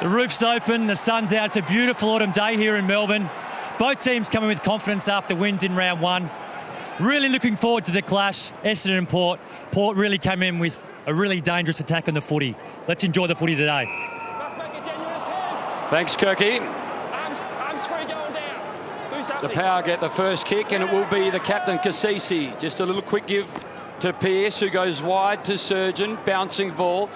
The roof's open, the sun's out. It's a beautiful autumn day here in Melbourne. Both teams coming with confidence after wins in round one. Really looking forward to the clash, Essendon and Port. Port really came in with a really dangerous attack on the footy. Let's enjoy the footy today. Thanks, Kirky. Arms free going down. Do something. The Power get the first kick, and it will be the captain, Kasisi. Just a little quick give to Pearce, who goes wide to Surgeon. Bouncing ball.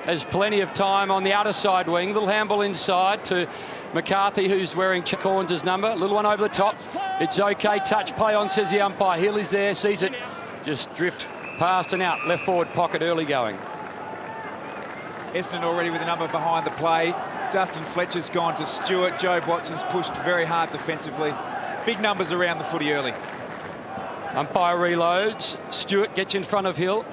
Has plenty of time on the outer side wing. Little handball inside to McCarthy, who's wearing Corns' number. Little one over the top. It's okay. Touch play on, says the umpire. Hill is there, sees it. Just drift past and out. Left forward pocket early going. Essendon already with a number behind the play. Dustin Fletcher's gone to Stewart. Joe Watson's pushed very hard defensively. Big numbers around the footy early. Umpire reloads. Stewart gets in front of Hill.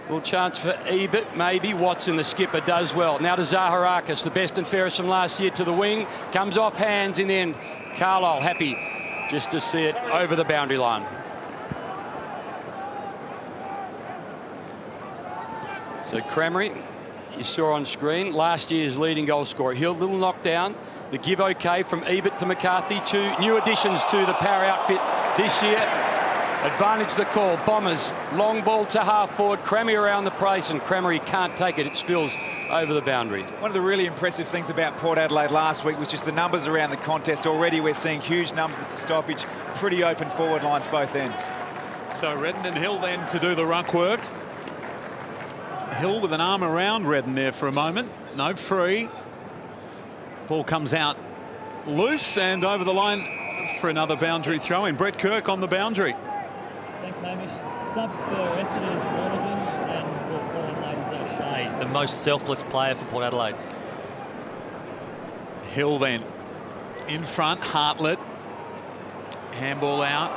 Little chance for Ebert, maybe. Watson, the skipper, does well. Now to Zaharakis, the best and fairest from last year, to the wing. Comes off hands in the end. Carlisle happy just to see it over the boundary line. So Crameri, you saw on screen, last year's leading goal scorer. Hill, little knockdown. The give okay from Ebert to McCarthy. Two new additions to the Power outfit this year. Advantage the call. Bombers, long ball to half forward. Crameri around the place, and Crameri can't take it. It spills over the boundary. One of the really impressive things about Port Adelaide last week was just the numbers around the contest. Already we're seeing huge numbers at the stoppage. Pretty open forward lines both ends. So Redden and Hill then to do the ruck work. Hill with an arm around Redden there for a moment. No free. Ball comes out loose and over the line for another boundary throw in. Brett Kirk on the boundary. Thanks, Hamish. Subs for Essendon is Morgan and Port Adelaide is O'Shea, the most selfless player for Port Adelaide. Hill then in front. Hartlett. Handball out.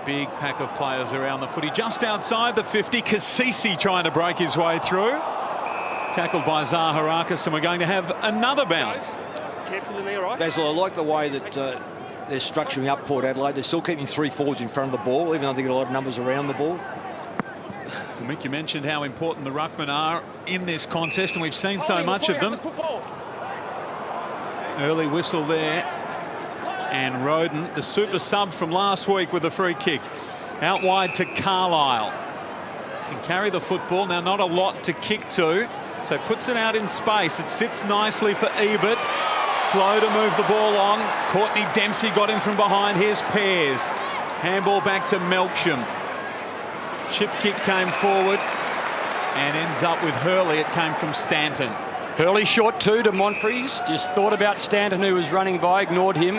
Big pack of players around the footy. Just outside the 50. Kasisi trying to break his way through. Tackled by Zaharakis, and we're going to have another bounce. Careful in there, right? Basil, I like the way that they're structuring up Port Adelaide. They're still keeping three forwards in front of the ball, even though they get a lot of numbers around the ball. Well, Mick, you mentioned how important the ruckmen are in this contest, and we've seen so much of them. Early whistle there. And Roden, the super sub from last week with a free kick. Out wide to Carlisle. Can carry the football. Now not a lot to kick to. So puts it out in space. It sits nicely for Ebert. Slow to move the ball on. Courtney Dempsey got him from behind. Here's Pearce. Handball back to Melksham. Chip kick came forward and ends up with Hurley. It came from Stanton. Hurley short two to Monfries. Just thought about Stanton, who was running by, ignored him.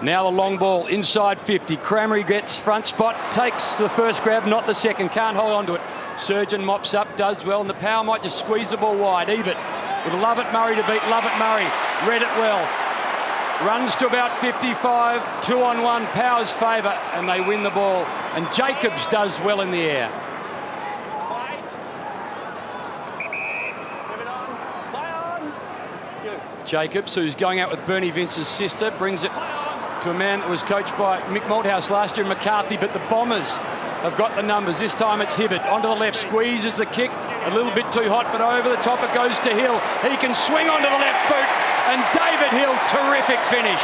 Now the long ball inside 50. Crameri gets front spot, takes the first grab, not the second. Can't hold on to it. Surgeon mops up, does well, and the Power might just squeeze the ball wide. Ebert with Lovett Murray to beat Lovett Murray. Read it well. Runs to about 55. 2-on-1, Power's favour, and they win the ball. And Jacobs does well in the air. Jacobs, who's going out with Bernie Vince's sister, brings it to a man that was coached by Mick Malthouse last year, McCarthy, but the Bombers have got the numbers. This time it's Hibbert onto the left, squeezes the kick, a little bit too hot, but over the top it goes to Hill. He can swing onto the left boot, and David Hill, terrific finish.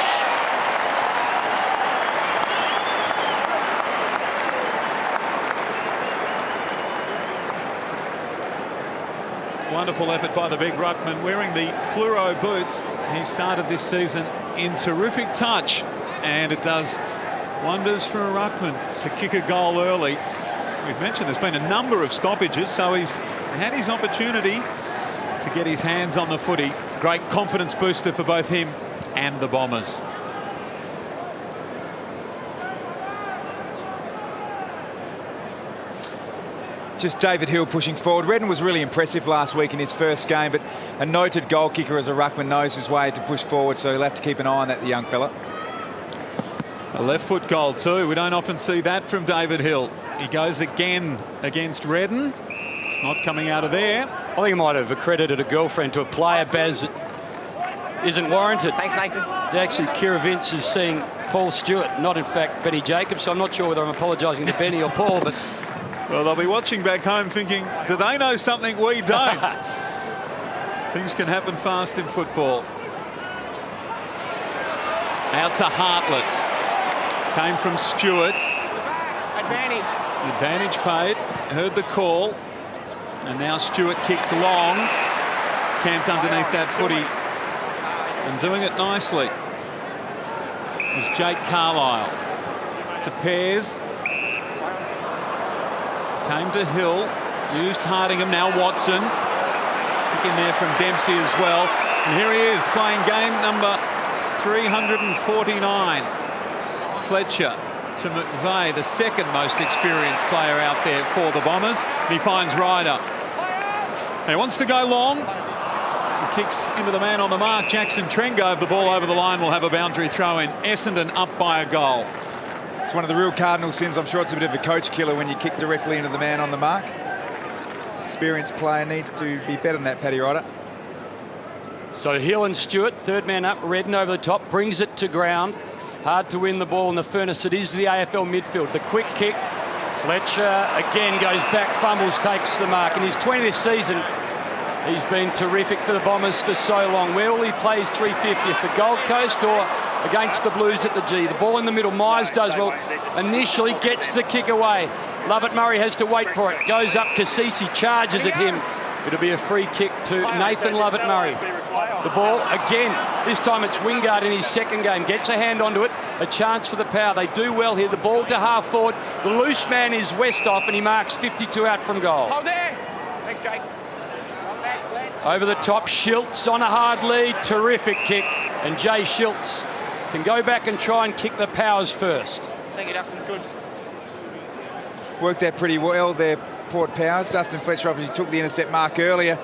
Wonderful effort by the big ruckman wearing the fluoro boots. He started this season in terrific touch, and it does wonders for a ruckman to kick a goal early. We've mentioned there's been a number of stoppages, so he's had his opportunity to get his hands on the footy. Great confidence booster for both him and the Bombers. Just David Hill pushing forward. Redden was really impressive last week in his first game, but a noted goal kicker as a ruckman knows his way to push forward, so he'll have to keep an eye on that, the young fella. A left foot goal too. We don't often see that from David Hill. He goes again against Redden. It's not coming out of there. I think he might have accredited a girlfriend to a player, Baz, that isn't warranted. Thanks, Nathan. Actually, Kira Vince is seeing Paul Stewart, not in fact Benny Jacobs. So I'm not sure whether I'm apologising to Benny or Paul, but Well, they'll be watching back home thinking, do they know something we don't? Things can happen fast in football. Out to Hartlett. Came from Stewart. Advantage paid. Heard the call. And now Stewart kicks long. Camped underneath that footy. And doing it nicely is Jake Carlisle. To Pears. Came to Hill. Used Hardingham. Now Watson. Kick in there from Dempsey as well. And here he is playing game number 349. Fletcher to McVeigh, the second most experienced player out there for the Bombers. He finds Ryder. He wants to go long. He kicks into the man on the mark. Jackson Trengove, the ball over the line, will have a boundary throw in. Essendon up by a goal. It's one of the real cardinal sins. I'm sure it's a bit of a coach killer when you kick directly into the man on the mark. Experienced player needs to be better than that, Paddy Ryder. So Hill and Stewart, third man up, Redden over the top, brings it to ground. Hard to win the ball in the furnace. It is the AFL midfield. The quick kick. Fletcher again goes back, fumbles, takes the mark. In his 20th season, he's been terrific for the Bombers for so long. Where will he play his 350th? The Gold Coast or against the Blues at the G? The ball in the middle. Myers does well. Initially gets the kick away. Lovett Murray has to wait for it. Goes up, Cassisi charges at him. It'll be a free kick to Nathan Lovett Murray. The ball again. This time it's Wingard in his second game. Gets a hand onto it. A chance for the Power. They do well here. The ball to half forward. The loose man is Westhoff and he marks 52 out from goal. Hold there. Thanks, Jake. Over the top, Schiltz on a hard lead. Terrific kick. And Jay Schiltz can go back and try and kick the Powers first. Thank you, Dustin. Good. Worked that pretty well there, Port Powers. Dustin Fletcher obviously took the intercept mark earlier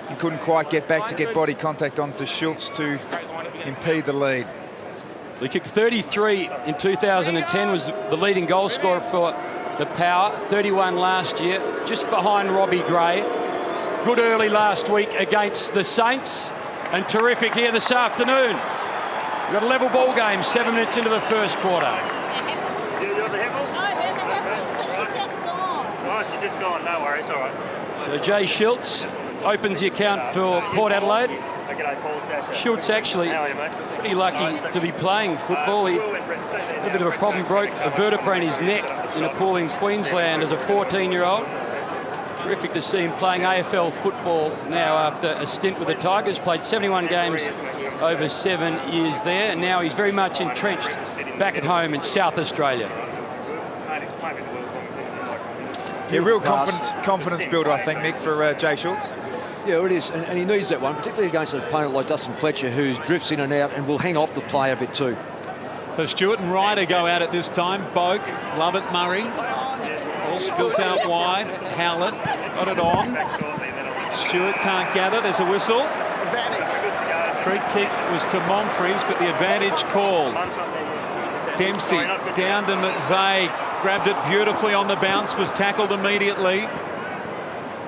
and couldn't quite get back to get body contact onto Schultz to impede the lead. He kicked 33 in 2010, was the leading goal scorer for the Power, 31 last year, just behind Robbie Gray. Good early last week against the Saints and terrific here this afternoon. We've got a level ball game, 7 minutes into the first quarter. She's just gone, no worries, all right. So Jay Schiltz opens the account for Port Adelaide. Schiltz actually pretty lucky to be playing football. He had a bit of a problem, broke a vertebrae in his neck in a pool in Queensland as a 14-year-old. Terrific to see him playing AFL football now after a stint with the Tigers. Played 71 games over 7 years there, and now he's very much entrenched back at home in South Australia. Yeah, real confidence builder, I think, Mick, for Jay Schultz. Yeah, it is, and he needs that one, particularly against an opponent like Dustin Fletcher, who drifts in and out and will hang off the play a bit too. So Stewart and Ryder go at it this time. Boak, Lovett Murray. All spilt out wide. Howlett got it on. Stewart can't gather. There's a whistle. Free kick was to Monfries, but the advantage called. Dempsey down to McVeigh. Grabbed it beautifully on the bounce, was tackled immediately.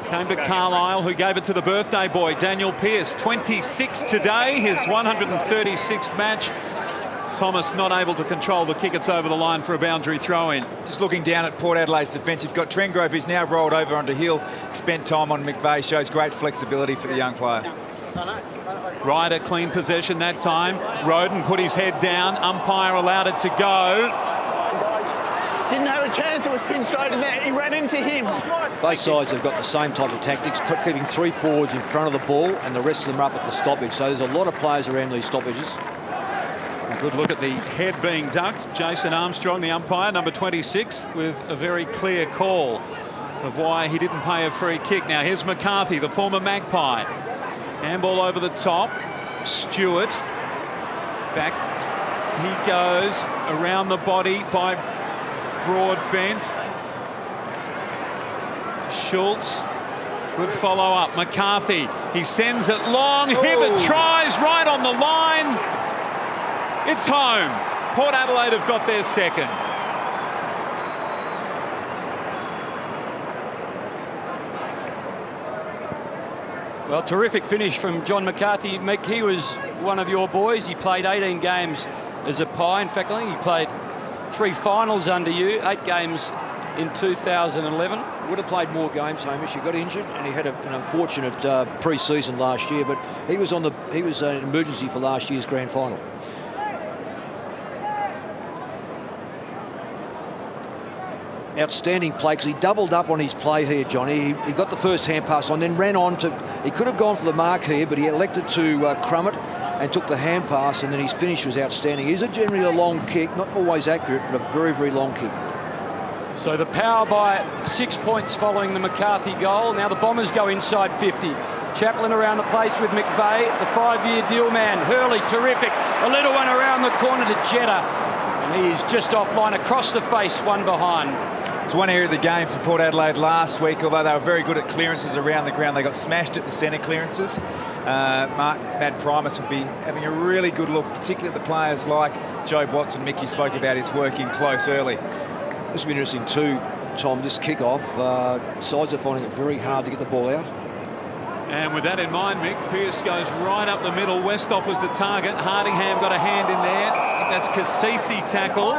Came to Carlisle, who gave it to the birthday boy, Daniel Pearce. 26 today, his 136th match. Thomas not able to control the kick. It's over the line for a boundary throw-in. Just looking down at Port Adelaide's defence, you've got Trengove, who's now rolled over onto Hill. Spent time on McVeigh, shows great flexibility for the young player. Ryder clean possession that time. Roden put his head down. Umpire allowed it to go. Didn't have a chance, it was pinned straight in there. He ran into him. Both sides have got the same type of tactics, keeping 3 forwards in front of the ball and the rest of them up at the stoppage. So there's a lot of players around these stoppages. A good look at the head being ducked. Jason Armstrong, the umpire, number 26, with a very clear call of why he didn't pay a free kick. Now here's McCarthy, the former Magpie. Handball over the top. Stewart. Back he goes around the body by Broadbent. Schultz. Good follow-up. McCarthy. He sends it long. Hibbert tries right on the line. It's home. Port Adelaide have got their second. Well, terrific finish from John McCarthy. He was one of your boys. He played 18 games as a Pie. In fact, I think he played 3 finals under you, 8 games in 2011. Would have played more games, Hamish. He got injured and he had an unfortunate pre-season last year, but he was an emergency for last year's grand final. Outstanding play, because he doubled up on his play here, Johnny. He got the first hand pass on, then ran on to... He could have gone for the mark here, but he elected to crumb it and took the hand pass, and then his finish was outstanding. He's generally a long kick, not always accurate, but a very, very long kick. So the Power by 6 points following the McCarthy goal. Now the Bombers go inside 50. Chaplin around the place with McVeigh, the 5-year deal man. Hurley, terrific. A little one around the corner to Jetta. And he is just offline, across the face, one behind. It's one area of the game for Port Adelaide last week, although they were very good at clearances around the ground. They got smashed at the centre clearances. Matt Primus will be having a really good look, particularly at the players like Jobe Watson. Mickey spoke about his work in close early. This will be interesting too, Tom, this kick-off. Sides are finding it very hard to get the ball out. And with that in mind, Mick, Pearce goes right up the middle. Westhoff was the target. Hardingham got a hand in there. I think that's Cassisi tackled.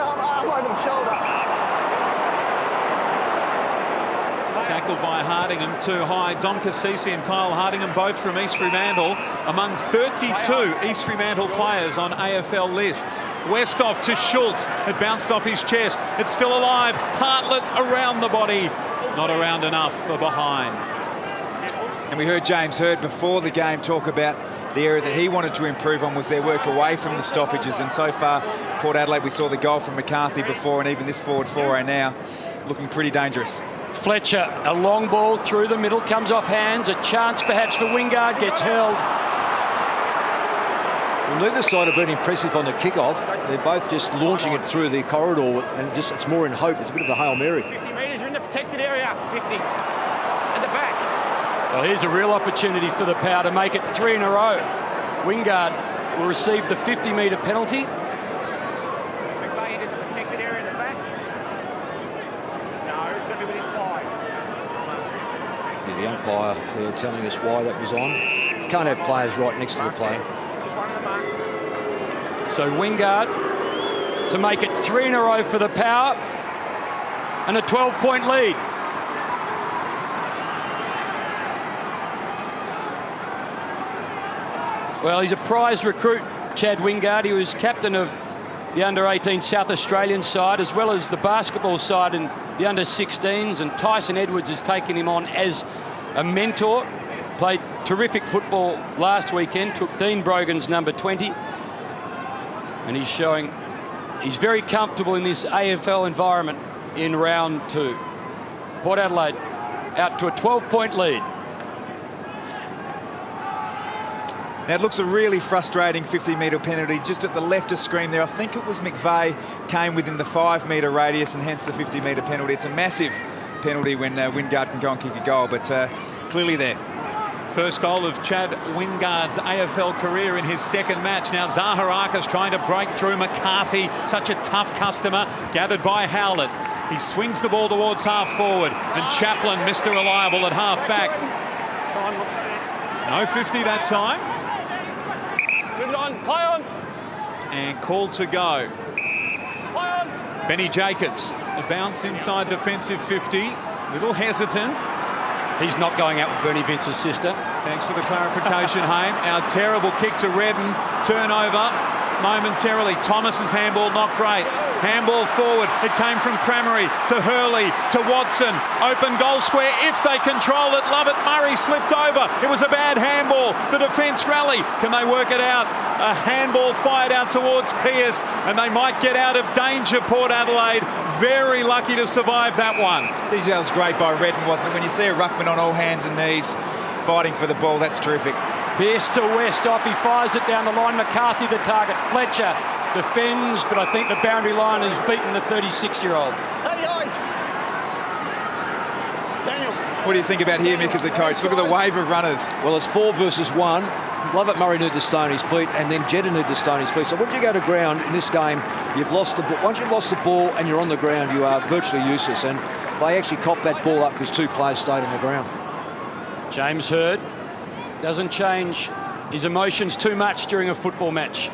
Tackled by Hardingham, too high. Dom Cassisi and Kyle Hardingham, both from East Fremantle, among 32 East Fremantle players on AFL lists. Westhoff to Schultz. It bounced off his chest. It's still alive. Hartlett around the body. Not around enough for behind. And we heard James Hird before the game talk about the area that he wanted to improve on was their work away from the stoppages. And so far, Port Adelaide, we saw the goal from McCarthy before, and even this forward foray now looking pretty dangerous. Fletcher, a long ball through the middle, comes off hands. A chance perhaps for Wingard, gets hurled. Well, neither side have been impressive on the kick-off. They're both just launching it through the corridor, and just it's more in hope. It's a bit of a Hail Mary. 50 metres, you're in the protected area. 50. At the back. Well, here's a real opportunity for the Power to make it 3 in a row. Wingard will receive the 50-metre penalty. McVeigh into the protected area at the back. No, it's going to be within 5. Yeah, the umpire telling us why that was on. Can't have players right next to the player. Just one on the mark. So Wingard to make it 3 in a row for the Power, and a 12-point lead. Well, he's a prized recruit, Chad Wingard. He was captain of the under-18 South Australian side, as well as the basketball side and the under-16s, and Tyson Edwards has taken him on as a mentor. Played terrific football last weekend, took Dean Brogan's number 20, and he's showing he's very comfortable in this AFL environment in round 2. Port Adelaide out to a 12-point lead. Now it looks a really frustrating 50-metre penalty just at the left of screen there. I think it was McVeigh came within the 5-metre radius, and hence the 50-metre penalty. It's a massive penalty when Wingard can go and kick a goal, but clearly there. First goal of Chad Wingard's AFL career in his second match. Now Zaharakis trying to break through McCarthy, such a tough customer, gathered by Howlett. He swings the ball towards half forward, and Chaplin, Mr. Reliable at half back. No 50 that time. Move it on. Play on. And called to go. Play on. Benny Jacobs, a bounce inside defensive 50. Little hesitant. He's not going out with Bernie Vince's sister. Thanks for the clarification, Haim. Our terrible kick to Redden. Turnover momentarily. Thomas's handball, not great. Handball forward. It came from Cramery to Hurley to Watson. Open goal square if they control it. Lovett Murray slipped over. It was a bad handball. The defence rally. Can they work it out? A handball fired out towards Pearce, and they might get out of danger, Port Adelaide. Very lucky to survive that one. That was great by Redden, wasn't it? When you see a ruckman on all hands and knees fighting for the ball, that's terrific. Pearce to Westhoff. He fires it down the line. McCarthy the target. Fletcher defends, but I think the boundary line has beaten the 36-year-old. Hey, guys. Daniel. What do you think about here, Mick, as the coach? Look at the wave of runners. Well, it's 4 versus 1. Lovett Murray needed to stay on his feet, and then Jetta needed to stay on his feet. So once you go to ground in this game, you've lost the ball. Once you've lost the ball and you're on the ground, you are virtually useless. And they actually coughed that ball up because 2 players stayed on the ground. James Hird doesn't change his emotions too much during a football match.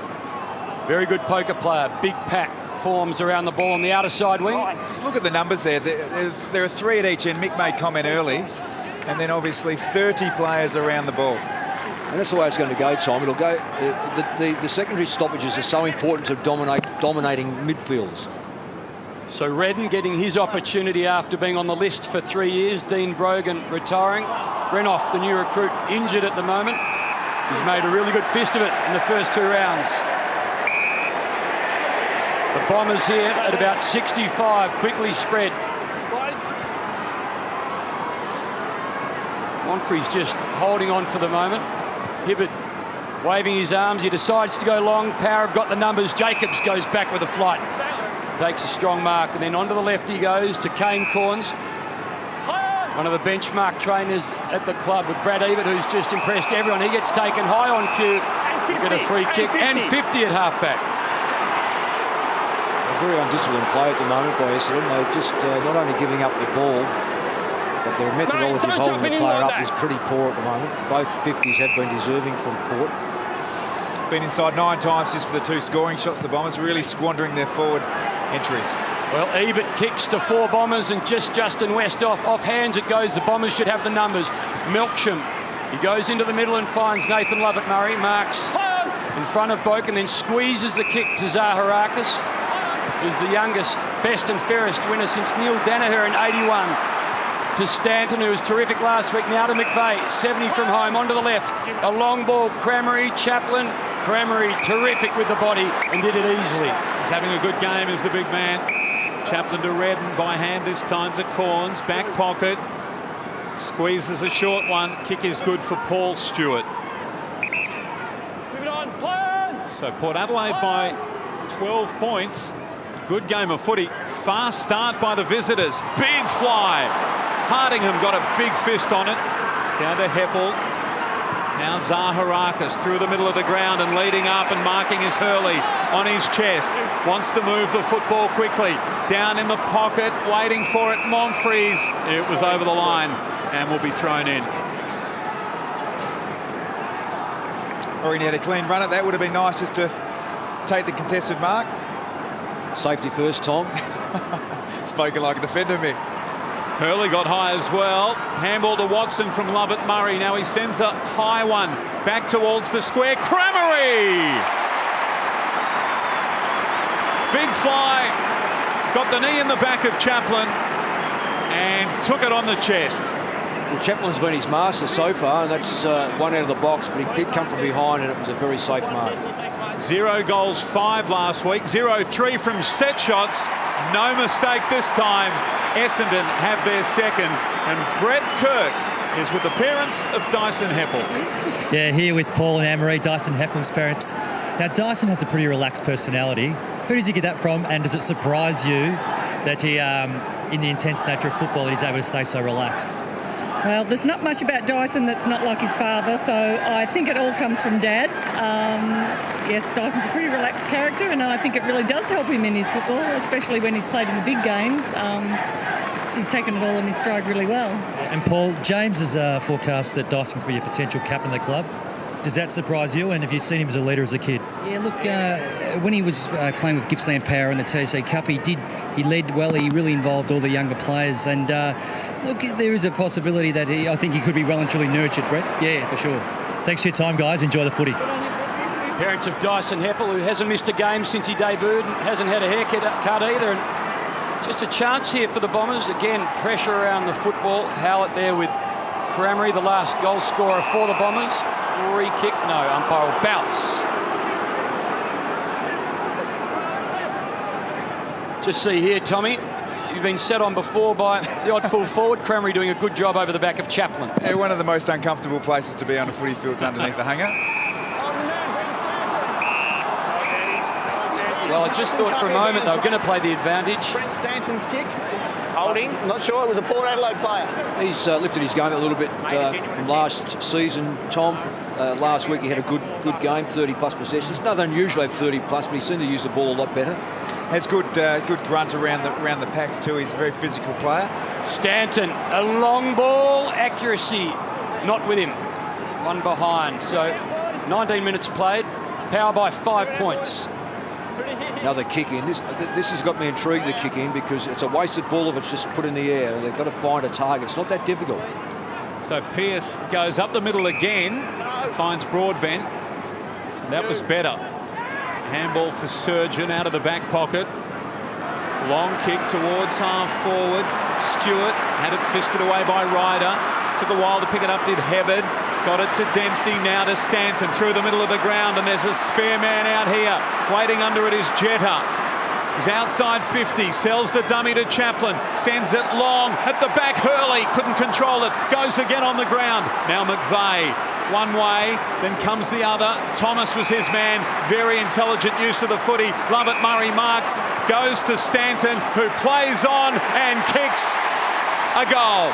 Very good poker player, big pack, forms around the ball on the outer side wing. Just look at the numbers there. There are 3 at each end. Mick made comment early. And then obviously 30 players around the ball. And that's the way it's going to go, Tom. It'll go. The secondary stoppages are so important to dominating midfields. So Redden getting his opportunity after being on the list for 3 years. Dean Brogan retiring. Renoff, the new recruit, injured at the moment. He's made a really good fist of it in the first 2 rounds. The Bombers here at about 65, quickly spread. Monfrey's just holding on for the moment. Hibbert waving his arms. He decides to go long. Power have got the numbers. Jacobs goes back with a flight. Takes a strong mark. And then onto the left he goes to Kane Corns. One of the benchmark trainers at the club with Brad Ebert, who's just impressed everyone. He gets taken high on cue. To get a free kick. And 50 at halfback. A very undisciplined play at the moment by Essendon. They're just not only giving up the ball, but their methodology of holding the player up is pretty poor at the moment. Both 50s have been deserving from Port. Been inside 9 times just for the 2 scoring shots. The Bombers really squandering their forward entries. Well, Ebert kicks to 4 Bombers and just Justin West off hands it goes. The Bombers should have the numbers. Milksham, he goes into the middle and finds Nathan Lovett-Murray. Marks in front of Boak and then squeezes the kick to Zaharakis, who's the youngest, best and fairest winner since Neil Danaher in 81. To Stanton, who was terrific last week. Now to McVeigh, 70 from home, onto the left. A long ball, Cramery, Chaplin. Cramery, terrific with the body, and did it easily. He's having a good game as the big man. Chaplin to Redden, by hand this time to Corns. Back pocket. Squeezes a short one. Kick is good for Paul Stewart. Moving on, plan! So Port Adelaide by 12 points. Good game of footy. Fast start by the visitors. Big fly. Hardingham got a big fist on it. Down to Heppel. Now Zaharakis through the middle of the ground and leading up and marking his Hurley on his chest. Wants to move the football quickly. Down in the pocket, waiting for it. Monfries. It was over the line and will be thrown in. Or he had a clean run at that. Would have been nice just to take the contested mark. Safety first, Tom. Spoken like a defender, Mick. Hurley got high as well. Handball to Watson from Lovett-Murray. Now he sends a high one back towards the square. Cramery! Big fly. Got the knee in the back of Chaplin and took it on the chest. Well, Chaplin's been his master so far, and that's one out of the box, but he did come from behind, and it was a very safe mark. 0 goals, 5 last week. 0-3 from set shots. No mistake this time. Essendon have their second, and Brett Kirk is with the parents of Dyson Heppel. Yeah, here with Paul and Anne-Marie, Dyson Heppel's parents. Now, Dyson has a pretty relaxed personality. Who does he get that from, and does it surprise you that he, in the intense nature of football, that he's able to stay so relaxed? Well, there's not much about Dyson that's not like his father, so I think it all comes from Dad. Yes, Dyson's a pretty relaxed character, and I think it really does help him in his football, especially when he's played in the big games. He's taken it all in his stride really well. And Paul, James has forecast that Dyson could be a potential captain of the club. Does that surprise you, and have you seen him as a leader as a kid? Yeah, look, when he was playing with Gippsland Power in the TC Cup, he led well. He really involved all the younger players, and look, there is a possibility that I think he could be well and truly nurtured, Brett. Yeah, for sure. Thanks for your time, guys. Enjoy the footy. Parents of Dyson Heppel, who hasn't missed a game since he debuted and hasn't had a haircut either. And just a chance here for the Bombers. Again, pressure around the football. Howlett there with Cramery, the last goal scorer for the Bombers. Free kick, no, umpire will bounce. Just see here, Tommy, you've been set on before by the odd full forward. Cramery doing a good job over the back of Chaplin. Yeah, one of the most uncomfortable places to be on a footy field is underneath the hanger. Well, I just thought for a moment they were going to play the advantage. Brent Stanton's kick. Holding. Not sure, it was a Port Adelaide player. He's lifted his game a little bit from last season, Tom. Last week he had a good game, 30-plus possessions. Nothing unusual to have 30-plus, but he seemed to use the ball a lot better. Has good grunt around the packs too. He's a very physical player. Stanton, a long ball, accuracy not with him. One behind. So 19 minutes played, Power by 5 points. Another kick in. This has got me intrigued, the kick in, because it's a wasted ball if it's just put in the air. They've got to find a target. It's not that difficult. So Pearce goes up the middle again, finds Broadbent. That was better. Handball for Surgeon out of the back pocket. Long kick towards half forward. Stewart had it fisted away by Ryder. Took a while to pick it up, did Hebbard. Got it to Dempsey, now to Stanton through the middle of the ground, and there's a spare man out here. Waiting under it is Jetta. He's outside 50, sells the dummy to Chaplin, sends it long at the back. Hurley couldn't control it, goes again on the ground. Now McVeigh, one way, then comes the other. Thomas was his man, very intelligent use of the footy. Lovett Murray marked, goes to Stanton, who plays on and kicks a goal.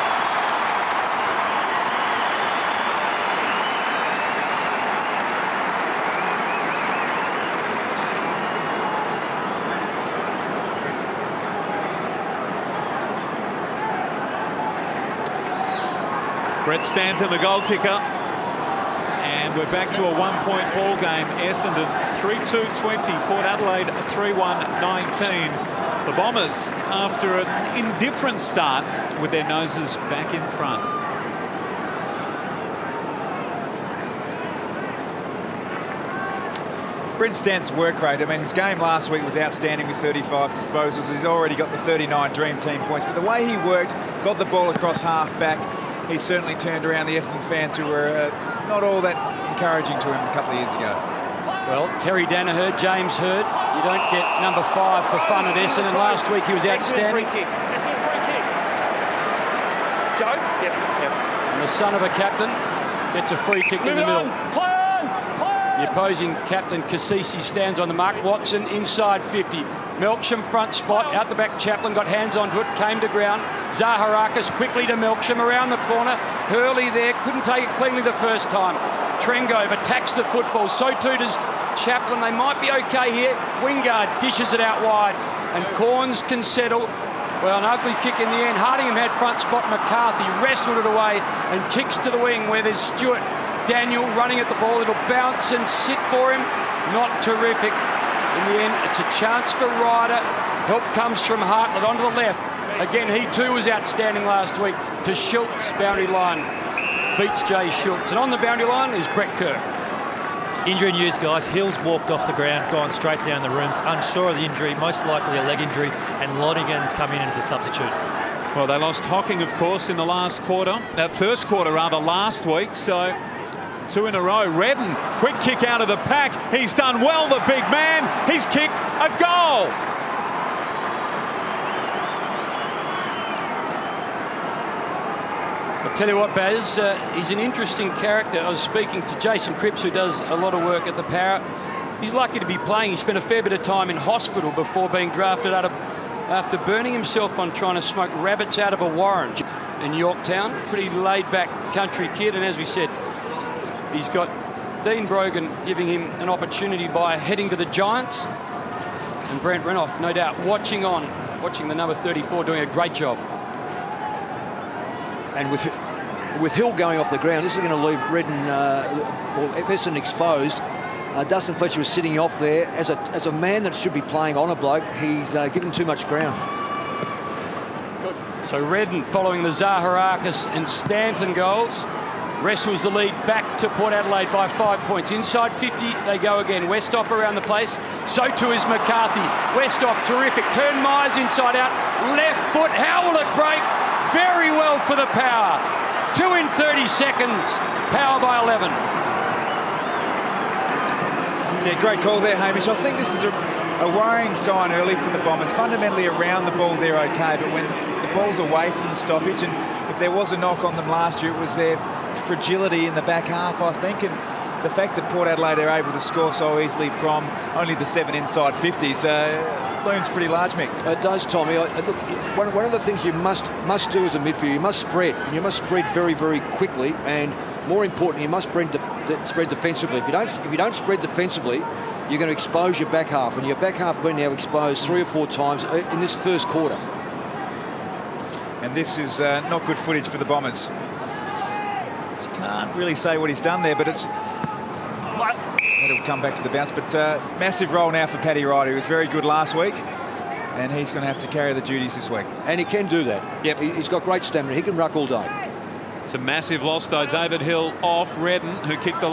Brett Stanton, the goal kicker. And we're back to a one-point ball game. Essendon 3-2-20. Port Adelaide 3-1-19. The Bombers, after an indifferent start, with their noses back in front. Brent Stanton's work rate, I mean, his game last week was outstanding with 35 disposals. He's already got the 39 Dream Team points. But the way he worked, got the ball across half-back, he certainly turned around the Essendon fans who were not all that encouraging to him a couple of years ago. Well, Terry Danaher, James Hird, you don't get number 5 for fun at Essendon. Last week he was outstanding. Excellent free kick. Joe? Yep. And the son of a captain gets a free kick in the middle. Play on! The opposing captain, Cassisi, stands on the mark. Watson inside 50. Melksham front spot, out the back. Chaplin got hands onto it, came to ground. Zaharakis quickly to Melksham around the corner. Hurley there, couldn't take it cleanly the first time. Trengove attacks the football, so too does Chaplin. They might be okay here. Wingard dishes it out wide, and Corns can settle. Well, an ugly kick in the end. Hardingham had front spot. McCarthy wrestled it away and kicks to the wing where there's Stewart. Daniel running at the ball. It'll bounce and sit for him. Not terrific. In the end, it's a chance for Ryder. Help comes from Hartlett onto the left. Again, he too was outstanding last week. To Schultz, boundary line. Beats Jay Schultz. And on the boundary line is Brett Kirk. Injury news, guys. Hill's walked off the ground, gone straight down the rooms. Unsure of the injury, most likely a leg injury. And Lonigan's come in as a substitute. Well, they lost Hocking, of course, in the first quarter last week. So 2 in a row. Redden, quick kick out of the pack. He's done well, the big man. He's kicked a goal. I'll tell you what, Baz, he's an interesting character. I was speaking to Jason Cripps, who does a lot of work at the Parrot. He's lucky to be playing. He spent a fair bit of time in hospital before being drafted after burning himself on trying to smoke rabbits out of a warren in Yorktown. Pretty laid-back country kid, and as we said, he's got Dean Brogan giving him an opportunity by heading to the Giants. And Brent Renouf, no doubt, watching the number 34 doing a great job. And with Hill going off the ground, this is going to leave Redden or Essendon exposed. Dustin Fletcher was sitting off there. As a man that should be playing on a bloke, he's given too much ground. Good. So Redden, following the Zaharakis and Stanton goals, wrestles the lead back to Port Adelaide by 5 points. Inside 50 they go again. Westop around the place. So too is McCarthy. Westop, terrific. Turn Myers inside out. Left foot. How will it break? Very well for the Power. 2 in 30 seconds. Power by 11. Yeah, great call there, Hamish. I think this is a worrying sign early from the Bombers. Fundamentally around the ball they're okay, but when the ball's away from the stoppage, and if there was a knock on them last year, it was their fragility in the back half, I think, and the fact that Port Adelaide are able to score so easily from only the 7 inside 50s looms pretty large, Mick. It does, Tommy. Look, one of the things you must do as a midfielder, you must spread. And you must spread very, very quickly, and more important, you must spread defensively. If you don't spread defensively, you're going to expose your back half, and your back half been now exposed 3 or 4 times in this first quarter. And this is not good footage for the Bombers. So you can't really say what he's done there, but it's That'll come back to the bounce. But massive role now for Paddy Ryder. He was very good last week, and he's going to have to carry the duties this week. And he can do that. Yep. He's got great stamina. He can ruck all day. It's a massive loss, though. David Hill off. Redden, who kicked the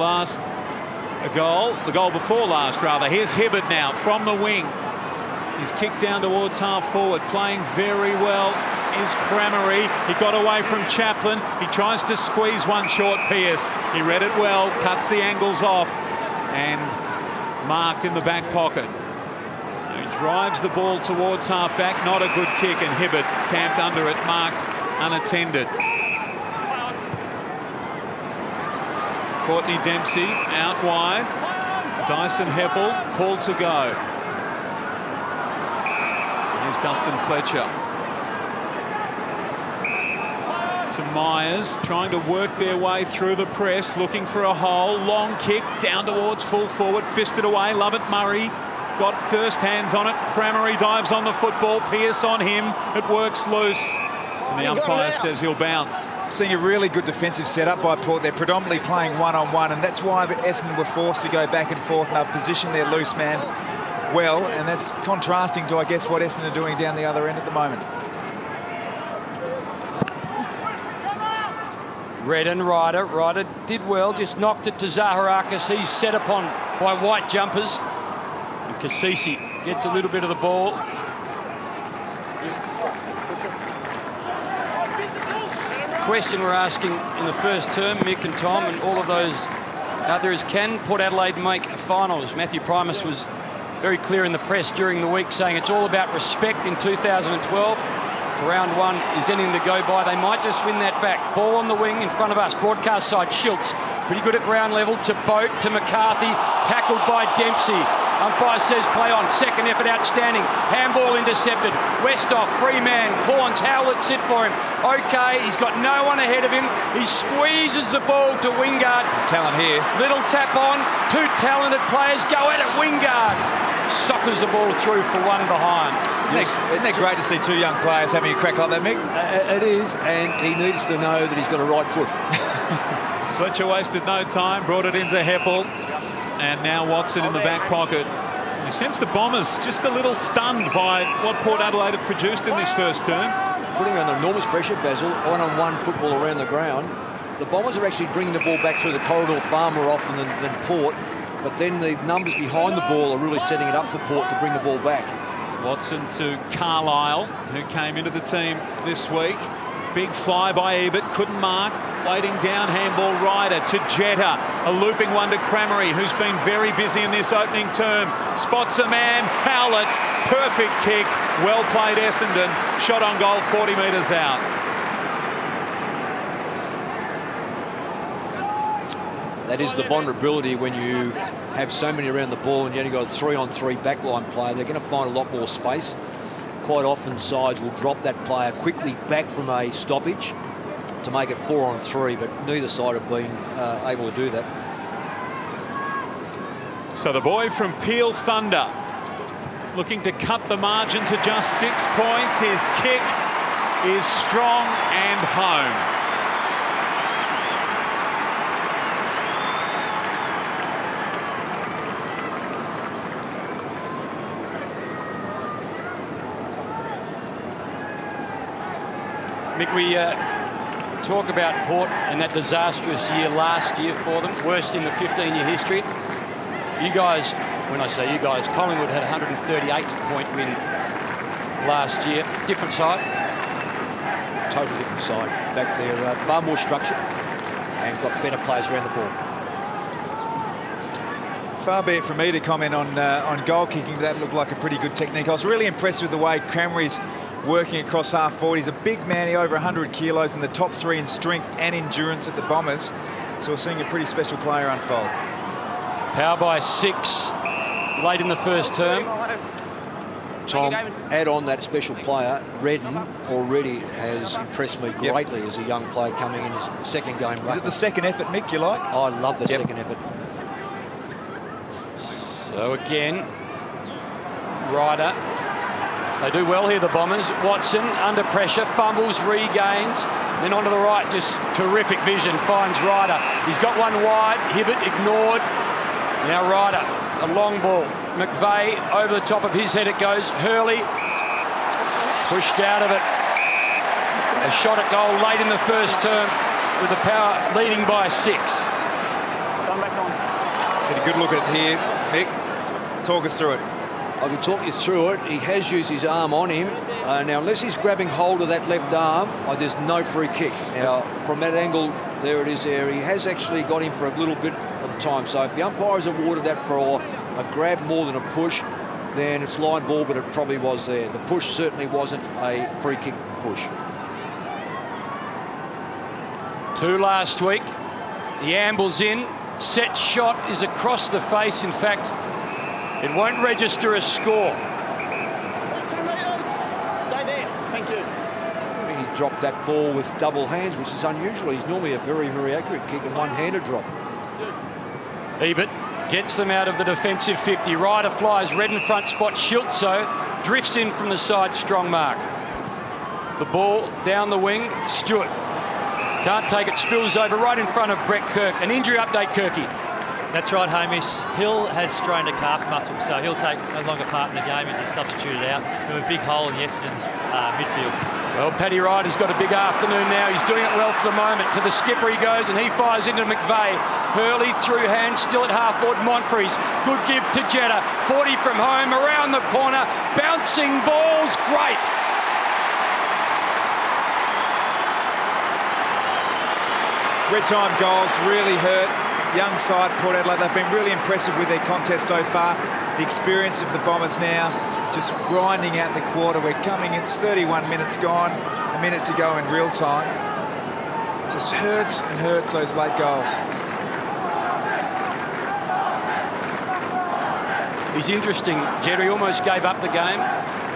goal before last, rather. Here's Hibbert now from the wing. He's kicked down towards half forward, playing very well. Is Cramery. He got away from Chaplin. He tries to squeeze one short. Pearce. He read it well, cuts the angles off, and marked in the back pocket. He drives the ball towards half back. Not a good kick, and Hibbert camped under it, marked unattended. Courtney Dempsey out wide. Dyson Heppel called to go. Here's Dustin Fletcher. To Myers, trying to work their way through the press, looking for a hole. Long kick down towards full forward, fisted away. Lovett Murray got first hands on it. Cramery dives on the football. Pearce on him. It works loose. And the umpire says he'll bounce. Seeing a really good defensive setup by Port. They're predominantly playing one-on-one, and that's why the Essendon were forced to go back and forth, and they've positioned their loose man well, and that's contrasting to, I guess, what Essendon are doing down the other end at the moment. Redden, Ryder. Ryder did well, just knocked it to Zaharakis. He's set upon by white jumpers. And Kasisi gets a little bit of the ball. Question we're asking in the first term, Mick and Tom and all of those out there, is can Port Adelaide make finals? Matthew Primus was very clear in the press during the week saying it's all about respect in 2012. If round one is anything to go by, they might just win that back. Ball on the wing in front of us, broadcast side, Schultz. Pretty good at ground level, to Boat, to McCarthy, tackled by Dempsey. Umpire says play on. Second effort outstanding. Handball intercepted. Westhoff, free man. Corns, Howlett sit for him. Okay, he's got no one ahead of him. He squeezes the ball to Wingard. Talent here. Little tap on. Two talented players go at it. Wingard soccers the ball through for one behind. Isn't that great to see two young players having a crack like that, Mick? It is, and he needs to know that he's got a right foot. Fletcher wasted no time, brought it into Heppel. And now Watson in the back pocket. You sense the Bombers just a little stunned by what Port Adelaide have produced in this first term. Putting under enormous pressure, Basil, one-on-one football around the ground. The Bombers are actually bringing the ball back through the corridor far more often than Port. But then the numbers behind the ball are really setting it up for Port to bring the ball back. Watson to Carlisle, who came into the team this week. Big fly by Ebert, couldn't mark. Waiting down, handball Ryder to Jetta. A looping one to Cramery, who's been very busy in this opening term. Spots a man, Howlett. Perfect kick. Well played, Essendon. Shot on goal, 40 metres out. That is the vulnerability when you have so many around the ball and you only got a 3-on-3 backline player. They're going to find a lot more space. Quite often sides will drop that player quickly back from a stoppage to make it 4-on-3, but neither side have been able to do that. So the boy from Peel Thunder looking to cut the margin to just 6 points. His kick is strong and home. Mick, we talk about Port and that disastrous year last year for them, worst in the 15-year history. You guys, when I say you guys, Collingwood had a 138-point win last year. Different side? Totally different side. In fact, they're far more structured and got better players around the ball. Far be it from me to comment on goal kicking. That looked like a pretty good technique. I was really impressed with the way Cramery's working across half forward. He's a big man, over 100 kilos, in the top three in strength and endurance at the Bombers. So we're seeing a pretty special player unfold. Power by 6 late in the first term. Tom, add on that special player. Redden already has impressed me greatly as a young player coming in his second game. Is it the second effort, Mick, you like? I love the second effort. So again, Ryder. They do well here, the Bombers. Watson under pressure, fumbles, regains. Then onto the right, just terrific vision, finds Ryder. He's got one wide, Hibbert ignored. Now Ryder, a long ball. McVeigh, over the top of his head it goes. Hurley, pushed out of it. A shot at goal late in the first term with the Power leading by 6. Get a good look at it here, Mick. Talk us through it. I can talk you through it. He has used his arm on him. Now, unless he's grabbing hold of that left arm, there's no free kick. Now, from that angle, there it is there. He has actually got him for a little bit of the time. So if the umpires have awarded that for a grab more than a push, then it's line ball, but it probably was there. The push certainly wasn't a free kick push. 2 last week. He ambles in. Set shot is across the face. In fact, it won't register a score. 2 metres. Stay there. Thank you. I mean, he dropped that ball with double hands, which is unusual. He's normally a very, very accurate kick and one-handed drop. Ebert gets them out of the defensive 50. Ryder flies red in front spot. Schiltzo drifts in from the side. Strong mark. The ball down the wing. Stewart can't take it. Spills over right in front of Brett Kirk. An injury update, Kirky. That's right, Hamish. Hill has strained a calf muscle, so he'll take no longer part in the game as he's substituted out. We have a big hole in Essendon's midfield. Well, Paddy Ryder's got a big afternoon now. He's doing it well for the moment. To the skipper he goes, and he fires into McVeigh. Hurley through hands, still at half forward. Monfries, good give to Jetta. 40 from home, around the corner. Bouncing balls, great. Red time goals really hurt. Young side, Port Adelaide, they've been really impressive with their contest so far. The experience of the Bombers now, just grinding out the quarter. We're coming, it's 31 minutes gone, a minute to go in real time. Just hurts and hurts those late goals. He's interesting. Jerry almost gave up the game.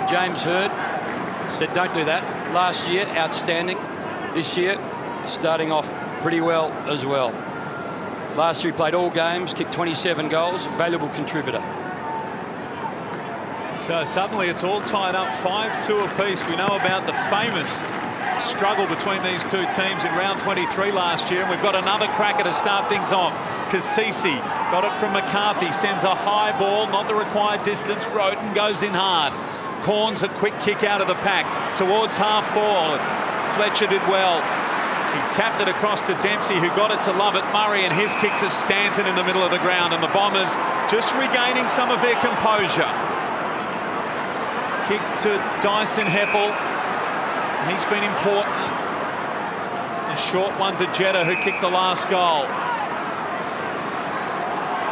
James Hird said, don't do that. Last year, outstanding. This year, starting off pretty well as well. Last year he played all games, kicked 27 goals, valuable contributor. So suddenly it's all tied up, 5-2 apiece. We know about the famous struggle between these two teams in round 23 last year, and we've got another cracker to start things off. Kasisi got it from McCarthy, sends a high ball, not the required distance. Roden goes in hard. Corns a quick kick out of the pack towards half forward. Fletcher did well. He tapped it across to Dempsey, who got it to Lovett. Murray and his kick to Stanton in the middle of the ground, and the Bombers just regaining some of their composure. Kick to Dyson Heppel. He's been important. A short one to Jetta, who kicked the last goal.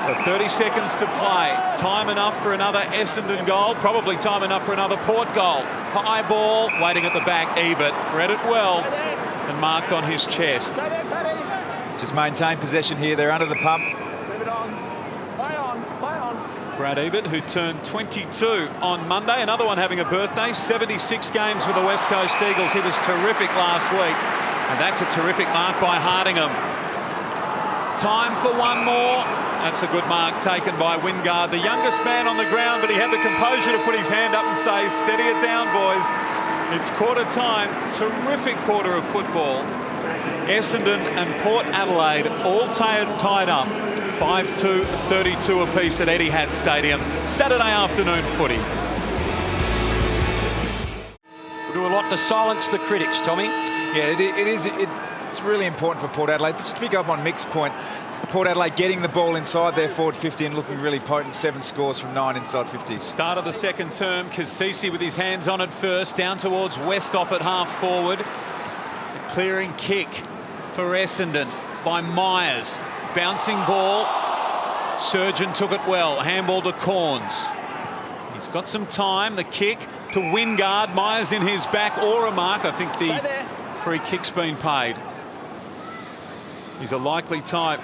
So 30 seconds to play. Time enough for another Essendon goal. Probably time enough for another Port goal. High ball, waiting at the back. Ebert read it well and marked on his chest. Just maintain possession here. They're under the pump. Move it on. Play on. Play on. Brad Ebert, who turned 22 on Monday. Another one having a birthday. 76 games with the West Coast Eagles. He was terrific last week. And that's a terrific mark by Hardingham. Time for one more. That's a good mark taken by Wingard, the youngest man on the ground, but he had the composure to put his hand up and say, steady it down, boys. It's quarter time. Terrific quarter of football. Essendon and Port Adelaide all tied up. 5-2, 32 apiece at Etihad Stadium. Saturday afternoon footy. We'll do a lot to silence the critics, Tommy. Yeah, it's really important for Port Adelaide. But just to pick up on Mick's point, Port Adelaide getting the ball inside their forward 50 and looking really potent. 7 scores from 9 inside 50. Start of the second term, Kasisi with his hands on it first, down towards Westhoff at half forward. The clearing kick for Essendon by Myers. Bouncing ball. Surgeon took it well. Handball to Corns. He's got some time. The kick to Wingard. Myers in his back or a mark. I think the free kick's been paid. He's a likely type.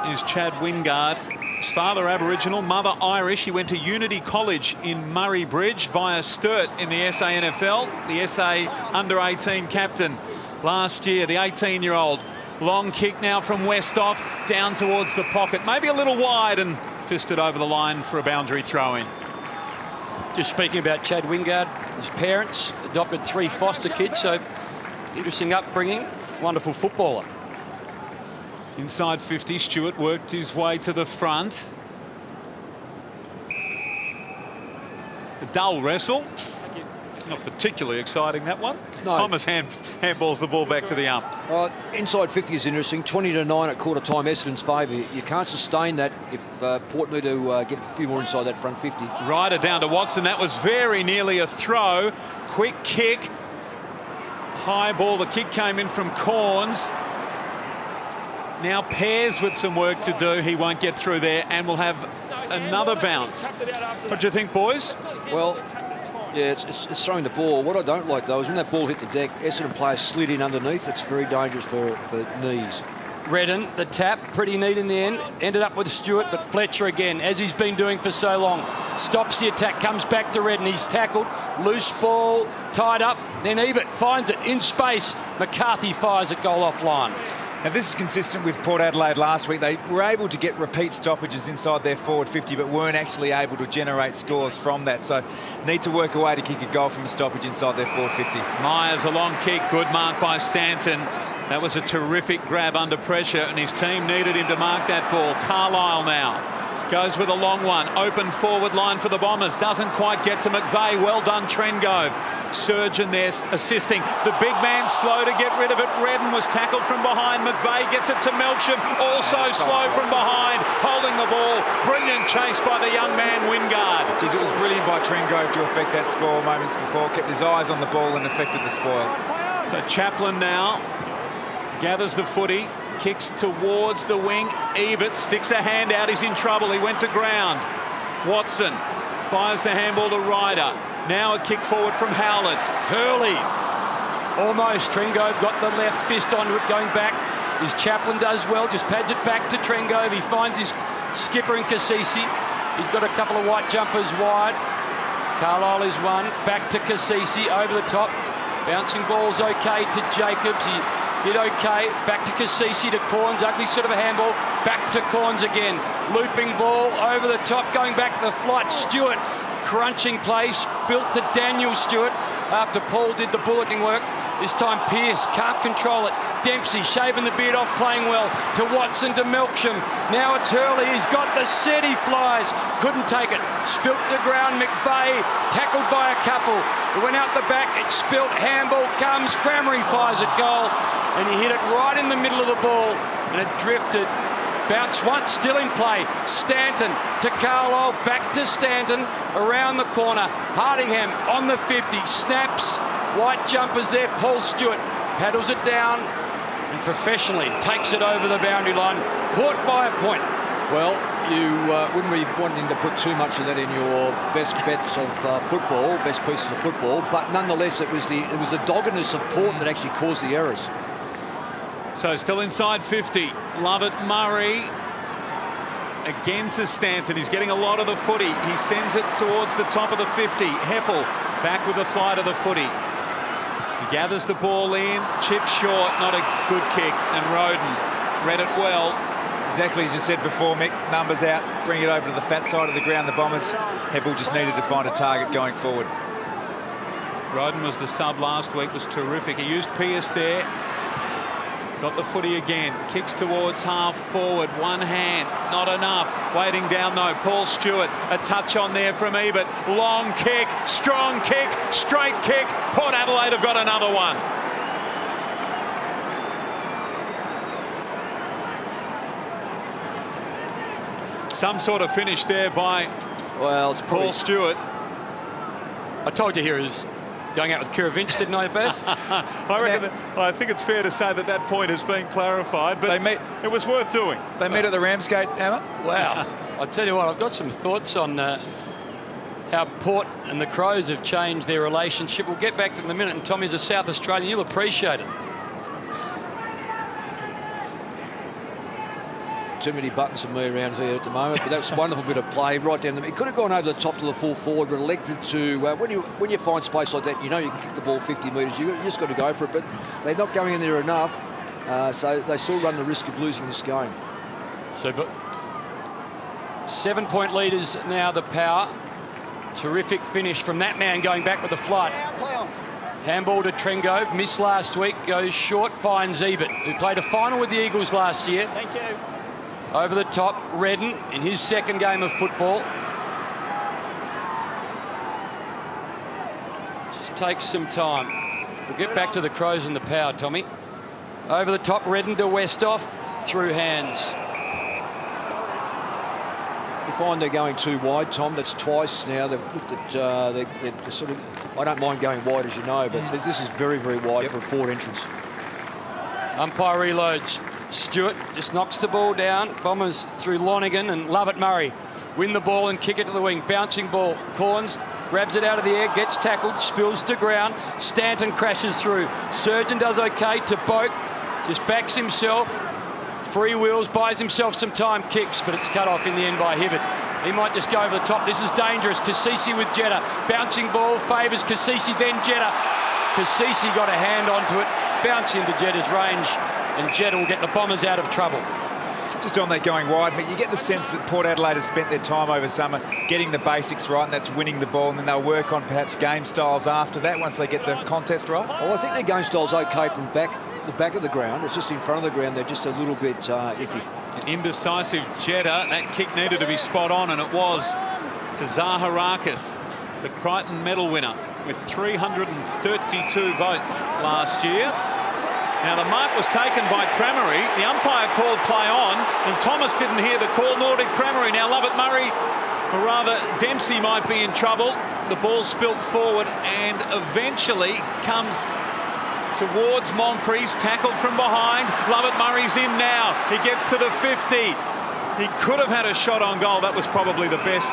Is Chad Wingard. His father Aboriginal, mother Irish. He went to Unity College in Murray Bridge via Sturt in the SANFL. The SA under-18 captain last year, the 18-year-old. Long kick now from Westhoff down towards the pocket. Maybe a little wide and fisted over the line for a boundary throw-in. Just speaking about Chad Wingard, his parents adopted 3 foster kids, so interesting upbringing, wonderful footballer. Inside 50, Stewart worked his way to the front. A dull wrestle. Not particularly exciting, that one. No. Thomas handballs the ball back to the ump. Inside 50 is interesting. 20-9 at quarter time, Essendon's favour. You can't sustain that if Port need to get a few more inside that front 50. Ryder down to Watson. That was very nearly a throw. Quick kick. High ball. The kick came in from Corns. Now Pears with some work to do. He won't get through there and will have another bounce. What do you think, boys? Well, yeah, it's throwing the ball. What I don't like, though, is when that ball hit the deck, Essendon players slid in underneath. It's very dangerous for knees. Redden, the tap, pretty neat in the end. Ended up with Stewart, but Fletcher again, as he's been doing for so long, stops the attack, comes back to Redden. He's tackled, loose ball, tied up. Then Ebert finds it in space. McCarthy fires at goal offline. Now, this is consistent with Port Adelaide last week. They were able to get repeat stoppages inside their forward 50, but weren't actually able to generate scores from that. So need to work a way to kick a goal from a stoppage inside their forward 50. Myers, a long kick. Good mark by Stanton. That was a terrific grab under pressure, and his team needed him to mark that ball. Carlisle now goes with a long one. Open forward line for the Bombers. Doesn't quite get to McVeigh. Well done, Trengove. Surgeon there assisting. The big man slow to get rid of it. Redden was tackled from behind. McVeigh gets it to Melksham. Also slow from behind. Holding the ball. Brilliant chase by the young man, Wingard. Jeez, it was brilliant by Trengove to affect that spoil moments before. Kept his eyes on the ball and affected the spoil. So Chaplin now gathers the footy. Kicks towards the wing. Ebert sticks a hand out. He's in trouble. He went to ground. Watson fires the handball to Ryder. Now a kick forward from Howlett. Hurley. Almost. Trengove got the left fist onto it going back. His Chaplin does well. Just pads it back to Trengove. He finds his skipper in Cassisi. He's got a couple of white jumpers wide. Carlisle is one. Back to Cassisi. Over the top. Bouncing ball's okay to Jacobs. He did okay. Back to Cassisi to Corns. Ugly sort of a handball. Back to Corns again. Looping ball over the top. Going back to the flight. Stewart. Crunching place. Built to Daniel Stewart after Paul did the bullocking work. This time Pearce can't control it. Dempsey shaving the beard off, playing well. To Watson, to Melksham. Now it's Hurley. He's got the set. He flies. Couldn't take it. Spilt to ground. McVeigh tackled by a couple. It went out the back. It spilt. Handball comes. Crameri fires at goal. And he hit it right in the middle of the ball. And it drifted. Bounce once, still in play. Stanton to Carlisle, back to Stanton, around the corner. Hardingham on the 50, snaps, white jumpers there. Paul Stewart paddles it down and professionally takes it over the boundary line. Port by a point. Well, you wouldn't be wanting to put too much of that in your best bets of football, best pieces of football, but nonetheless, it was the doggedness of Port that actually caused the errors. So still inside 50. Lovett Murray again to Stanton. He's getting a lot of the footy. He sends it towards the top of the 50. Heppel back with the flight of the footy. He gathers the ball in. Chip short. Not a good kick. And Roden read it well. Exactly as you said before, Mick. Numbers out. Bring it over to the fat side of the ground. The Bombers. Heppel just needed to find a target going forward. Roden was the sub last week. Was terrific. He used Pearce there. Got the footy again. Kicks towards half forward. One hand. Not enough. Waiting down though. Paul Stewart. A touch on there from Ebert. Long kick. Strong kick. Straight kick. Port Adelaide have got another one. Some sort of finish there by it's Paul Stewart. I told you he was going out with Kiravinch, didn't I, Baz? I think it's fair to say that point has been clarified, but it was worth doing. They met at the Ramsgate, Emma. Wow. I'll tell you what, I've got some thoughts on how Port and the Crows have changed their relationship. We'll get back to it in a minute, and Tommy's a South Australian. You'll appreciate it. Too many buttons for me around here at the moment, but that's a wonderful bit of play right down the. It could have gone over the top to the full forward, but elected to. When you find space like that, you know you can kick the ball 50 metres. You just got to go for it, but they're not going in there enough, so they still run the risk of losing this game. So, but 7-point leaders now. The Power. Terrific finish from that man going back with the flight. Handball to Trengove, missed last week, goes short, finds Ebert, who played a final with the Eagles last year. Thank you. Over the top, Redden in his second game of football. takes some time. We'll get back to the Crows and the power, Tommy. Over the top, Redden to Westhoff, through hands. You find they're going too wide, Tom. That's twice now they've looked at. They're sort of. I don't mind going wide, as you know, but this is very, very wide for a forward entrance. Umpire reloads. Stewart just knocks the ball down. Bombers through Lonergan and Lovett Murray win the ball and kick it to the wing. Bouncing ball. Corns grabs it out of the air, gets tackled, spills to ground. Stanton crashes through. Surgeon does okay to Boak. Just backs himself. Free wheels, buys himself some time, kicks, but it's cut off in the end by Hibbert. He might just go over the top. This is dangerous. Kasisi with Jetta. Bouncing ball favours Kasisi, then Jetta. Kasisi got a hand onto it. Bounce into Jetta's range, and Jetta will get the Bombers out of trouble. Just on that going wide, but you get the sense that Port Adelaide has spent their time over summer getting the basics right, and that's winning the ball, and then they'll work on perhaps game styles after that once they get the contest right. Well, I think their game style's okay from the back of the ground. It's just in front of the ground they're just a little bit iffy. Indecisive Jetta. That kick needed to be spot on, and it was to Zaharakis, the Crichton medal winner, with 332 votes last year. Now, the mark was taken by Cramery. The umpire called play on, and Thomas didn't hear the call, nor did Cramery. Now, Lovett Murray, or rather Dempsey, might be in trouble. The ball spilt forward and eventually comes towards Monfries, tackled from behind. Lovett Murray's in now. He gets to the 50. He could have had a shot on goal. That was probably the best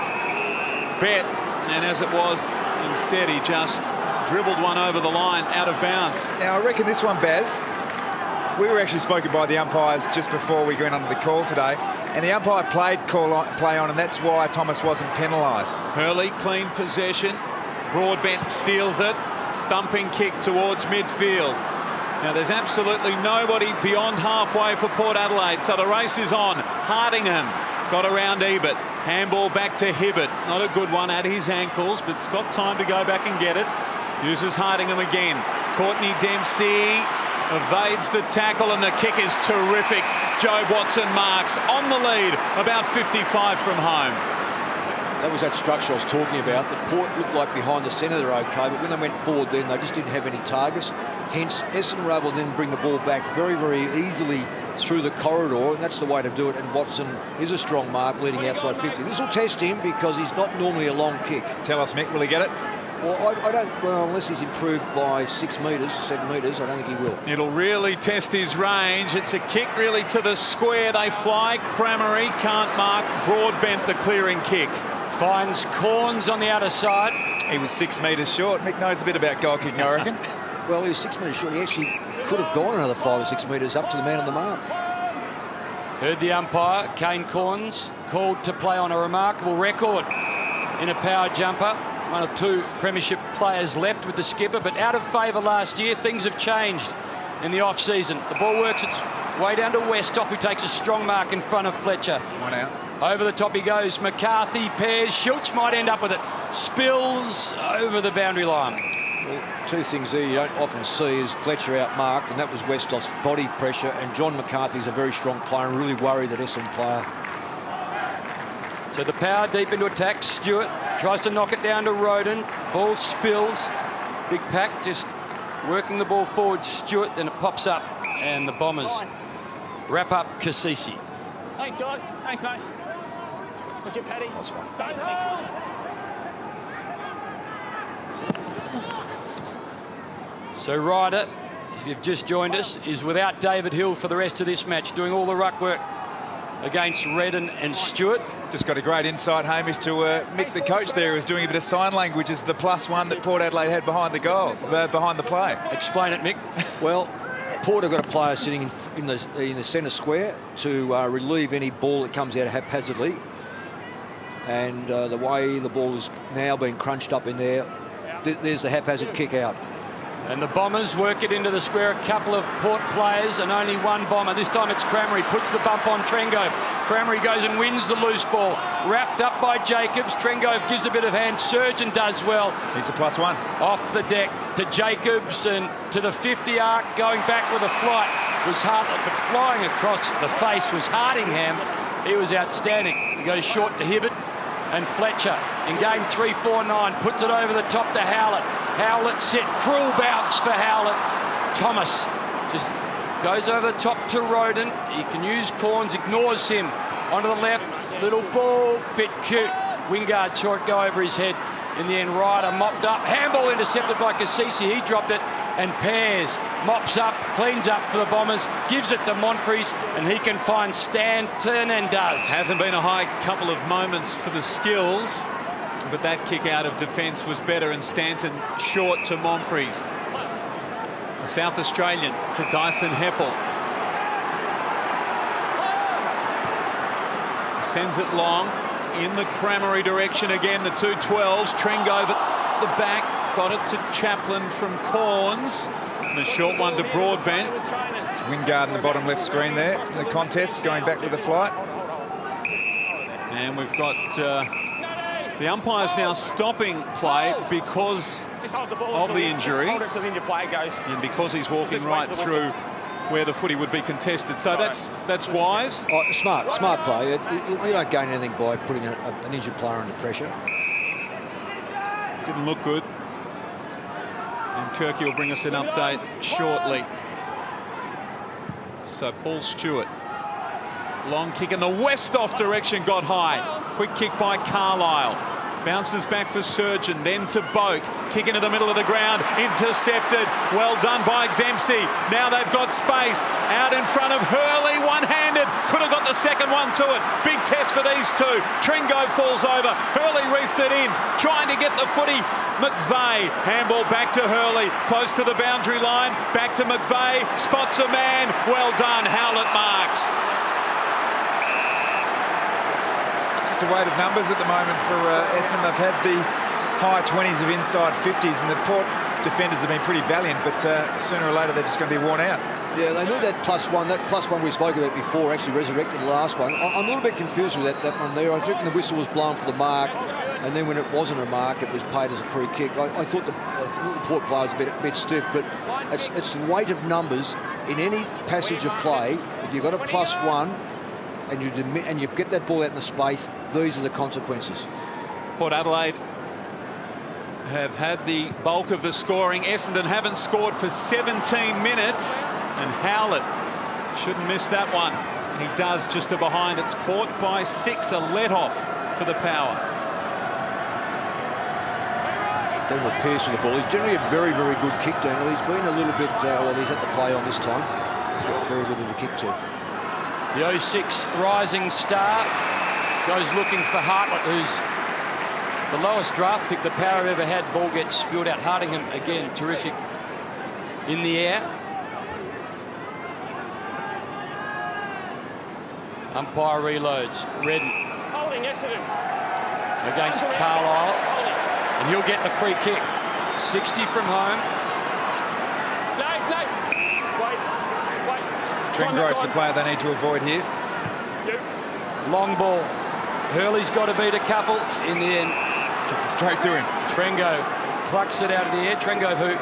bet. And as it was, instead he just dribbled one over the line out of bounds. Now, I reckon this one, Baz, we were actually spoken by the umpires just before we went under the call today, and the umpire played play on, and that's why Thomas wasn't penalised. Hurley, clean possession. Broadbent steals it. Thumping kick towards midfield. Now, there's absolutely nobody beyond halfway for Port Adelaide, so the race is on. Hardingham got around Ebert. Handball back to Hibbert. Not a good one at his ankles, but it's got time to go back and get it. Uses Hardingham again. Courtney Dempsey evades the tackle, and the kick is terrific. Joe Watson marks on the lead, about 55 from home. That was that structure I was talking about. The Port looked like behind the centre they're okay, but when they went forward then they just didn't have any targets. Hence, Essendon were able to then bring the ball back very, very easily through the corridor, and that's the way to do it. And Watson is a strong mark leading outside 50. This will test him because he's not normally a long kick. Tell us, Mick, will he get it? Well, I don't. Well, unless he's improved by 6 metres, 7 metres, I don't think he will. It'll really test his range. It's a kick really to the square. They fly. Cramery can't mark. Broadbent the clearing kick. Finds Corns on the outer side. He was 6 metres short. Mick knows a bit about goal kicking, I reckon. Well, he was 6 metres short. He actually could have gone another 5 or 6 metres up to the man on the mark. Heard the umpire, Kane Corns, called to play on a remarkable record in a power jumper. One of 2 premiership players left with the skipper, but out of favour last year. Things have changed in the off-season. The ball works its way down to Westhoff, who takes a strong mark in front of Fletcher. One out. Over the top he goes. McCarthy pairs. Schultz might end up with it. Spills over the boundary line. Well, 2 things there you don't often see is Fletcher outmarked, and that was Westhoff's body pressure. And John McCarthy's a very strong player and really worried that Essendon player. So the power deep into attack. Stewart tries to knock it down to Roden. Ball spills. Big Pack just working the ball forward. Stewart, then it pops up, and the Bombers wrap up Kasisi. Hey, guys. Thanks, mate. What's your Paddy? That's fine. Thanks. So Ryder, if you've just joined us, is without David Hill for the rest of this match, doing all the ruck work against Redden and Stewart. Just got a great insight, Hamish, to Mick, the coach there, who's doing a bit of sign language as the +1 that Port Adelaide had behind the goal, behind the play. Explain it, Mick. Well, Port have got a player sitting in the centre square to relieve any ball that comes out haphazardly. And the way the ball is now being crunched up in there, there's the haphazard kick out. And the Bombers work it into the square. A couple of Port players and only one Bomber. This time it's Cramery. Puts the bump on Trengove. Cramery goes and wins the loose ball. Wrapped up by Jacobs. Trengove gives a bit of hand. Surgeon does well. He's a +1. Off the deck to Jacobs and to the 50 arc. Going back with a flight was hard, but flying across the face was Hardingham. He was outstanding. He goes short to Hibbert. And Fletcher in game 3-4-9 puts it over the top to Howlett. Howlett set, cruel bounce for Howlett. Thomas just goes over the top to Roden. He can use Corns, ignores him. Onto the left, little ball, bit cute. Wingard saw it go over his head. In the end, Ryder mopped up. Handball intercepted by Cassisi. He dropped it. And Pears mops up, cleans up for the Bombers, gives it to Monfries, and he can find Stanton and does. Hasn't been a high couple of moments for the Skills, but that kick out of defence was better, and Stanton short to Monfries. The South Australian to Dyson Heppel. Sends it long in the Crammery direction again. The 2-12s. Trengove at the back. Got it to Chaplin from Corns. And the short one to Broadbent. It's Wingard in the bottom left screen there. The contest going back with the flight. And we've got the umpires now stopping play because of the injury. And because he's walking right through where the footy would be contested. So that's wise. Oh, smart play. You don't gain anything by putting an injured player under pressure. Didn't look good. And Kirky will bring us an update shortly. So Paul Stewart. Long kick in the Westhoff direction, got high. Quick kick by Carlisle. Bounces back for Surgeon, then to Boak. Kick into the middle of the ground, intercepted. Well done by Dempsey. Now they've got space. Out in front of Hurley, one-handed. Could have got the second one to it. Big test for these two. Trengove falls over. Hurley reefed it in, trying to get the footy. McVeigh, handball back to Hurley. Close to the boundary line. Back to McVeigh. Spots a man. Well done. Howlett marks. A weight of numbers at the moment for Essendon. They've had the high 20s of inside 50s, and the Port defenders have been pretty valiant, but sooner or later they're just going to be worn out. Yeah, they knew that +1. That +1 we spoke about before actually resurrected the last one. I'm a little bit confused with that one there. I think the whistle was blown for the mark, and then when it wasn't a mark, it was paid as a free kick. I thought the Port player was a bit stiff, but it's the weight of numbers in any passage of play. If you've got a +1, and you get that ball out in the space, these are the consequences. Port Adelaide have had the bulk of the scoring. Essendon haven't scored for 17 minutes, and Howlett shouldn't miss that one. He does just to behind. It's Port by 6, a let-off for the Power. Daniel Pearce with the ball. He's generally a very, very good kick, Daniel. He's been a little bit, well, he's had the play on this time. He's got very little to kick to. The 06 rising star goes looking for Hartlett, who's the lowest draft pick the Power have ever had. Ball gets spilled out. Hardingham, again, terrific in the air. Umpire reloads. Redden. Holding Essendon. Against Carlisle. And he'll get the free kick. 60 from home. Trengrove's the player they need to avoid here. Long ball. Hurley's got to beat a couple. In the end, kicked it straight to him. Trengove plucks it out of the air. Trengove, who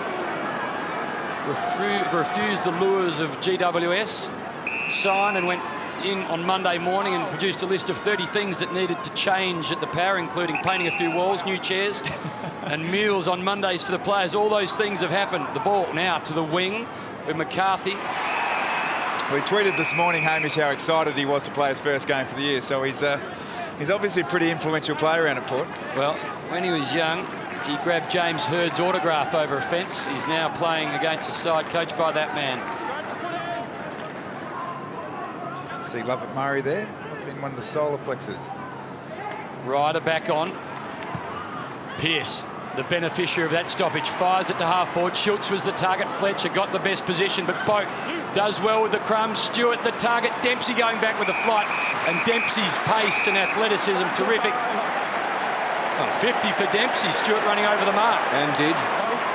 refused the lures of GWS, signed and went in on Monday morning and produced a list of 30 things that needed to change at the Power, including painting a few walls, new chairs, and meals on Mondays for the players. All those things have happened. The ball now to the wing with McCarthy. We tweeted this morning, Hamish, how excited he was to play his first game for the year. So he's obviously a pretty influential player around at Port. Well, when he was young, he grabbed James Hurd's autograph over a fence. He's now playing against a side coached by that man. See Lovett Murray there, in one of the solar plexus. Ryder back on. Pearce, the beneficiary of that stoppage, fires it to half forward. Schultz was the target. Fletcher got the best position, but Boak does well with the crumbs. Stewart the target. Dempsey going back with the flight, and Dempsey's pace and athleticism terrific. Oh, 50 for Dempsey. Stewart running over the mark. And did.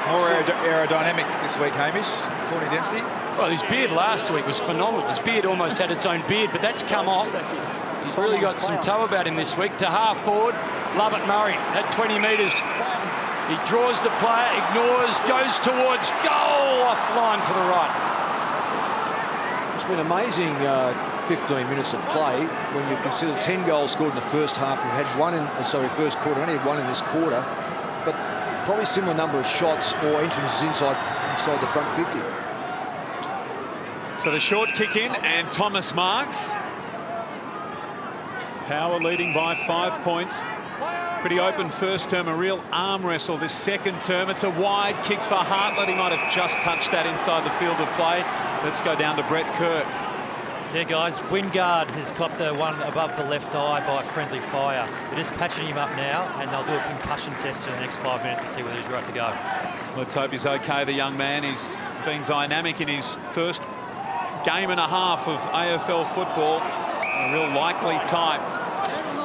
More aerodynamic this week, Hamish, Corny Dempsey. Well, his beard last week was phenomenal. His beard almost had its own beard, but that's come off. He's really got some toe about him this week. To half forward, Lovett Murray at 20 metres. He draws the player, ignores, goes towards goal, off line to the right. It's been amazing 15 minutes of play. When you consider 10 goals scored in the first half, we've had one in, first quarter, only had one in this quarter, but probably similar number of shots or entrances inside the front 50. So the short kick in, and Thomas marks. Power leading by 5 points. Pretty open first term, a real arm wrestle this second term. It's a wide kick for Hartlett. He might have just touched that inside the field of play. Let's go down to Brett Kirk. Yeah, guys, Wingard has copped a one above the left eye by friendly fire. They're just patching him up now, and they'll do a concussion test in the next 5 minutes to see whether he's right to go. Let's hope he's okay, the young man. He's been dynamic in his first game and a half of AFL football. A real likely type.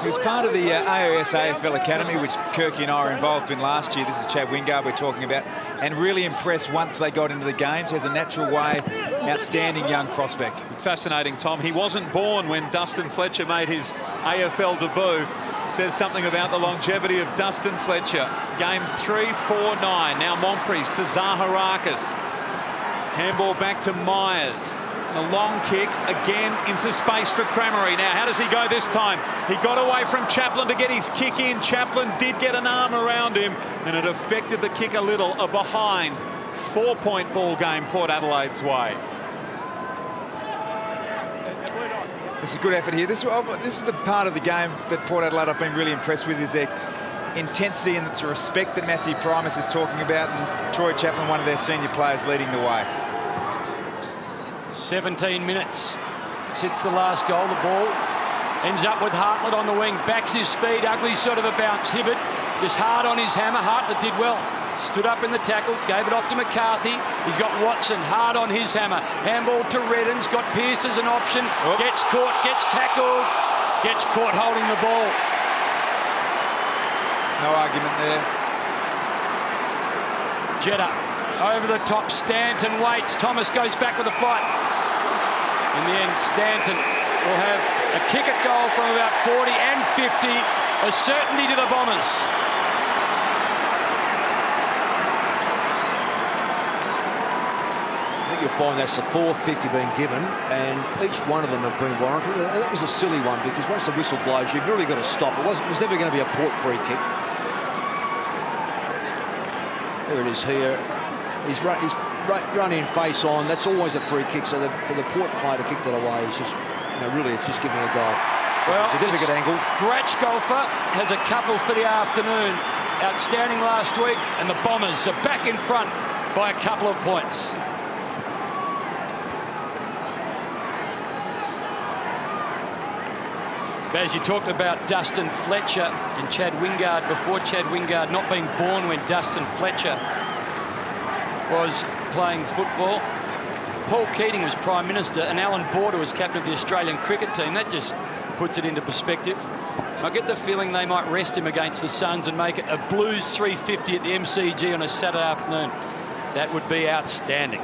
He was part of the AOS AFL Academy, which Kirky and I were involved in last year. This is Chad Wingard we're talking about. And really impressed once they got into the games. Has a natural way, outstanding young prospect. Fascinating, Tom. He wasn't born when Dustin Fletcher made his AFL debut. Says something about the longevity of Dustin Fletcher. Game 3-4-9. Now Monfries to Zaharakis. Handball back to Myers. A long kick again into space for Cramery. Now, how does he go this time? He got away from Chaplin to get his kick in. Chaplin did get an arm around him, and it affected the kick a little. A behind 4-point ball game Port Adelaide's way. This is a good effort here. This is the part of the game that Port Adelaide I've been really impressed with, is their intensity and it's a respect that Matthew Primus is talking about, and Troy Chaplin, one of their senior players, leading the way. 17 minutes. Sits the last goal. The ball ends up with Hartlett on the wing. Backs his speed. Ugly sort of a bounce. Hibbert just hard on his hammer. Hartlett did well. Stood up in the tackle. Gave it off to McCarthy. He's got Watson hard on his hammer. Handball to Reddens. Got Pearce as an option. Gets caught. Gets tackled. Gets caught holding the ball. No argument there. Jetta over the top. Stanton waits. Thomas goes back with a fight. In the end, Stanton will have a kick at goal from about 40 and 50. A certainty to the Bombers. I think you'll find that's the 450 being given, and each one of them have been warranted. That was a silly one, because once the whistle blows, you've really got to stop. It was never going to be a Port free kick. There it is here. He's run in face on. That's always a free kick. So for the Port player to kick that away is just, really, it's just giving a goal. Well, it's a difficult angle. Gratch golfer has a couple for the afternoon. Outstanding last week, and the Bombers are back in front by a couple of points. As you talked about Dustin Fletcher and Chad Wingard before. Chad Wingard not being born when Dustin Fletcher was playing football. Paul Keating was Prime Minister and Alan Border was captain of the Australian cricket team. That just puts it into perspective. I get the feeling they might rest him against the Suns and make it a Blues 350 at the MCG on a Saturday afternoon. That would be outstanding.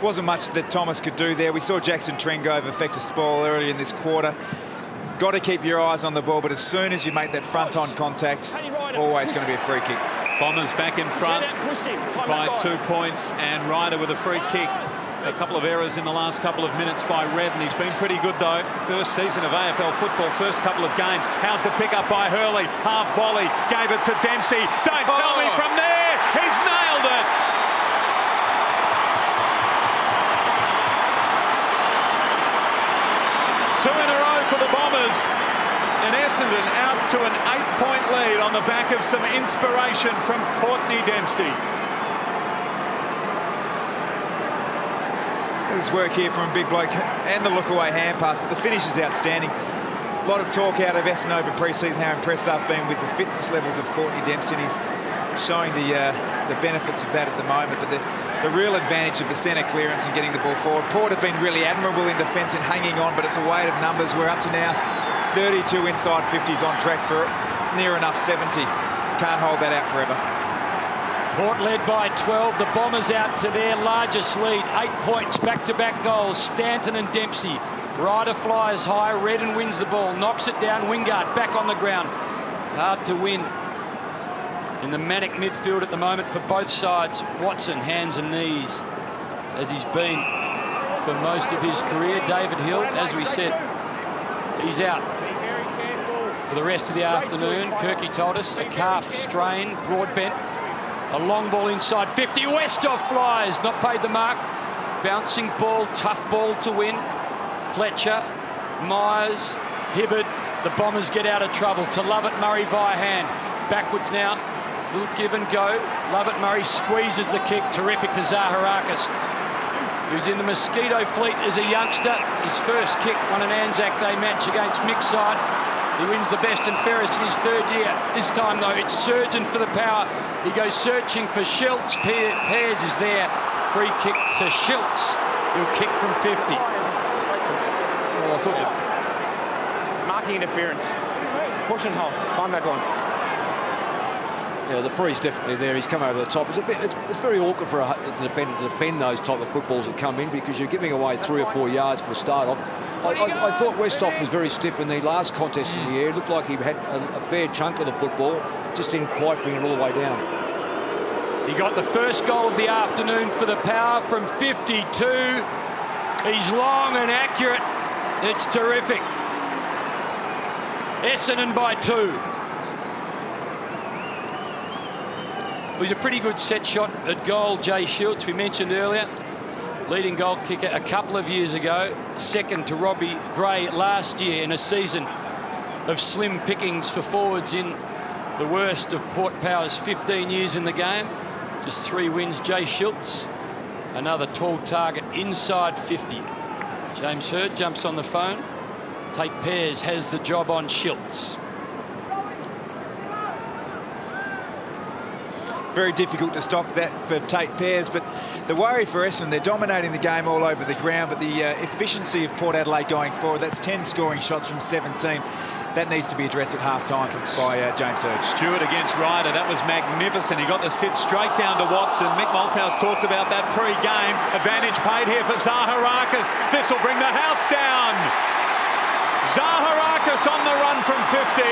Wasn't much that Thomas could do there. We saw Jackson Trengove effect a spoil early in this quarter. Got to keep your eyes on the ball, but as soon as you make that front-on contact, always going to be a free kick. Bombers back in front by 2 points, and Ryder with a free kick. So a couple of errors in the last couple of minutes by Redden. He's been pretty good, though. First season of AFL football, first couple of games. How's the pick-up by Hurley? Half volley, gave it to Dempsey. Don't tell me from there! He's nailed it! Two in a row for the Bombers, and Essendon out to an 8-point lead on the back of some inspiration from Courtney Dempsey. There's work here from a big bloke and the look-away hand pass, but the finish is outstanding. A lot of talk out of Essendon over pre-season, how impressed I've been with the fitness levels of Courtney Dempsey, and he's showing the benefits of that at the moment. But the real advantage of the centre clearance and getting the ball forward. Port have been really admirable in defence and hanging on, but it's a weight of numbers. We're up to now 32 inside 50s on track for near enough 70. Can't hold that out forever. Port led by 12. The Bombers out to their largest lead. 8 points, back-to-back goals. Stanton and Dempsey. Ryder flies high. Redden wins the ball. Knocks it down. Wingard back on the ground. Hard to win in the manic midfield at the moment for both sides. Watson, hands and knees. as he's been for most of his career. David Hill, as we said, he's out for the rest of the afternoon. Kirky told us a calf strain, broad bent. A long ball inside 50. Westhoff flies, not paid the mark. Bouncing ball, tough ball to win. Fletcher, Myers, Hibberd. The Bombers get out of trouble. To Lovett, Murray via hand. Backwards now. Little give and go. Lovett, Murray squeezes the kick. Terrific to Zaharakis, who's in the Mosquito fleet as a youngster. His first kick won an Anzac Day match against Mick's side. He wins the best and fairest in his third year. This time, though, it's Surgeon for the power. He goes searching for Schiltz. Pears is there. Free kick to Schiltz. He'll kick from 50. Well, I thought that... Marking interference. Push and hold. Find that one. Yeah, the free's definitely there. He's come over the top. It's very awkward for a defender to defend those type of footballs that come in, because you're giving away 3 or 4 yards for a start off. I thought Westhoff was very stiff in the last contest in the air. It looked like he had a fair chunk of the football, just didn't quite bring it all the way down. He got the first goal of the afternoon for the Power from 52. He's long and accurate. It's terrific. Essendon by 2. It was a pretty good set shot at goal, Jay Schiltz, we mentioned earlier. Leading goal kicker a couple of years ago. Second to Robbie Gray last year in a season of slim pickings for forwards in the worst of Port Power's 15 years in the game. Just 3 wins, Jay Schiltz. Another tall target inside 50. James Hird jumps on the phone. Tate Pears has the job on Schiltz. Very difficult to stop that for Tate Pears, but the worry for Essendon, they're dominating the game all over the ground, but the efficiency of Port Adelaide going forward, that's 10 scoring shots from 17. That needs to be addressed at half-time by James Hird. Stewart against Ryder, that was magnificent. He got the sit straight down to Watson. Mick Malthouse talked about that pre-game. Advantage paid here for Zaharakis. This will bring the house down. Zaharakis on the run from 50.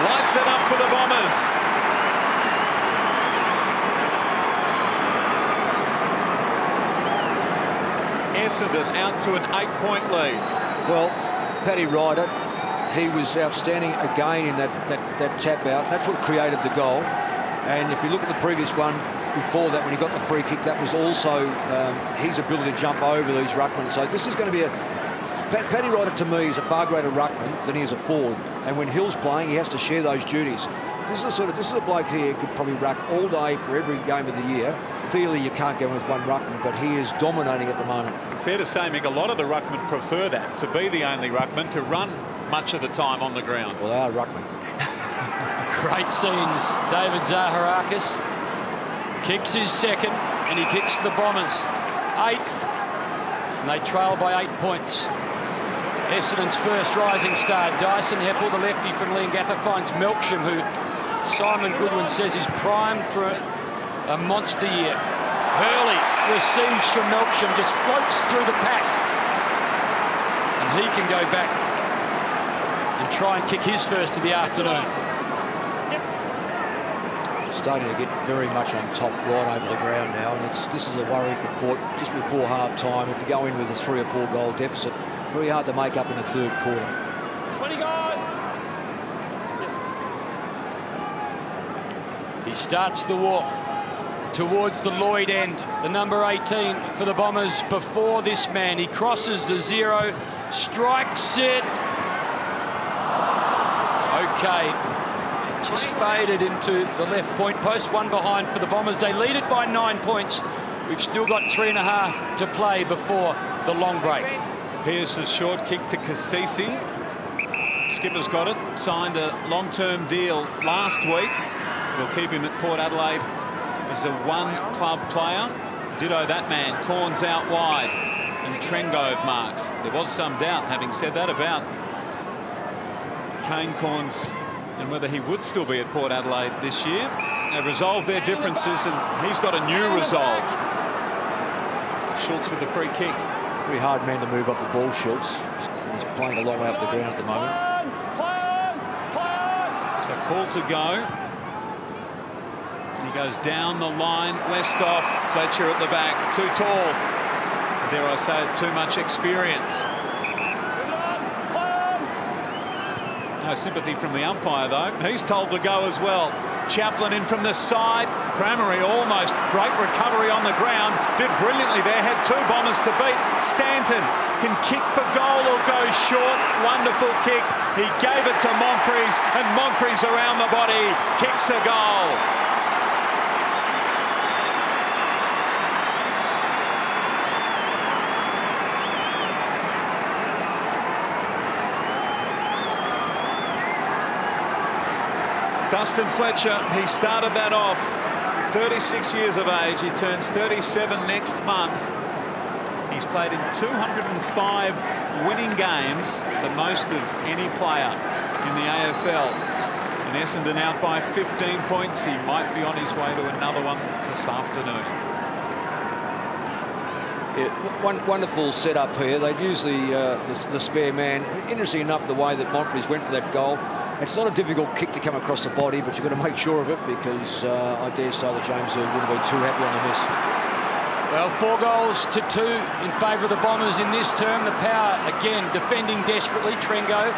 Lights it up for the Bombers. Essendon out to an 8-point lead. Well, Paddy Ryder, he was outstanding again in that tap out. That's what created the goal. And if you look at the previous one before that, when he got the free kick, that was also his ability to jump over these ruckmen. So this is going to be Paddy Ryder, to me, is a far greater ruckman than he is a forward. And when Hill's playing, he has to share those duties. This is a bloke here who could probably ruck all day for every game of the year. Clearly, you can't go with one ruckman, but he is dominating at the moment. Fair to say, Mick, a lot of the ruckmen prefer that, to be the only ruckman, to run much of the time on the ground. Well, they are ruckmen. Great scenes. David Zaharakis kicks his second, and he kicks the Bombers 8th, and they trail by 8 points. Essendon's first rising star, Dyson Heppel, the lefty from Leongatha, finds Melksham, who Simon Goodwin says is primed for a monster year. Hurley receives from Melksham, just floats through the pack, and he can go back and try and kick his first of the afternoon. Starting to get very much on top right over the ground now, and this is a worry for Port just before half-time. If you go in with a 3 or 4 goal deficit, very hard to make up in the third quarter. 20 guys. He starts the walk towards the Lloyd end, the number 18 for the Bombers before this man. He crosses the 0, strikes it. Okay, just faded into the left point post, 1 behind for the Bombers. They lead it by 9 points. We've still got 3.5 to play before the long break. Pearce's short kick to Cassisi. Skipper's got it. Signed a long-term deal last week. We'll keep him at Port Adelaide as a one-club player. Ditto that man. Corns out wide. And Trengove marks. There was some doubt, having said that, about Kane Corns and whether he would still be at Port Adelaide this year. They've resolved their differences, and he's got a new resolve. Schultz with the free kick. Pretty hard man to move off the ball, Schultz. He's playing a long way up the ground at the moment. So call to go. And he goes down the line. Westhoff, Fletcher at the back. Too tall. Dare I say it, too much experience. No sympathy from the umpire, though. He's told to go as well. Chaplin in from the side. Crameri almost. Great recovery on the ground. Did brilliantly there. Had two Bombers to beat. Stanton can kick for goal or go short. Wonderful kick. He gave it to Monfries, and Monfries around the body kicks a goal. Dustin Fletcher, he started that off. 36 years of age. He turns 37 next month. He's played in 205 winning games, the most of any player in the AFL. And Essendon out by 15 points. He might be on his way to another one this afternoon. Yeah, wonderful setup here. They'd use the spare man. Interesting enough, the way that Monfries went for that goal. It's not a difficult kick to come across the body, but you've got to make sure of it, because I dare say that James wouldn't have been too happy on the miss. Well, 4 goals to 2 in favour of the Bombers in this term. The Power, again, defending desperately. Trengove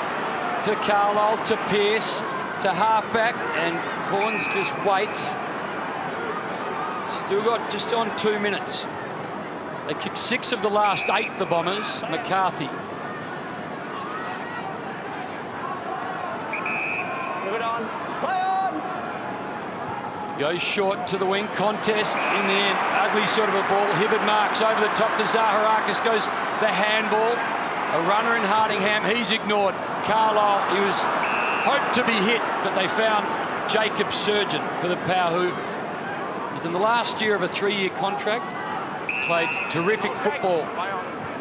to Carlisle, to Pearce, to halfback, and Corns just waits. Still got just on 2 minutes. They kicked 6 of the last 8, the Bombers. McCarthy. Move it on. Play on! Goes short to the wing. Contest in the end. Ugly sort of a ball. Hibberd marks over the top to Zaharakis. Goes the handball. A runner in Hardingham. He's ignored. Carlisle, he was hoped to be hit, but they found Jacob Surgeon for the Power, who was in the last year of a 3-year contract. Played terrific football,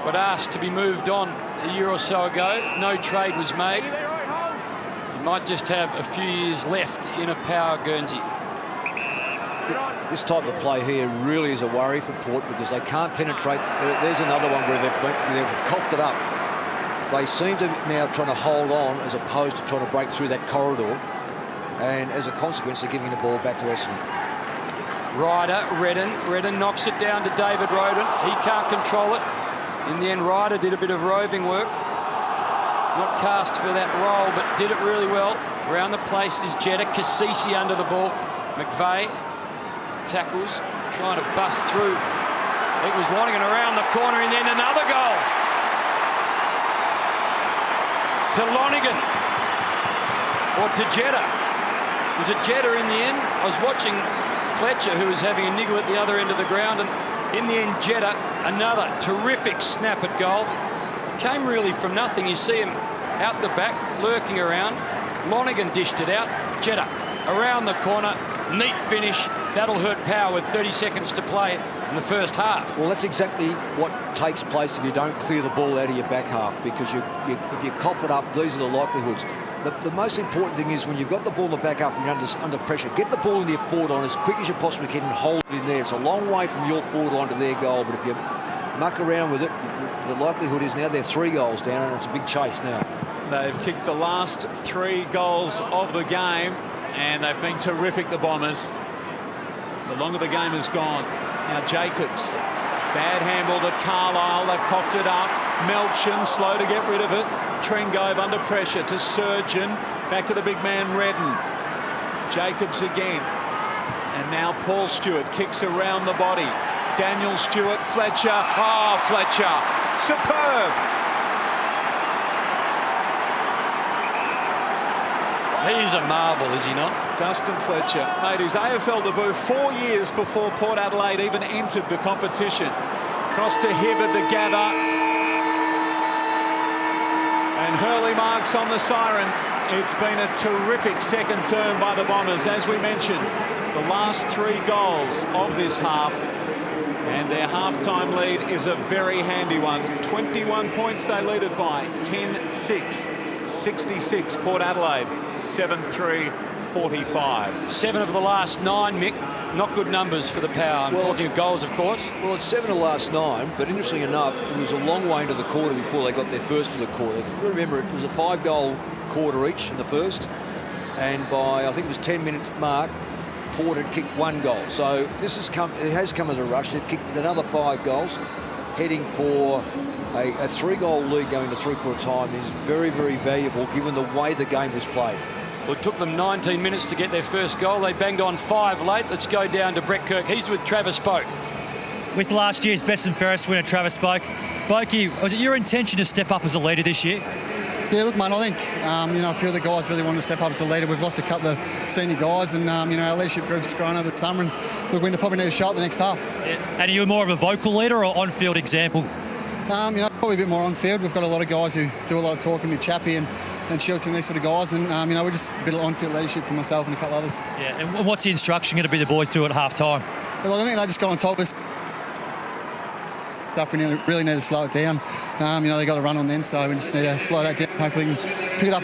but asked to be moved on a year or so ago. No trade was made. He might just have a few years left in a Power Guernsey. This type of play here really is a worry for Port, because they can't penetrate. There's another one where they've coughed it up. They seem to now trying to hold on as opposed to trying to break through that corridor, and as a consequence they're giving the ball back to Essendon. Ryder, Redden knocks it down to David Roden. He can't control it. In the end, Ryder did a bit of roving work. Not cast for that role, but did it really well. Around the place is Jetta. Cassisi under the ball. McVeigh tackles, trying to bust through. It was Lonergan around the corner, and then another goal to Lonergan, or to Jetta. Was it Jetta in the end? I was watching Fletcher, who was having a niggle at the other end of the ground, and in the end Jetta, another terrific snap at goal. Came really from nothing. You see him out the back lurking around. Lonergan dished it out. Jetta around the corner, neat finish. That'll hurt Power with 30 seconds to play in the first half. Well, that's exactly what takes place if you don't clear the ball out of your back half, because if you cough it up, these are the likelihoods. The most important thing is when you've got the ball in the back half and you're under pressure, get the ball into your forward line as quick as you possibly can and hold it in there. It's a long way from your forward line to their goal, but if you muck around with it, the likelihood is now they're 3 goals down, and it's a big chase now. They've kicked the last 3 goals of the game, and they've been terrific, the Bombers. The longer the game has gone. Now Jacobs, bad handball to Carlisle. They've coughed it up. Melchin slow to get rid of it. Trengove under pressure to Surgeon. Back to the big man Redden. Jacobs again. And now Paul Stewart kicks around the body. Daniel Stewart, Fletcher. Oh, Fletcher. Superb. He's a marvel, is he not? Dustin Fletcher made his AFL debut 4 years before Port Adelaide even entered the competition. Cross to Hibberd, the gather. And Hurley marks on the siren. It's been a terrific second term by the Bombers. As we mentioned, the last 3 goals of this half. And their half-time lead is a very handy one. 21 points they lead it by. 10-6. 66 Port Adelaide. 7-3. 45. 7 of the last 9, Mick. Not good numbers for the Power. I'm talking goals, of course. Well, it's 7 of the last 9, but interestingly enough, it was a long way into the quarter before they got their first for the quarter. If you remember, it was a 5-goal quarter each in the first, and by, I think it was 10 minutes mark, Port had kicked 1 goal. So it has come as a rush. They've kicked another 5 goals, heading for a 3-goal lead going to three-quarter time is very, very valuable given the way the game was played. Well, it took them 19 minutes to get their first goal. They banged on 5 late. Let's go down to Brett Kirk. He's with Travis Boak. With last year's best and fairest winner, Travis Boak. Boakey, was it your intention to step up as a leader this year? Yeah, look, mate, I think, a few of the guys really wanted to step up as a leader. We've lost a couple of senior guys and, our leadership group's grown over the summer and look, we're probably need to show it the next half. Yeah. And are you more of a vocal leader or on-field example? Probably a bit more on field. We've got a lot of guys who do a lot of talking with Chappie and Shields and these sort of guys and, we're just a bit of on-field leadership for myself and a couple others. Yeah, and what's the instruction going to be the boys do at half-time? Well, I think they just go on top of us. We really need to slow it down. They got to run on then, so we just need to slow that down. Hopefully we can pick it up.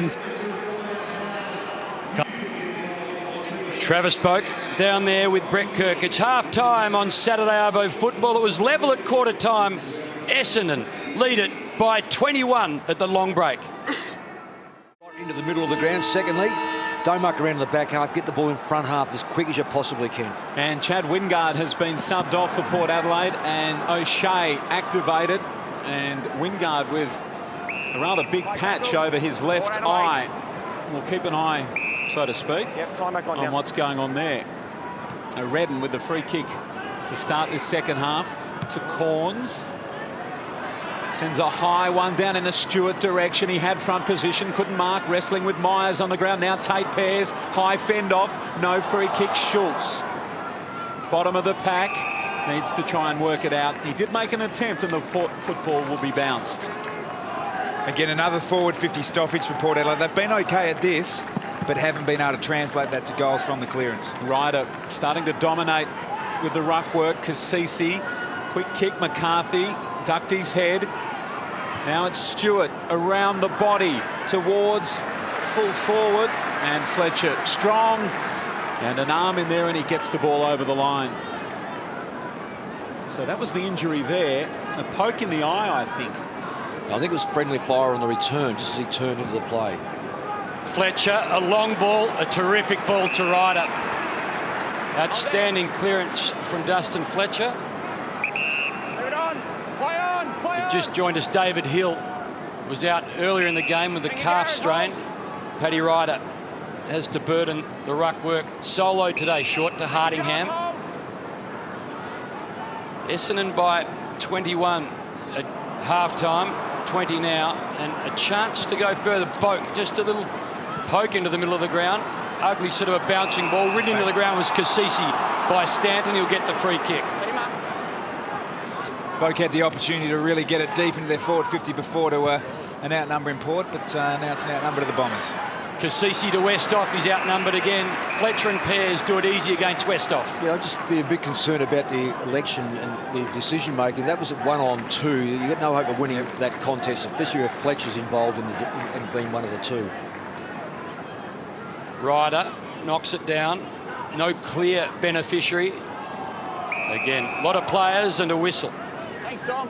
Travis Boak down there with Brett Kirk. It's half-time on Saturday Arvo football. It was level at quarter time. Essendon lead it by 21 at the long break. Right into the middle of the ground. Secondly, don't muck around in the back half. Get the ball in front half as quick as you possibly can. And Chad Wingard has been subbed off for Port Adelaide and O'Shea activated. And Wingard with a rather big patch over his left eye. We'll keep an eye, so to speak, on what's going on there. Redden with the free kick to start this second half to Corns. Sends a high one down in the Stewart direction. He had front position, couldn't mark, wrestling with Myers on the ground. Now Tate Pears, high fend off, no free kick. Schultz, bottom of the pack, needs to try and work it out. He did make an attempt and the football will be bounced. Again, another forward 50 stoppage for Port Adelaide. They've been okay at this, but haven't been able to translate that to goals from the clearance. Ryder starting to dominate with the ruck work. Cassisi, quick kick, McCarthy, ducked his head. Now it's Stewart around the body towards full forward and Fletcher strong and an arm in there and he gets the ball over the line. So that was the injury there. A poke in the eye, I think. I think it was friendly fire on the return just as he turned into the play. Fletcher, a long ball, a terrific ball to Ryder. Outstanding clearance from Dustin Fletcher. Just joined us, David Hill was out earlier in the game with a calf strain. Paddy Ryder has to burden the ruck work solo today, short to Hardingham. Essendon by 21 at half-time, 20 now, and a chance to go further. Boak, just a little poke into the middle of the ground. Ugly sort of a bouncing ball. Ridden into the ground was Cassisi by Stanton. He'll get the free kick. Boak had the opportunity to really get it deep into their forward 50 before to an outnumbering Port, but now it's an outnumber to the Bombers. Cassisi to Westhoff, he's outnumbered again. Fletcher and Pears do it easy against Westhoff. Yeah, I'd just be a bit concerned about the election and the decision making. That was at 1-on-2. You got no hope of winning that contest, especially if Fletcher's involved in being one of the two. Ryder knocks it down. No clear beneficiary. Again, a lot of players and a whistle. Thanks, Dom.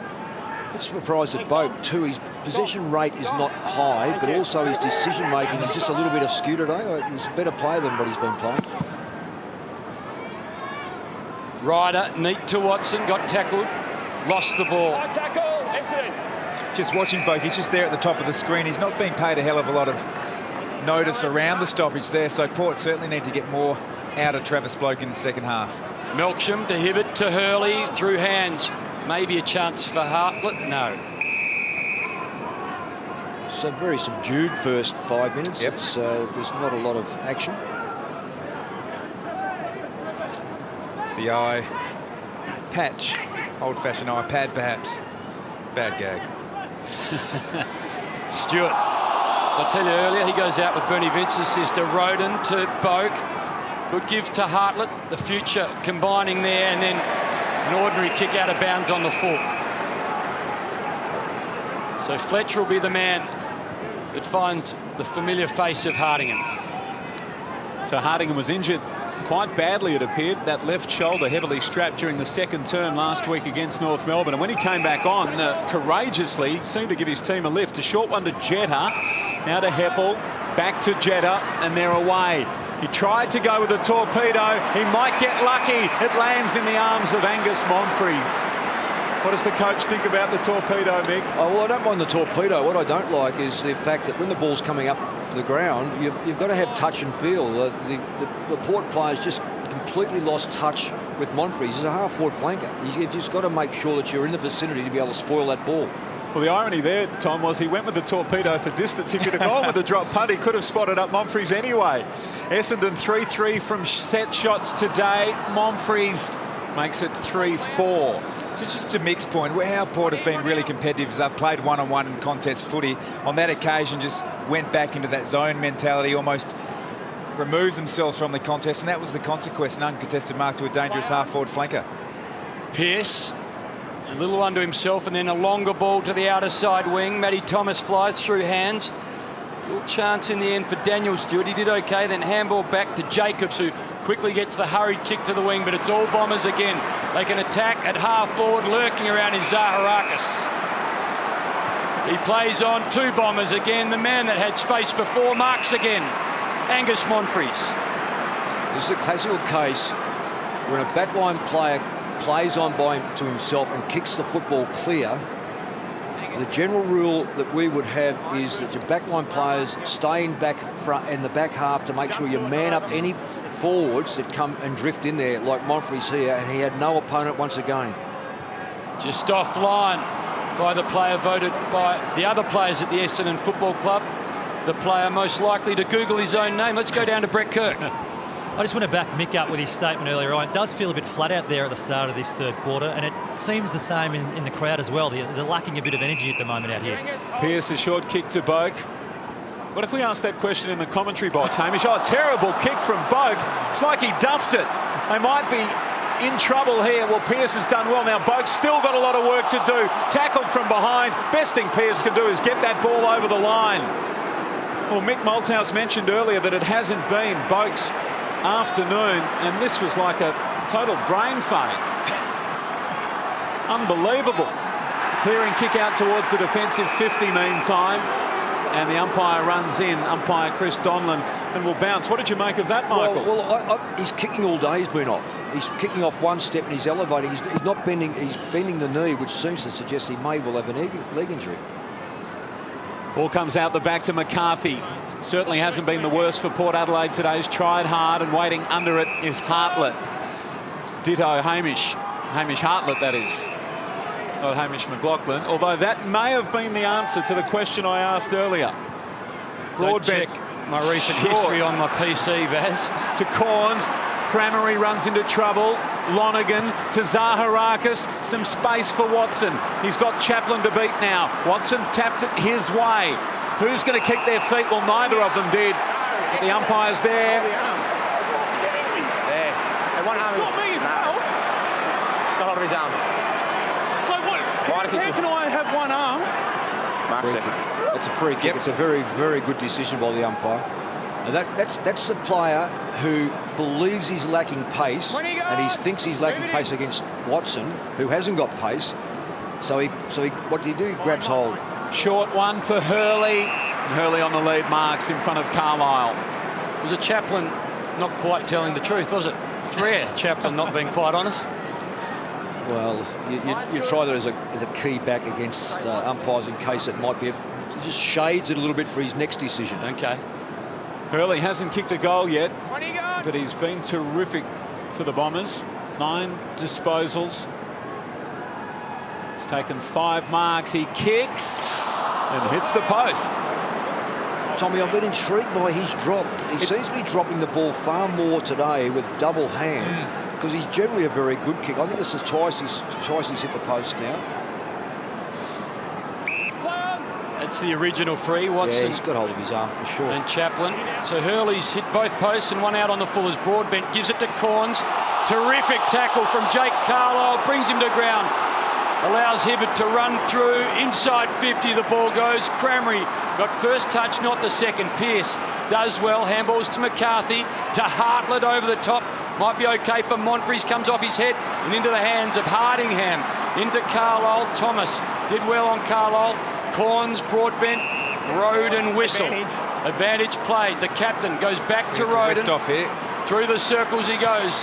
I'm surprised at Boak too. His possession rate is not high, but also his decision making is just a little bit askew today. He's a better player than what he's been playing. Ryder, neat to Watson, got tackled, lost the ball. Tackle, Essendon. Just watching Boak, he's just there at the top of the screen. He's not being paid a hell of a lot of notice around the stoppage there, so Port certainly need to get more out of Travis Boak in the second half. Melksham to Hibbert to Hurley, through hands. Maybe a chance for Hartlett? No. So very subdued first 5 minutes. Yep. There's not a lot of action. It's the eye patch. Old-fashioned eye pad, perhaps. Bad gag. Stewart. I tell you earlier, he goes out with Bernie Vince's sister. Roden to Boak. Good give to Hartlett. The future combining there, and then an ordinary kick out of bounds on the foot. So Fletcher will be the man that finds the familiar face of Hardingham. So Hardingham was injured quite badly, it appeared. That left shoulder heavily strapped during the second term last week against North Melbourne. And when he came back on, courageously seemed to give his team a lift. A short one to Jetta. Now to Heppel. Back to Jetta. And they're away. He tried to go with a torpedo. He might get lucky. It lands in the arms of Angus Monfries. What does the coach think about the torpedo, Mick? Oh, well, I don't mind the torpedo. What I don't like is the fact that when the ball's coming up to the ground, you've got to have touch and feel. The Port players just completely lost touch with Monfries. He's a half-forward flanker. You've just got to make sure that you're in the vicinity to be able to spoil that ball. Well, the irony there, Tom, was he went with the torpedo for distance. He could have gone with the drop punt. He could have spotted up Monfries anyway. Essendon 3-3 from set shots today. Monfries makes it 3-4. So just to Mick's point, how Port have been really competitive as they've played one-on-one in contest footy. On that occasion, just went back into that zone mentality, almost removed themselves from the contest, and that was the consequence, an uncontested mark to a dangerous half-forward flanker. Pearce, a little one to himself, and then a longer ball to the outer side wing. Matty Thomas flies through hands. Little chance in the end for Daniel Stewart. He did okay. Then handball back to Jacobs, who quickly gets the hurried kick to the wing, but it's all Bombers again. They can attack at half forward. Lurking around is Zaharakis. He plays on 2 Bombers again. The man that had space before marks again. Angus Monfries. This is a classical case when a backline player plays on to himself and kicks the football clear. The general rule that we would have is that your backline players stay in back front in the back half to make sure you man up any forwards that come and drift in there, like Monfries here, and he had no opponent once again. Just offline by the player voted by the other players at the Essendon Football Club. The player most likely to Google his own name. Let's go down to Brett Kirk. I just want to back Mick up with his statement earlier on. It does feel a bit flat out there at the start of this third quarter, and it seems the same in the crowd as well. There's a lacking a bit of energy at the moment out here. Pearce, a short kick to Boak. What if we asked that question in the commentary box, Hamish? Oh, terrible kick from Boak. It's like he duffed it. They might be in trouble here. Well, Pearce has done well. Now, Boak's still got a lot of work to do. Tackled from behind. Best thing Pearce can do is get that ball over the line. Well, Mick Malthouse mentioned earlier that it hasn't been Boak's afternoon, and this was like a total brain fade. Unbelievable. Clearing kick out towards the defensive 50 meantime, and the umpire runs in, umpire Chris Donlan, and will bounce. What did you make of that, Michael? Well, he's kicking all day. He's been off. He's kicking off one step and he's elevating. He's not bending. He's bending the knee, which seems to suggest he may well have a leg injury. Ball comes out the back to McCarthy. Certainly hasn't been the worst for Port Adelaide today. He's tried hard, and waiting under it is Hartlett. Ditto Hamish. Hamish Hartlett, that is. Not Hamish McLaughlin. Although that may have been the answer to the question I asked earlier. Broadbent. Check my recent history on my PC, Baz. To Corns. Crameri runs into trouble. Lonergan to Zaharakis. Some space for Watson. He's got Chaplin to beat now. Watson tapped it his way. Who's going to kick their feet? Well, neither of them did. But the umpire's there. There. One arm. What, me as well? Got hold of his arm. So what? How can I have one arm? Free kick. It's a free kick. Yep. It's a very, very good decision by the umpire. And that's the player who believes he's lacking pace, and he thinks he's lacking pace against Watson, who hasn't got pace. So he what do you do? He grabs hold. Short one for Hurley. Hurley on the lead marks in front of Carlisle. Was a Chaplin not quite telling the truth, was it? It's rare, Chaplin not being quite honest. Well, you try that as a key back against umpires in case it might be. He just shades it a little bit for his next decision. Okay. Hurley hasn't kicked a goal yet, but he's been terrific for the Bombers. 9 disposals. He's taken 5 marks. He kicks and hits the post. Tommy, I've been intrigued by his drop. He seems to be dropping the ball far more today with double hand, because he's generally a very good kick. I think this is twice he's hit the post now. It's the original free. Watson. Yeah, he's got hold of his arm for sure. And Chaplin. So Hurley's hit both posts and one out on the fullers. Broadbent gives it to Corns. Terrific tackle from Jake Carlisle. Brings him to ground. Allows Hibbert to run through. Inside 50 the ball goes. Crameri got first touch, not the second. Pearce does well. Handballs to McCarthy. To Hartlett over the top. Might be okay for Monfries. Comes off his head and into the hands of Hardingham. Into Carlisle. Thomas did well on Carlisle. Corns, Broadbent, Road and Whistle. Advantage played. The captain goes back to Roden. Westhoff here. Through the circles he goes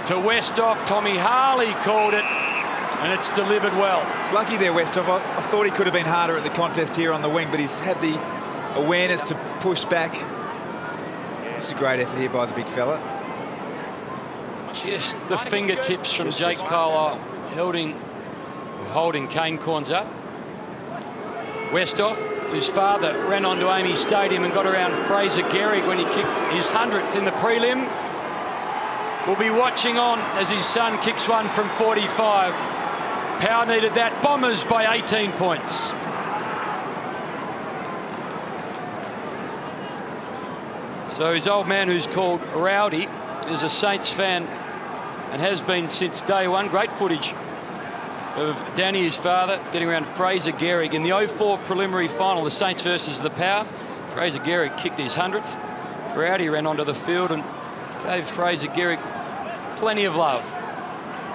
to Westhoff. Tommy Harley called it, and it's delivered well. It's lucky there, Westhoff. I thought he could have been harder at the contest here on the wing, but he's had the awareness to push back. It's a great effort here by the big fella. Just the fingertips from Jake Carlisle holding Kane Corns up. Westhoff, whose father ran onto Amy Stadium and got around Fraser Gehrig when he kicked his 100th in the prelim, will be watching on as his son kicks one from 45. Power needed that. Bombers by 18 points. So his old man, who's called Rowdy, is a Saints fan and has been since day one. Great footage of Danny, his father, getting around Fraser Gehrig in the 04 preliminary final, the Saints versus the Power. Fraser Gehrig kicked his 100th. Rowdy ran onto the field and gave Fraser Gehrig plenty of love.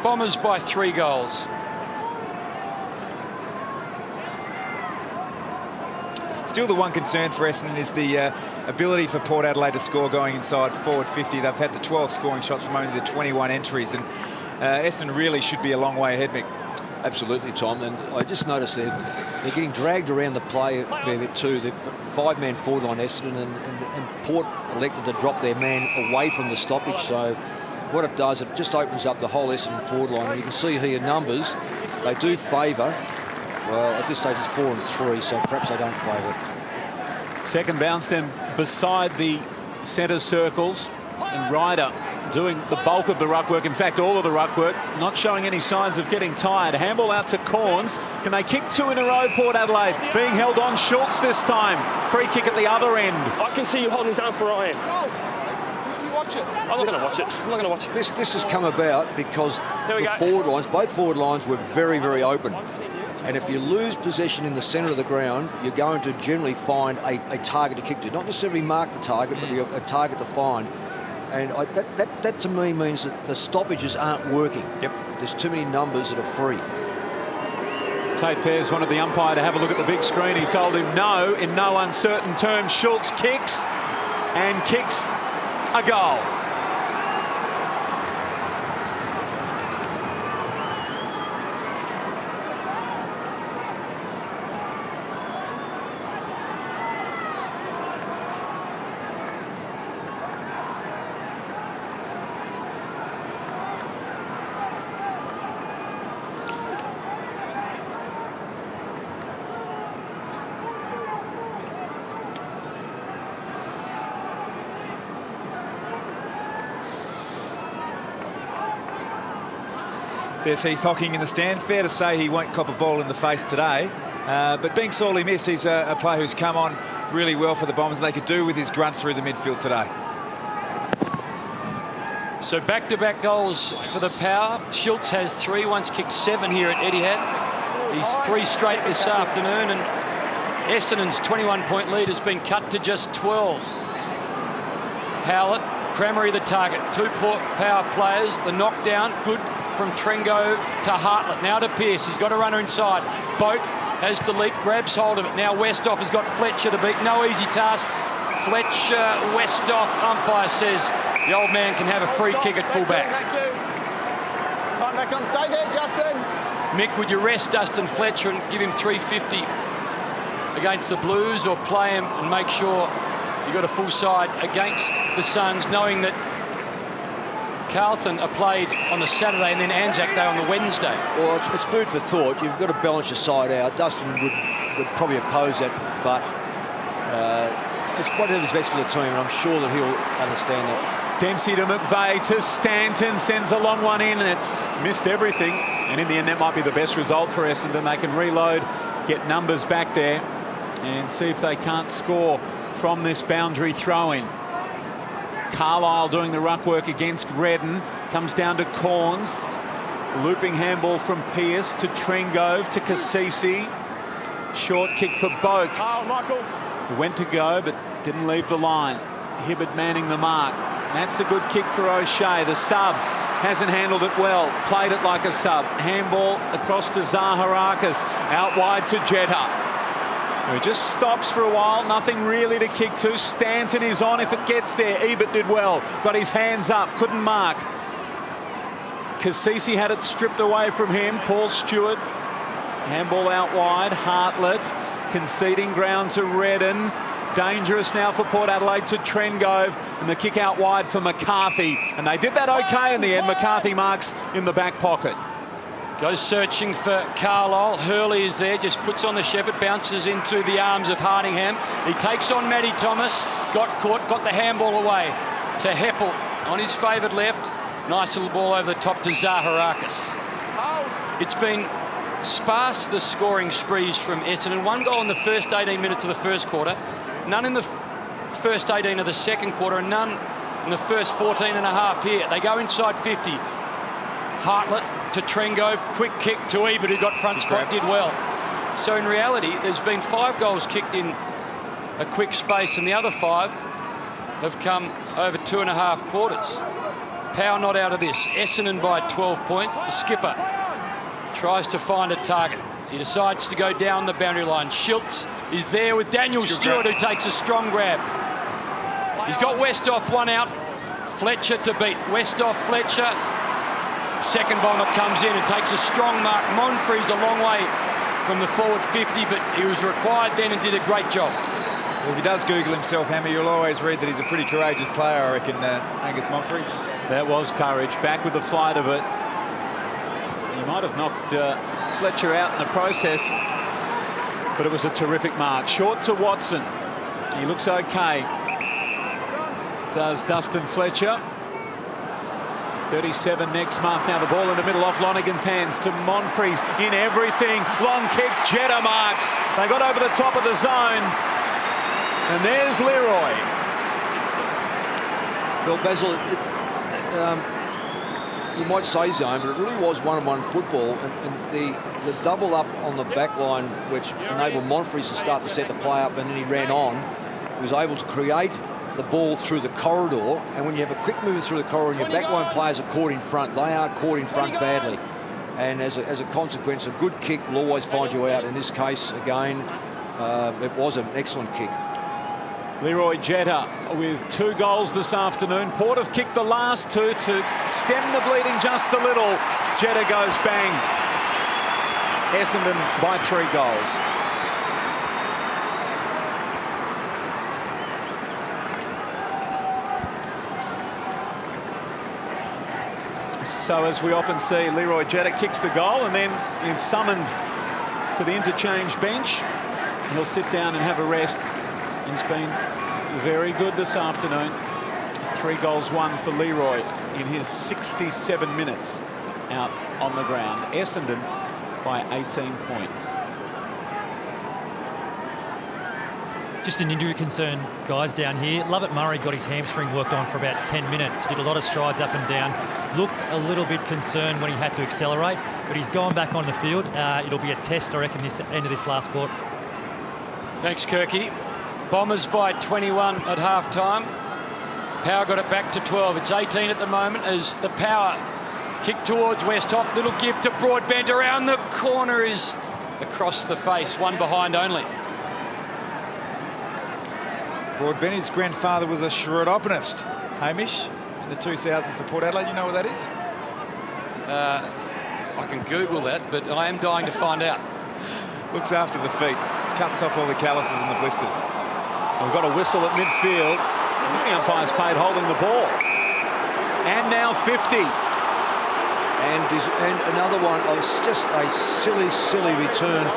Bombers by 3 goals. Still, the one concern for Essendon is the ability for Port Adelaide to score going inside forward 50. They've had the 12 scoring shots from only the 21 entries, and Essendon really should be a long way ahead, Mick. Absolutely, Tom. And I just noticed they're getting dragged around the play a fair bit too. They're 5-man forward line, Essendon, and Port elected to drop their man away from the stoppage. So what it does, it just opens up the whole Essendon forward line. And you can see here numbers, they do favour. Well, at this stage it's 4 and 3, so perhaps they don't favour. Second bounce then beside the centre circles, and Ryder doing the bulk of the ruck work, in fact all of the ruck work, not showing any signs of getting tired. Handball out to Corns. Can they kick 2 in a row, Port Adelaide? Being held on. Schultz this time. Free kick at the other end. I can see you holding his arm for Ryan. You watch it. I'm not going to watch it. I'm not going to watch it. This has come about because the forward lines, both forward lines were very, very open. And if you lose possession in the centre of the ground, you're going to generally find a target to kick to. Not necessarily mark the target, but a target to find. And that to me means that the stoppages aren't working. Yep. There's too many numbers that are free. Tate Pears wanted the umpire to have a look at the big screen. He told him no, in no uncertain terms. Schultz kicks and kicks a goal. There's Heath Hocking in the stand. Fair to say he won't cop a ball in the face today. But being sorely missed, he's a player who's come on really well for the Bombers, and they could do with his grunt through the midfield today. So back-to-back goals for the Power. Schultz has 3, once kicked 7 here at Etihad. He's 3 straight this afternoon, and Essendon's 21-point lead has been cut to just 12. Howlett, Cramery the target. 2 Power players. The knockdown, good from Trengove to Hartlett. Now to Pearce. He's got a runner inside. Boat has to leap, grabs hold of it. Now Westhoff has got Fletcher to beat. No easy task. Fletcher, Westhoff. Umpire says the old man can have a free kick at fullback. Come back on. Stay there, Justin. Mick, would you rest Dustin Fletcher and give him 350 against the Blues, or play him and make sure you got a full side against the Suns, knowing that Carlton are played on the Saturday and then Anzac Day on the Wednesday? Well, it's food for thought. You've got to balance your side out. Dustin would probably oppose that, but it's whatever's best for the team, and I'm sure that he'll understand that. Dempsey to McVeigh to Stanton, sends a long one in, and it's missed everything. And in the end, that might be the best result for Essendon. They can reload, get numbers back there, and see if they can't score from this boundary throw-in. Carlisle doing the ruck work against Redden. Comes down to Corns. Looping handball from Pearce to Trengove to Cassisi. Short kick for Boak. Who went to go but didn't leave the line. Hibbert manning the mark. That's a good kick for O'Shea. The sub hasn't handled it well. Played it like a sub. Handball across to Zaharakis. Out wide to Jeddah. He just stops for a while, nothing really to kick to. Stanton is on if it gets there. Ebert did well, got his hands up, couldn't mark. Cassisi had it stripped away from him. Paul Stewart, handball out wide. Hartlett conceding ground to Redden. Dangerous now for Port Adelaide to Trengove, and the kick out wide for McCarthy. And they did that okay in the end. McCarthy marks in the back pocket. Goes searching for Carlisle. Hurley is there, just puts on the shepherd, bounces into the arms of Hardingham. He takes on Matty Thomas, got caught, got the handball away to Heppel on his favoured left. Nice little ball over the top to Zaharakis. It's been sparse, the scoring sprees from Essendon. 1 goal in the first 18 minutes of the first quarter, none in the first 18 of the second quarter, and none in the first 14 and a half here. They go inside 50. Hartlett to Trengove, quick kick to Ebert, who got front spot, did well. So in reality, there's been 5 goals kicked in a quick space, and the other 5 have come over 2.5 quarters. Power not out of this. Essendon by 12 points. The skipper tries to find a target. He decides to go down the boundary line. Schultz is there with Daniel Stewart, who takes a strong grab. He's got Westhoff one out. Fletcher to beat. Westhoff, Fletcher. Second bomber comes in and takes a strong mark. Monfrey's a long way from the forward 50, but he was required then and did a great job. Well, if he does Google himself, Hammer, you'll always read that he's a pretty courageous player, I reckon, Angus Monfries. That was courage. Back with the flight of it. He might have knocked Fletcher out in the process, but it was a terrific mark. Short to Watson. He looks okay. Does Dustin Fletcher. 37 next month. Now the ball in the middle off Lonergan's hands to Monfries in everything. Long kick, Jetta marks. They got over the top of the zone. And there's Leroy. Well, Basil, you might say zone, but it really was one-on-one football. And the double up on the back line, which enabled Monfries to start to set the play up, and then he ran on, was able to create the ball through the corridor. And when you have a quick movement through the corridor and your backline players are caught in front, they are caught in front badly. And as a consequence, a good kick will always find you out. In this case, again, it was an excellent kick. Leroy Jetta with 2 goals this afternoon. Port have kicked the last 2 to stem the bleeding just a little. Jetta goes bang. Essendon by 3 goals. So as we often see, Leroy Jetta kicks the goal and then is summoned to the interchange bench. He'll sit down and have a rest. He's been very good this afternoon. 3 goals, 1 for Leroy in his 67 minutes out on the ground. Essendon by 18 points. Just an injury concern, guys, down here. Lovett Murray got his hamstring worked on for about 10 minutes. Did a lot of strides up and down. Looked a little bit concerned when he had to accelerate, but he's gone back on the field. It'll be a test, I reckon, this end of this last quarter. Thanks, Kirky. Bombers by 21 at half-time. Power got it back to 12. It's 18 at the moment as the Power kick towards Westhoff. Little give to Broadbent around the corner is across the face. One behind only. Broadbent, his grandfather was a chiropodist. Hamish, in the 2000s for Port Adelaide. You know what that is? I can Google that, but I am dying to find out. Looks after the feet. Cuts off all the calluses and the blisters. We've got a whistle at midfield. I think the umpire's paid holding the ball. And now 50. And another one, it's just a silly return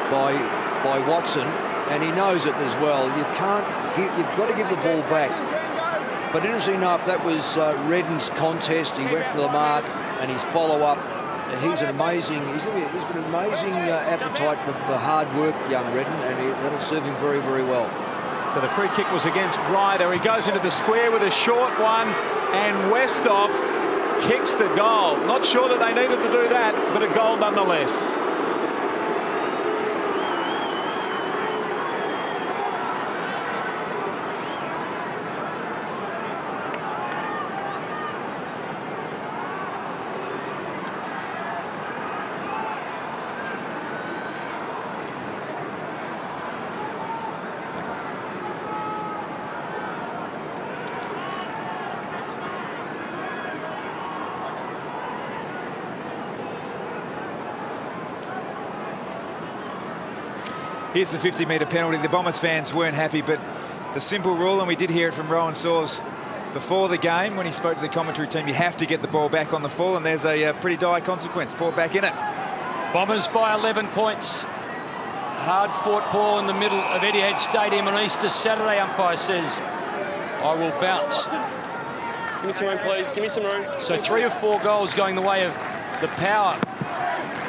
by Watson, and he knows it as well. You've got to give the ball back. But interesting enough, that was Redden's contest. He went for the mark, and his follow-up. He's got an amazing appetite for hard work, young Redden, and that'll serve him very, very well. So the free kick was against Ryder. He goes into the square with a short one, and Westhoff kicks the goal. Not sure that they needed to do that, but a goal nonetheless. Here's the 50-metre penalty. The Bombers fans weren't happy, but the simple rule, and we did hear it from Rowan Saws before the game when he spoke to the commentary team, you have to get the ball back on the full, and there's a pretty dire consequence. Port back in it. Bombers by 11 points. Hard-fought ball in the middle of Etihad Stadium on Easter Saturday. Umpire says, I will bounce. Give me some room, please. Give me some room. So 3 of 4 goals going the way of the Power.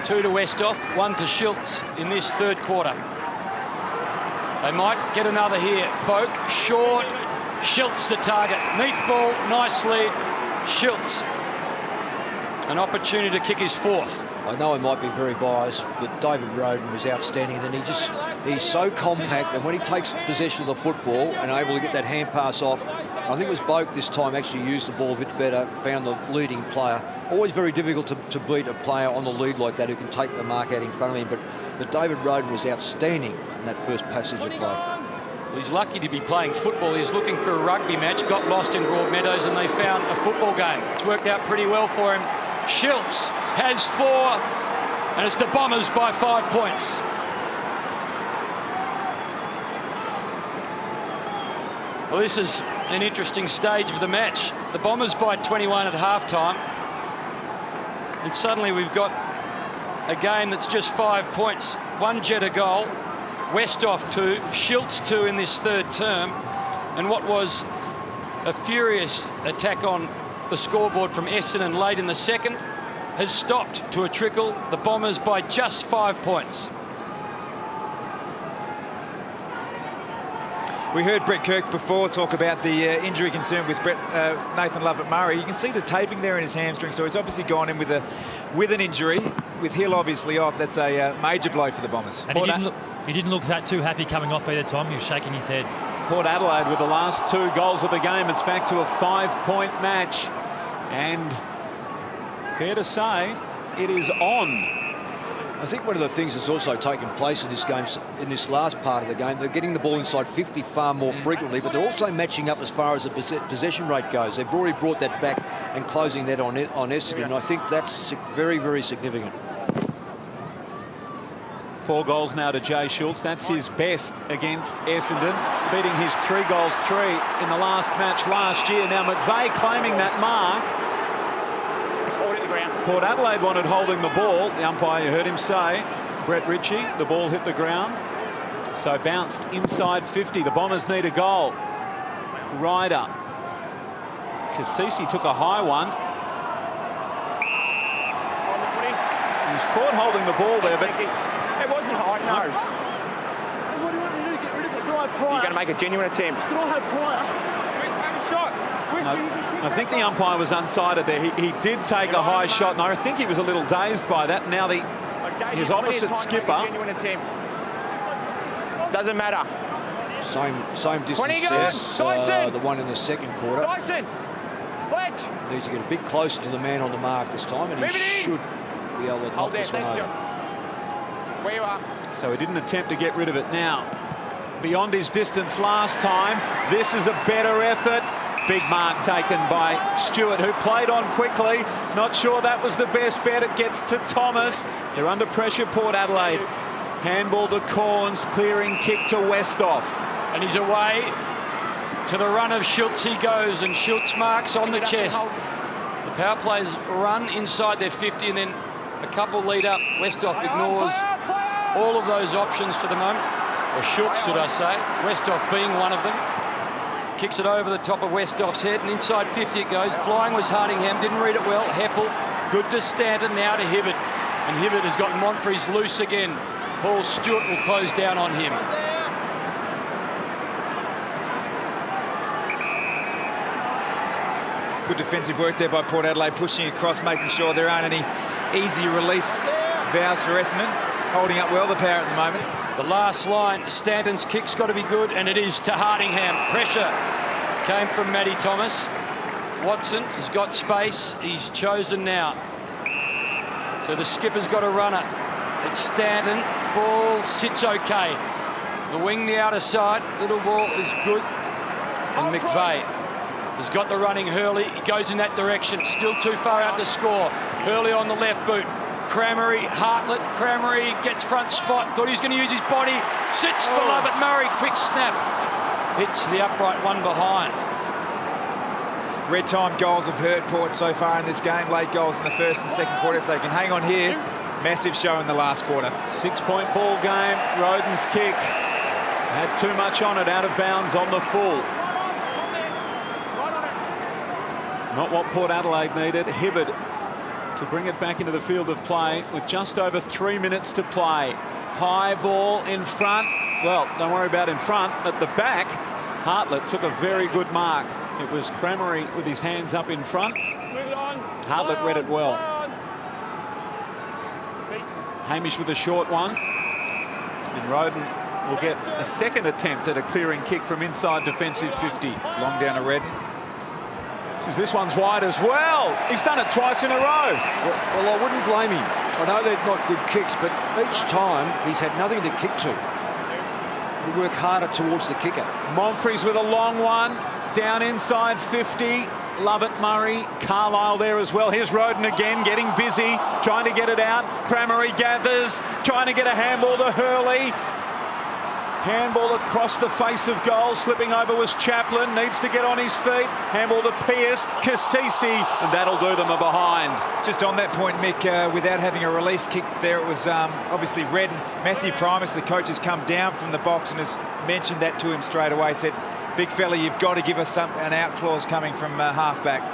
2 to Westhoff, 1 to Schultz in this third quarter. They might get another here. Boak, short. Schultz the target. Neat ball, nice lead. Schultz. An opportunity to kick his 4th. I know I might be very biased, but David Roden was outstanding, and he's so compact, and when he takes possession of the football and able to get that hand pass off, I think it was Boak this time actually used the ball a bit better, found the leading player. Always very difficult to beat a player on the lead like that who can take the mark out in front of him, but David Roden was outstanding in that first passage of play. Well, he's lucky to be playing football. He's looking for a rugby match, got lost in Broadmeadows, and they found a football game. It's worked out pretty well for him. Schultz has 4, and it's the Bombers by 5 points. Well, this is an interesting stage of the match. The Bombers by 21 at halftime, and suddenly we've got a game that's just 5 points. 1 Jetta goal, Westhoff 2, Schultz 2 in this third term, and what was a furious attack on the scoreboard from Essendon late in the second has stopped to a trickle. The Bombers by just 5 points. We heard Brett Kirk before talk about the injury concern with Nathan Lovett-Murray. You can see the taping there in his hamstring, so he's obviously gone in with an injury. With Hill obviously off, that's a major blow for the Bombers. And he didn't look that too happy coming off either time. He was shaking his head. Port Adelaide with the last 2 goals of the game. It's back to a 5-point match. And fair to say, it is on. I think one of the things that's also taken place in this game, in this last part of the game, they're getting the ball inside 50 far more frequently, but they're also matching up as far as the possession rate goes. They've already brought that back and closing that on Essendon, and I think that's very, very significant. 4 goals now to Jay Schultz. That's his best against Essendon, beating his 3 goals 3 in the last match last year. Now McVeigh claiming that mark. Port Adelaide wanted holding the ball. The umpire, you heard him say, Brett Ritchie, the ball hit the ground. So bounced inside 50. The Bombers need a goal. Ryder. Cassisi took a high one. He's caught holding the ball there, but it wasn't high, no. What do you want me to do? Get rid of it? Do I have prior? You're going to make a genuine attempt. Do I have prior? I think the umpire was unsighted there. He did take a high shot, and I think he was a little dazed by that. Now his opposite skipper. Doesn't matter. Same distance as the one in the second quarter. Needs to get a bit closer to the man on the mark this time, and he should be able to knock this one over. Where you are. So he didn't attempt to get rid of it. Now, beyond his distance last time, this is a better effort. Big mark taken by Stewart, who played on quickly. Not sure that was the best bet. It gets to Thomas. They're under pressure, Port Adelaide. Handball to Corns, clearing kick to Westhoff. And he's away to the run of Schultz. He goes, and Schultz marks on the chest. The power players run inside their 50, and then a couple lead up. Westhoff ignores all of those options for the moment. Or Schultz, should I say. Westhoff being one of them. Kicks it over the top of Westhoff's head, and inside 50 it goes. Flying was Hardingham, didn't read it well. Heppel, good to Stanton, now to Hibbert. And Hibbert has got Monfries loose again. Paul Stewart will close down on him. Good defensive work there by Port Adelaide, pushing across, making sure there aren't any easy release vows for Essendon. Holding up well, the Power at the moment. The last line, Stanton's kick's got to be good, and it is to Hardingham. Pressure came from Matty Thomas. Watson has got space. He's chosen now. So the skipper's got a runner. It's Stanton. Ball sits okay. The wing, the outer side. Little ball is good. And McVeigh has got the running Hurley. He goes in that direction. Still too far out to score. Hurley on the left boot. Cramery, Hartlett. Cramery gets front spot. Thought he was going to use his body. Sits for Lovett Murray. Quick snap. Hits the upright one behind. Red time goals have hurt Port so far in this game. Late goals in the first and second quarter. If they can hang on here, massive show in the last quarter. 6-point ball game. Roden's kick had too much on it, out of bounds on the full. Not what Port Adelaide needed. Hibberd to bring it back into the field of play with just over 3 minutes to play. High ball in front. Well, don't worry about in front. At the back, Hartlett took a very good mark. It was Cramery with his hands up in front. Hartlett read it well. Hamish with a short one. And Roden will get a second attempt at a clearing kick from inside defensive 50. Long down to Redden. This one's wide as well. He's done it twice in a row. Well, I wouldn't blame him. I know they're not good kicks, but each time he's had nothing to kick to. We work harder towards the kicker. Monfries with a long one. Down inside 50. Lovett Murray. Carlisle there as well. Here's Roden again, getting busy, trying to get it out. Cramery gathers, trying to get a handball to Hurley. Handball across the face of goal. Slipping over was Chaplin. Needs to get on his feet. Handball to Pearce. Cassisi. And that'll do them a behind. Just on that point, Mick, without having a release kick there, it was obviously Redden. Matthew Primus, the coach, has come down from the box and has mentioned that to him straight away. Said, big fella, you've got to give us an out clause coming from halfback.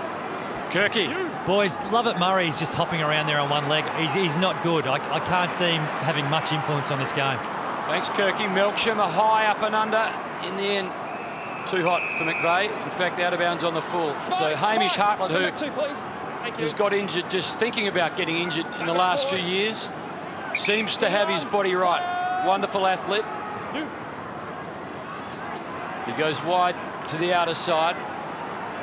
Kirky. Boys, Lovett Murray's just hopping around there on one leg. He's not good. I can't see him having much influence on this game. Thanks, Kirky. Melksham, a high up and under. In the end, too hot for McVeigh. In fact, out of bounds on the full. So Hamish Hartlett, who has got injured, just thinking about getting injured in the last few years, seems to have his body right. Wonderful athlete. He goes wide to the outer side.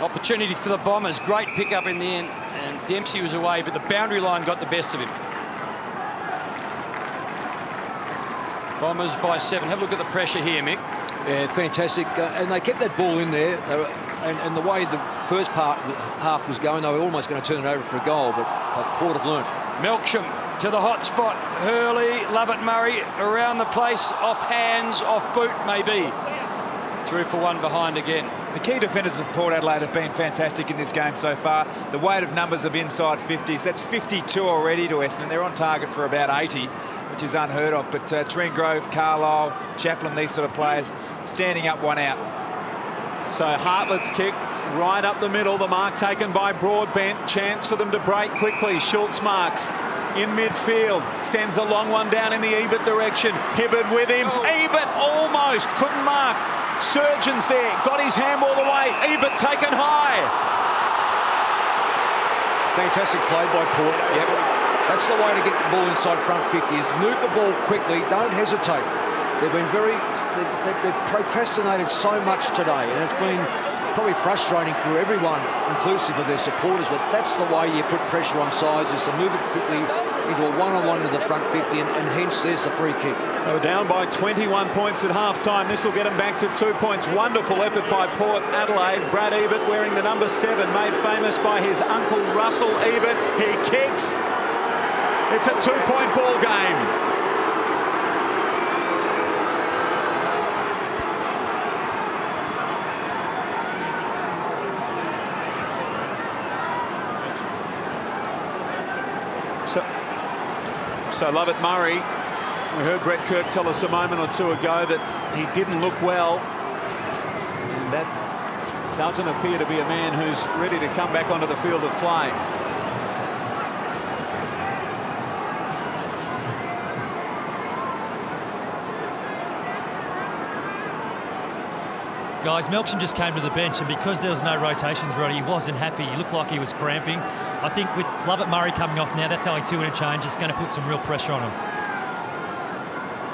Opportunity for the Bombers. Great pick up in the end. And Dempsey was away, but the boundary line got the best of him. Bombers by 7. Have a look at the pressure here, Mick. Yeah, fantastic. And they kept that ball in there. And the way the first part of the half was going, they were almost going to turn it over for a goal, but Port have learnt. Melksham to the hot spot. Hurley, Lovett Murray around the place. Off hands, off boot, maybe. Through for one behind again. The key defenders of Port Adelaide have been fantastic in this game so far. The weight of numbers of inside 50s, that's 52 already to Essendon. They're on target for about 80, which is unheard of. But Trent-Grove, Carlisle, Chaplin, these sort of players standing up one out. So Hartlett's kick right up the middle. The mark taken by Broadbent. Chance for them to break quickly. Schultz marks in midfield. Sends a long one down in the Ebert direction. Hibberd with him. Ebert almost couldn't mark. Surgeon's there. Got his handball away. Ebert taken high. Fantastic play by Port. Yep. That's the way to get the ball inside front 50 is move the ball quickly. Don't hesitate. They've been they've procrastinated so much today, and it's been probably frustrating for everyone, inclusive of their supporters, but that's the way you put pressure on sides, is to move it quickly into a one-on-one to the front 50, and hence there's the free kick. They were down by 21 points at half-time. This will get them back to 2 points. Wonderful effort by Port Adelaide. Brad Ebert wearing the number 7, made famous by his uncle Russell Ebert. He kicks. It's a 2-point ball game. So Lovett Murray, we heard Brett Kirk tell us a moment or two ago that he didn't look well, and that doesn't appear to be a man who's ready to come back onto the field of play. Guys, Melksham just came to the bench, and because there was no rotations ready, he wasn't happy. He looked like he was cramping. I think with Lovett Murray coming off now, that's only 2 interchange. It's going to put some real pressure on him.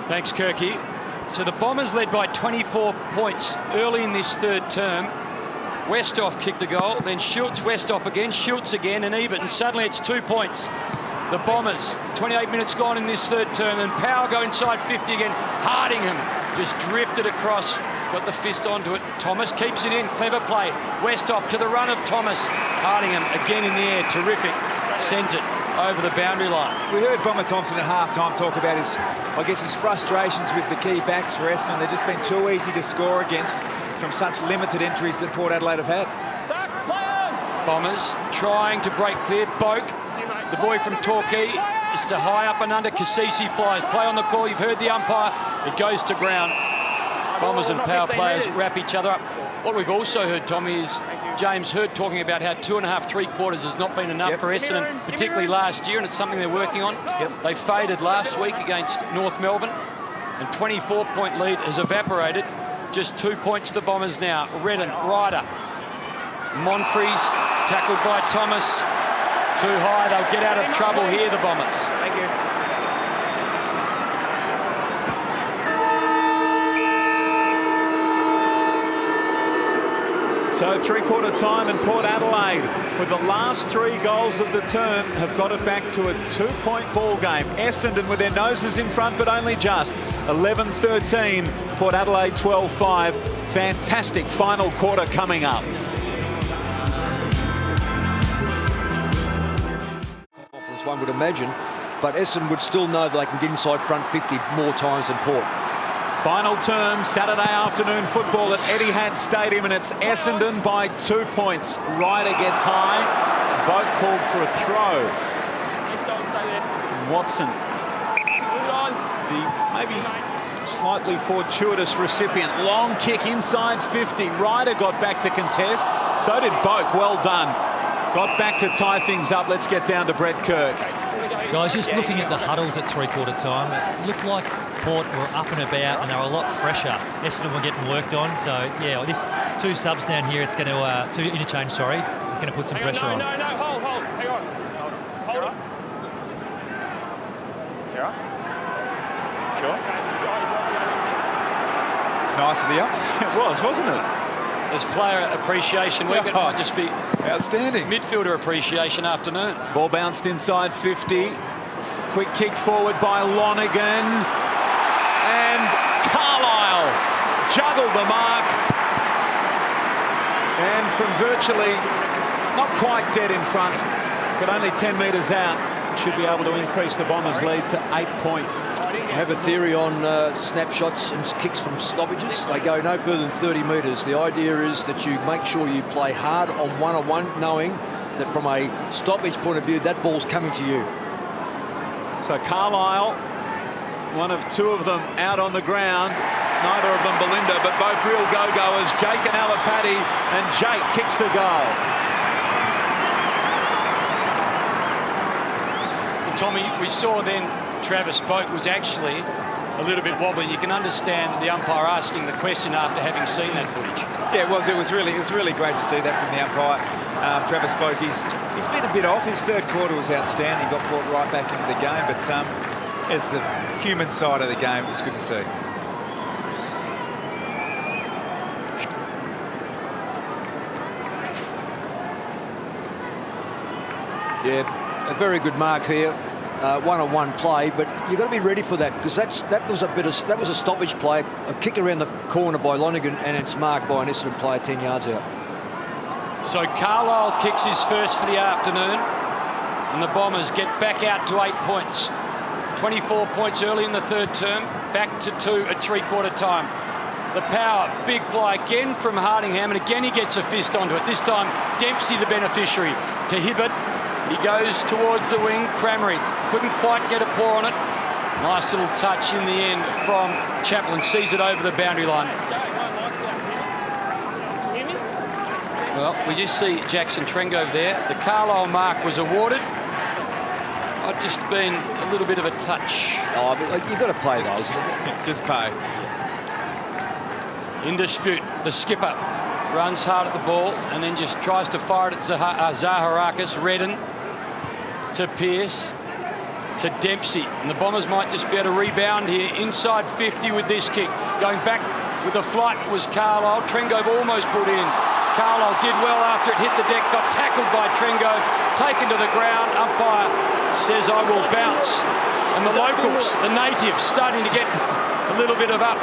Thanks, Kirky. So the Bombers led by 24 points early in this third term. Westhoff kicked a goal, then Schultz, Westhoff again, Schultz again, and Ebert, and suddenly it's 2 points. The Bombers, 28 minutes gone in this third term, and Power go inside 50 again. Hardingham just drifted across. Got the fist onto it. Thomas keeps it in. Clever play. Westhoff to the run of Thomas. Hardingham again in the air. Terrific. Sends it over the boundary line. We heard Bomber Thompson at half-time talk about his frustrations with the key backs for Essendon. They've just been too easy to score against from such limited entries that Port Adelaide have had. Bombers trying to break clear. Boak, the boy from Torquay, is to high up and under. Cassisi flies. Play on the call. You've heard the umpire. It goes to ground. Bombers and power players wrap each other up. What we've also heard, Tommy, is James Hurd talking about how 2.5, 3 quarters has not been enough for Essendon, particularly last year, and it's something they're working on. They faded last week against North Melbourne, and 24-point lead has evaporated. Just 2 points to the Bombers now. Redden, Ryder, Monfries, tackled by Thomas. Too high, they'll get out of trouble here, the Bombers. Thank you. So three-quarter time in Port Adelaide, with the last 3 goals of the term, have got it back to a 2-point ball game. Essendon with their noses in front, but only just. 11-13, Port Adelaide 12-5. Fantastic final quarter coming up. Confidence, one would imagine, but Essendon would still know that they can get inside front 50 more times than Port. Final term, Saturday afternoon football at Etihad Stadium, and it's Essendon by 2 points. Ryder gets high. Boat called for a throw. Watson, the maybe slightly fortuitous recipient. Long kick inside 50. Ryder got back to contest. So did Boak. Well done. Got back to tie things up. Let's get down to Brett Kirk. Guys, just looking at the huddles at three-quarter time, it looked like Port were up and about and they were a lot fresher. Essendon were getting worked on. So, yeah, this 2 subs down here, it's going to, 2 interchange, sorry, it's going to put some pressure on. No, hold. Hang on. Hold it. You all right? Sure. It's nice of the up. It was, wasn't it? There's player appreciation week. It might just be outstanding. Midfielder appreciation afternoon. Ball bounced inside 50. Quick kick forward by Lonergan. And Carlisle juggled the mark. And from virtually not quite dead in front, but only 10 metres out, should be able to increase the Bombers' lead to 8 points. I have a theory on snapshots and kicks from stoppages. They go no further than 30 metres. The idea is that you make sure you play hard on one-on-one, knowing that from a stoppage point of view, that ball's coming to you. So Carlisle, one of 2 of them out on the ground. Neither of them Belinda, but both real go-goers. Jake and Alapati, and Jake kicks the goal. Tommy, we saw then Travis Boak was actually a little bit wobbly. You can understand the umpire asking the question after having seen that footage. Yeah, it was really great to see that from the umpire. Travis Boak, he's been a bit off. His third quarter was outstanding. Got brought right back into the game, but it's the human side of the game. It was good to see. Yeah, a very good mark here. One-on-one play, but you've got to be ready for that, because that was a stoppage play, a kick around the corner by Lonergan, and it's marked by an Essendon player 10 yards out. So Carlisle kicks his first for the afternoon, and the Bombers get back out to 8 points. 24 points early in the third term, back to 2 at three-quarter time. The power, big fly again from Hardingham, and again he gets a fist onto it. This time Dempsey the beneficiary. To Hibbert, he goes towards the wing. Crameri couldn't quite get a paw on it. Nice little touch in the end from Chaplin. Sees it over the boundary line. Well, we just see Jackson Trengove there. The Carlisle mark was awarded. I've just been a little bit of a touch. Oh, but you've got to play those. Just pay. In dispute, the skipper runs hard at the ball and then just tries to fire it at Zaharakis. Redden to Pearce to Dempsey, and the Bombers might just be able to rebound here inside 50 with this kick. Going back with the flight was Carlisle. Trengove almost put in. Carlisle did well after it hit the deck, got tackled by Trengove, taken to the ground. Umpire says I will bounce, and the locals, the natives, starting to get a little bit of up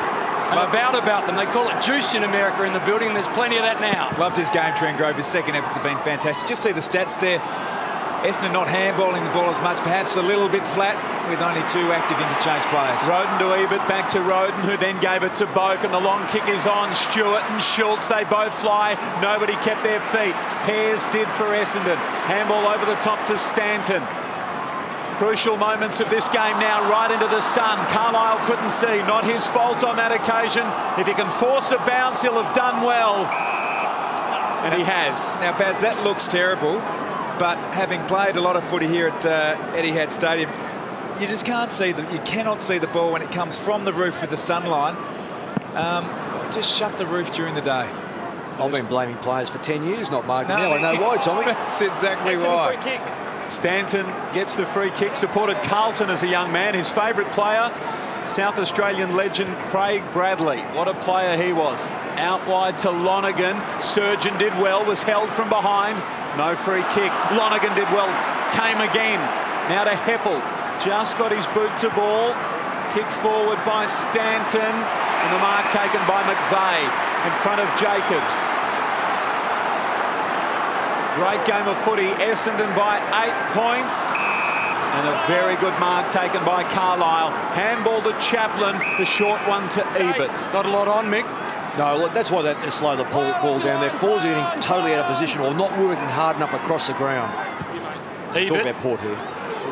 and about them. They call it juice in America in the building. There's plenty of that now. Loved his game, Trengove. His second efforts have been fantastic. Just see the stats there. Essendon not handballing the ball as much, perhaps a little bit flat with only 2 active interchange players. Roden to Ebert, back to Roden, who then gave it to Boak, and the long kick is on. Stewart and Schultz, they both fly. Nobody kept their feet. Pears did for Essendon. Handball over the top to Stanton. Crucial moments of this game now, right into the sun. Carlisle couldn't see, not his fault on that occasion. If he can force a bounce, he'll have done well. And he has. Now, Baz, that looks terrible, but having played a lot of footy here at Etihad Stadium, you just can't see you cannot see the ball when it comes from the roof with the sunline. Just shut the roof during the day. I've been blaming players for 10 years not marking. Now I know why, Tommy. That's exactly why. Stanton gets the free kick, supported Carlton as a young man. His favourite player, South Australian legend Craig Bradley. What a player he was. Out wide to Lonergan. Surgeon did well, was held from behind. No free kick. Lonergan did well, came again. Now to Heppel. Just got his boot to ball. Kick forward by Stanton. And the mark taken by McVeigh in front of Jacobs. Great game of footy. Essendon by 8 points. And a very good mark taken by Carlisle. Handball to Chaplin. The short one to Ebert. Not a lot on, Mick. No, look, that's why they slow the ball down there. Forwards are getting totally out of position or not working hard enough across the ground. Ebert. Talk about Port here.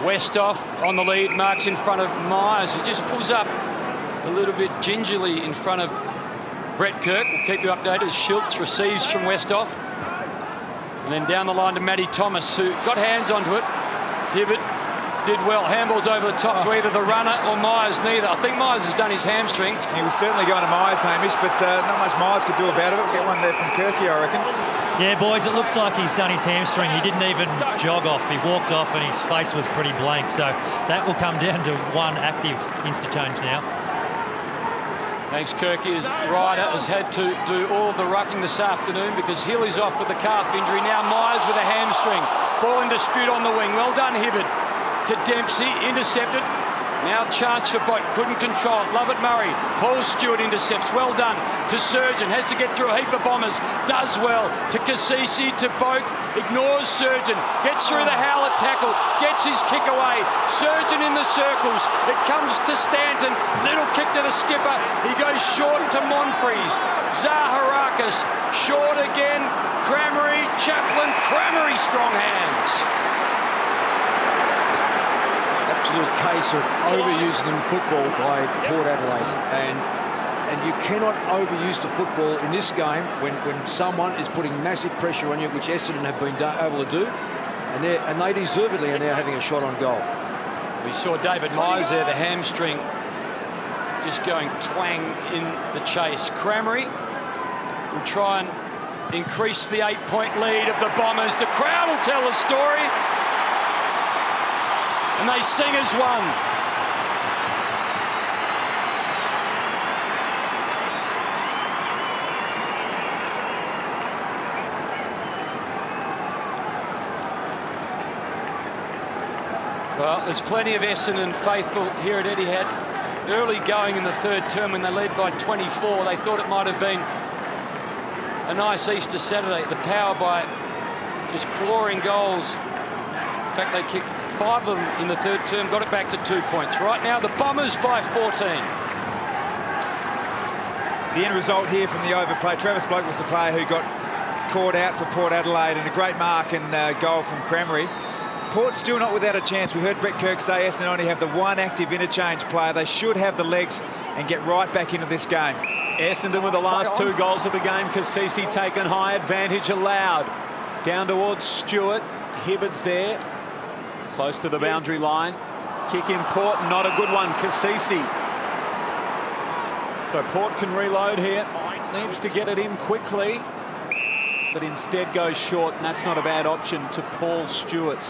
Westhoff on the lead, marks in front of Myers, who just pulls up a little bit gingerly in front of Brett Kirk. We'll keep you updated as Schultz receives from Westhoff. And then down the line to Matty Thomas, who got hands onto it. Hibbert did well. Handballs over the top to either the runner or Myers, neither. I think Myers has done his hamstring. He was certainly going to Myers, Hamish, but not much Myers could do about it. We'll get one there from Kirky, I reckon. Yeah, boys, it looks like he's done his hamstring. He didn't even jog off. He walked off and his face was pretty blank. So that will come down to one active interchange now. Thanks, Kirky. His rider has had to do all of the rucking this afternoon because Hill is off with the calf injury. Now Myers with a hamstring. Ball in dispute on the wing. Well done, Hibbert. To Dempsey, intercepted. Now chance for Boak, couldn't control it. Lovett Murray, Paul Stewart intercepts. Well done to Surgeon, has to get through a heap of bombers. Does well to Cassisi, to Boak, ignores Surgeon, gets through the Howlett tackle, gets his kick away. Surgeon in the circles. It comes to Stanton. Little kick to the skipper. He goes short to Monfries. Zaharakis, short again. Crameri, Chaplin, Crameri, strong hands. Absolute case of overusing in football by Port Adelaide, and you cannot overuse the football in this game when someone is putting massive pressure on you, which Essendon have been able to do, and they deservedly are now having a shot on goal. We saw David Myers there, the hamstring, just going twang in the chase. Crameri will try and increase the 8-point lead of the Bombers. The crowd will tell the story. And they sing as one. Well, there's plenty of Essendon faithful here at Etihad. Early going in the third term when they led by 24, they thought it might have been a nice Easter Saturday. The Power by just clawing goals. In fact, they kicked 5 of them in the third term, got it back to 2 points. Right now, the Bombers by 14. The end result here from the overplay. Travis Bloke was the player who got caught out for Port Adelaide, and a great mark and goal from Crameri. Port's still not without a chance. We heard Brett Kirk say Essendon only have the one active interchange player. They should have the legs and get right back into this game. Essendon with the last 2 goals of the game. Cassisi taken high, advantage allowed. Down towards Stewart. Hibbert's there. Close to the boundary line. Kick in Port, not a good one. Cassisi. So Port can reload here. Needs to get it in quickly, but instead goes short, and that's not a bad option to Paul Stewart.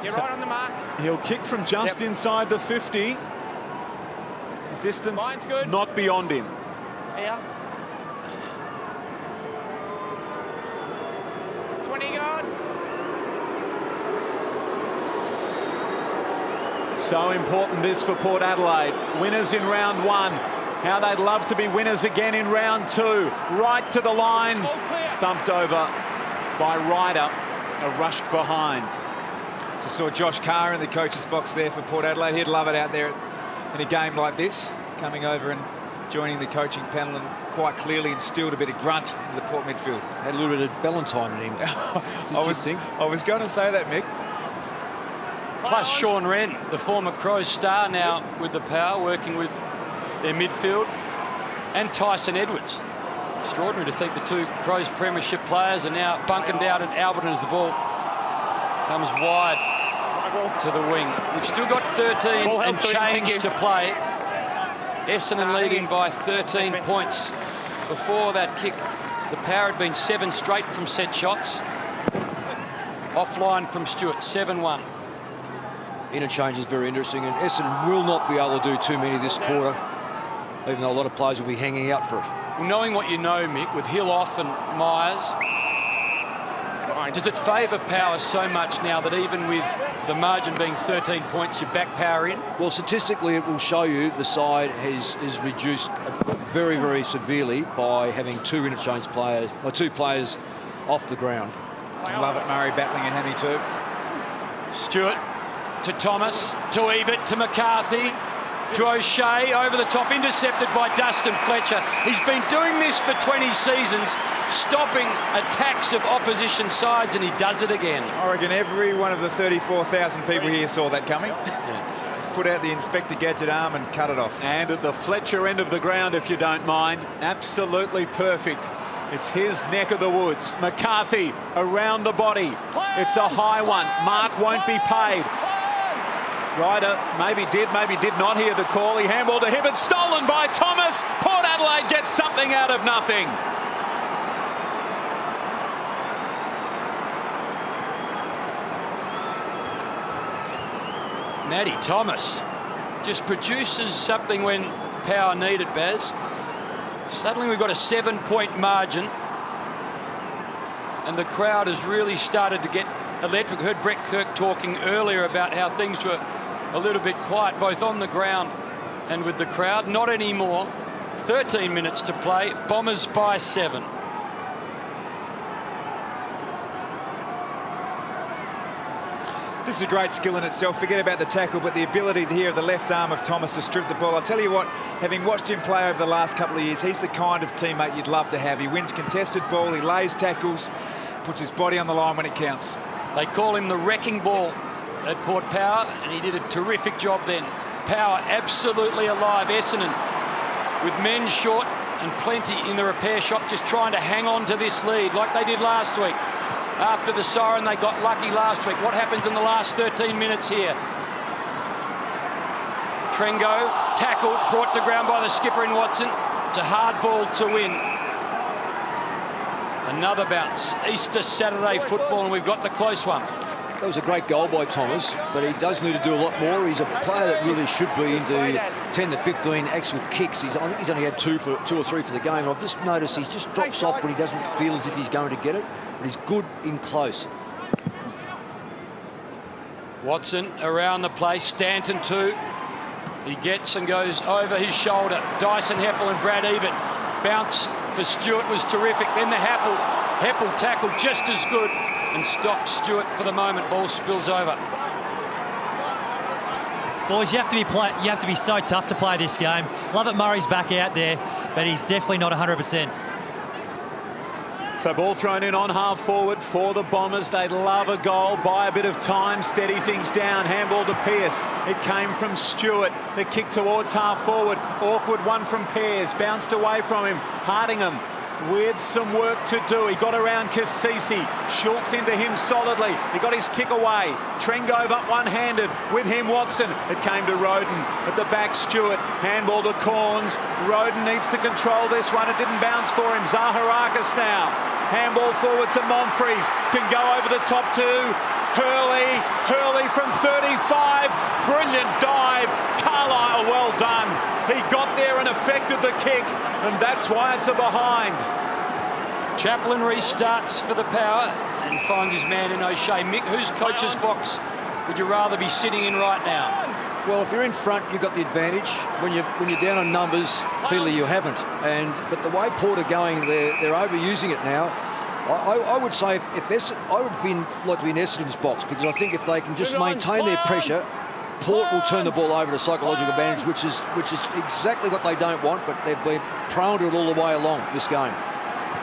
You're right on the mark. He'll kick from just inside the 50. Distance not beyond him. Here. 20 yard. So important this for Port Adelaide. Winners in round 1. How they'd love to be winners again in round 2. Right to the line. Thumped over by Ryder. are rushed behind. Just saw Josh Carr in the coach's box there for Port Adelaide. He'd love it out there in a game like this, coming over and joining the coaching panel and quite clearly instilled a bit of grunt in the Port midfield. Had a little bit of Ballantyne in him. I was going to say that, Mick. Plus Sean Wren, the former Crows star, now with the Power, working with their midfield, and Tyson Edwards. Extraordinary to think the two Crows premiership players are now bunking down at Albion as the ball comes wide to the wing. We've still got 13 and change to play. Essendon leading by 13 points. Before that kick, the Power had been 7 straight from set shots. Offline from Stewart, 7-1. Interchange is very interesting, and Essendon will not be able to do too many this quarter, even though a lot of players will be hanging out for it. Well, knowing what you know, Mick, with Hill off and Myers, does it favour Power so much now that even with the margin being 13 points, you back Power in? Well, statistically, it will show you the side is reduced very, very severely by having 2 interchange players, or 2 players off the ground. I love it, Murray battling a hammy too. Stewart to Thomas, to Ebert, to McCarthy, to O'Shea, over the top, intercepted by Dustin Fletcher. He's been doing this for 20 seasons, stopping attacks of opposition sides, and he does it again. I reckon every one of the 34,000 people here saw that coming. Yeah. Just put out the Inspector Gadget arm and cut it off. And at the Fletcher end of the ground, if you don't mind, absolutely perfect. It's his neck of the woods. McCarthy around the body. It's a high one. Mark won't be paid. Ryder maybe did not hear the call. He handballed to Hibbert, stolen by Thomas. Port Adelaide gets something out of nothing. Matty Thomas just produces something when Power needed, Baz. Suddenly we've got a 7-point margin, and the crowd has really started to get electric. Heard Brett Kirk talking earlier about how things were a little bit quiet, both on the ground and with the crowd. Not anymore. 13 minutes to play. Bombers by 7. This is a great skill in itself. Forget about the tackle, but the ability here of the left arm of Thomas to strip the ball. I'll tell you what, having watched him play over the last couple of years, he's the kind of teammate you'd love to have. He wins contested ball, he lays tackles, puts his body on the line when it counts. They call him the wrecking ball at Port Power, and he did a terrific job then. Power absolutely alive. Essendon with men short and plenty in the repair shop, just trying to hang on to this lead like they did last week. After the siren, they got lucky last week. What happens in the last 13 minutes here? Trengove tackled, brought to ground by the skipper in Watson. It's a hard ball to win. Another bounce. Easter Saturday football, and we've got the close one. That was a great goal by Thomas, but he does need to do a lot more. He's a player that really should be into 10 to 15 actual kicks. He's only had 2 or 3 for the game. I've just noticed he just drops off when he doesn't feel as if he's going to get it, but he's good in close. Watson around the place. Stanton too. He gets and goes over his shoulder. Dyson Heppel and Brad Ebert. Bounce for Stewart was terrific. Then the Heppel tackle just as good and stopped Stewart for the moment. Ball spills over. Boys, you have to be so tough to play this game. Love it, Murray's back out there, but he's definitely not 100%. So ball thrown in on half forward for the Bombers. They'd love a goal, buy a bit of time, steady things down. Handball to Pearce. It came from Stewart. The kick towards half forward. Awkward one from Pearce. Bounced away from him. Hardingham with some work to do. He got around Cassisi. Schultz into him solidly. He got his kick away. Trengove up one-handed with him, Watson. It came to Roden at the back. Stewart. Handball to Corns. Roden needs to control this one. It didn't bounce for him. Zaharakis now. Handball forward to Monfries. Can go over the top to Hurley from 35. Brilliant dive. Carlisle, well done. He got there and effected the kick, and that's why it's a behind. Chaplin restarts for the Power and finds his man in O'Shea. Mick, whose coach's box would you rather be sitting in right now? Well, if you're in front, you've got the advantage. When you're down on numbers, clearly you haven't. But the way Port are going, they're overusing it now. I would say I would like to be in Essendon's box, because I think if they can just maintain their pressure, Port will turn the ball over to psychological advantage, which is exactly what they don't want, but they've been prone to it all the way along this game.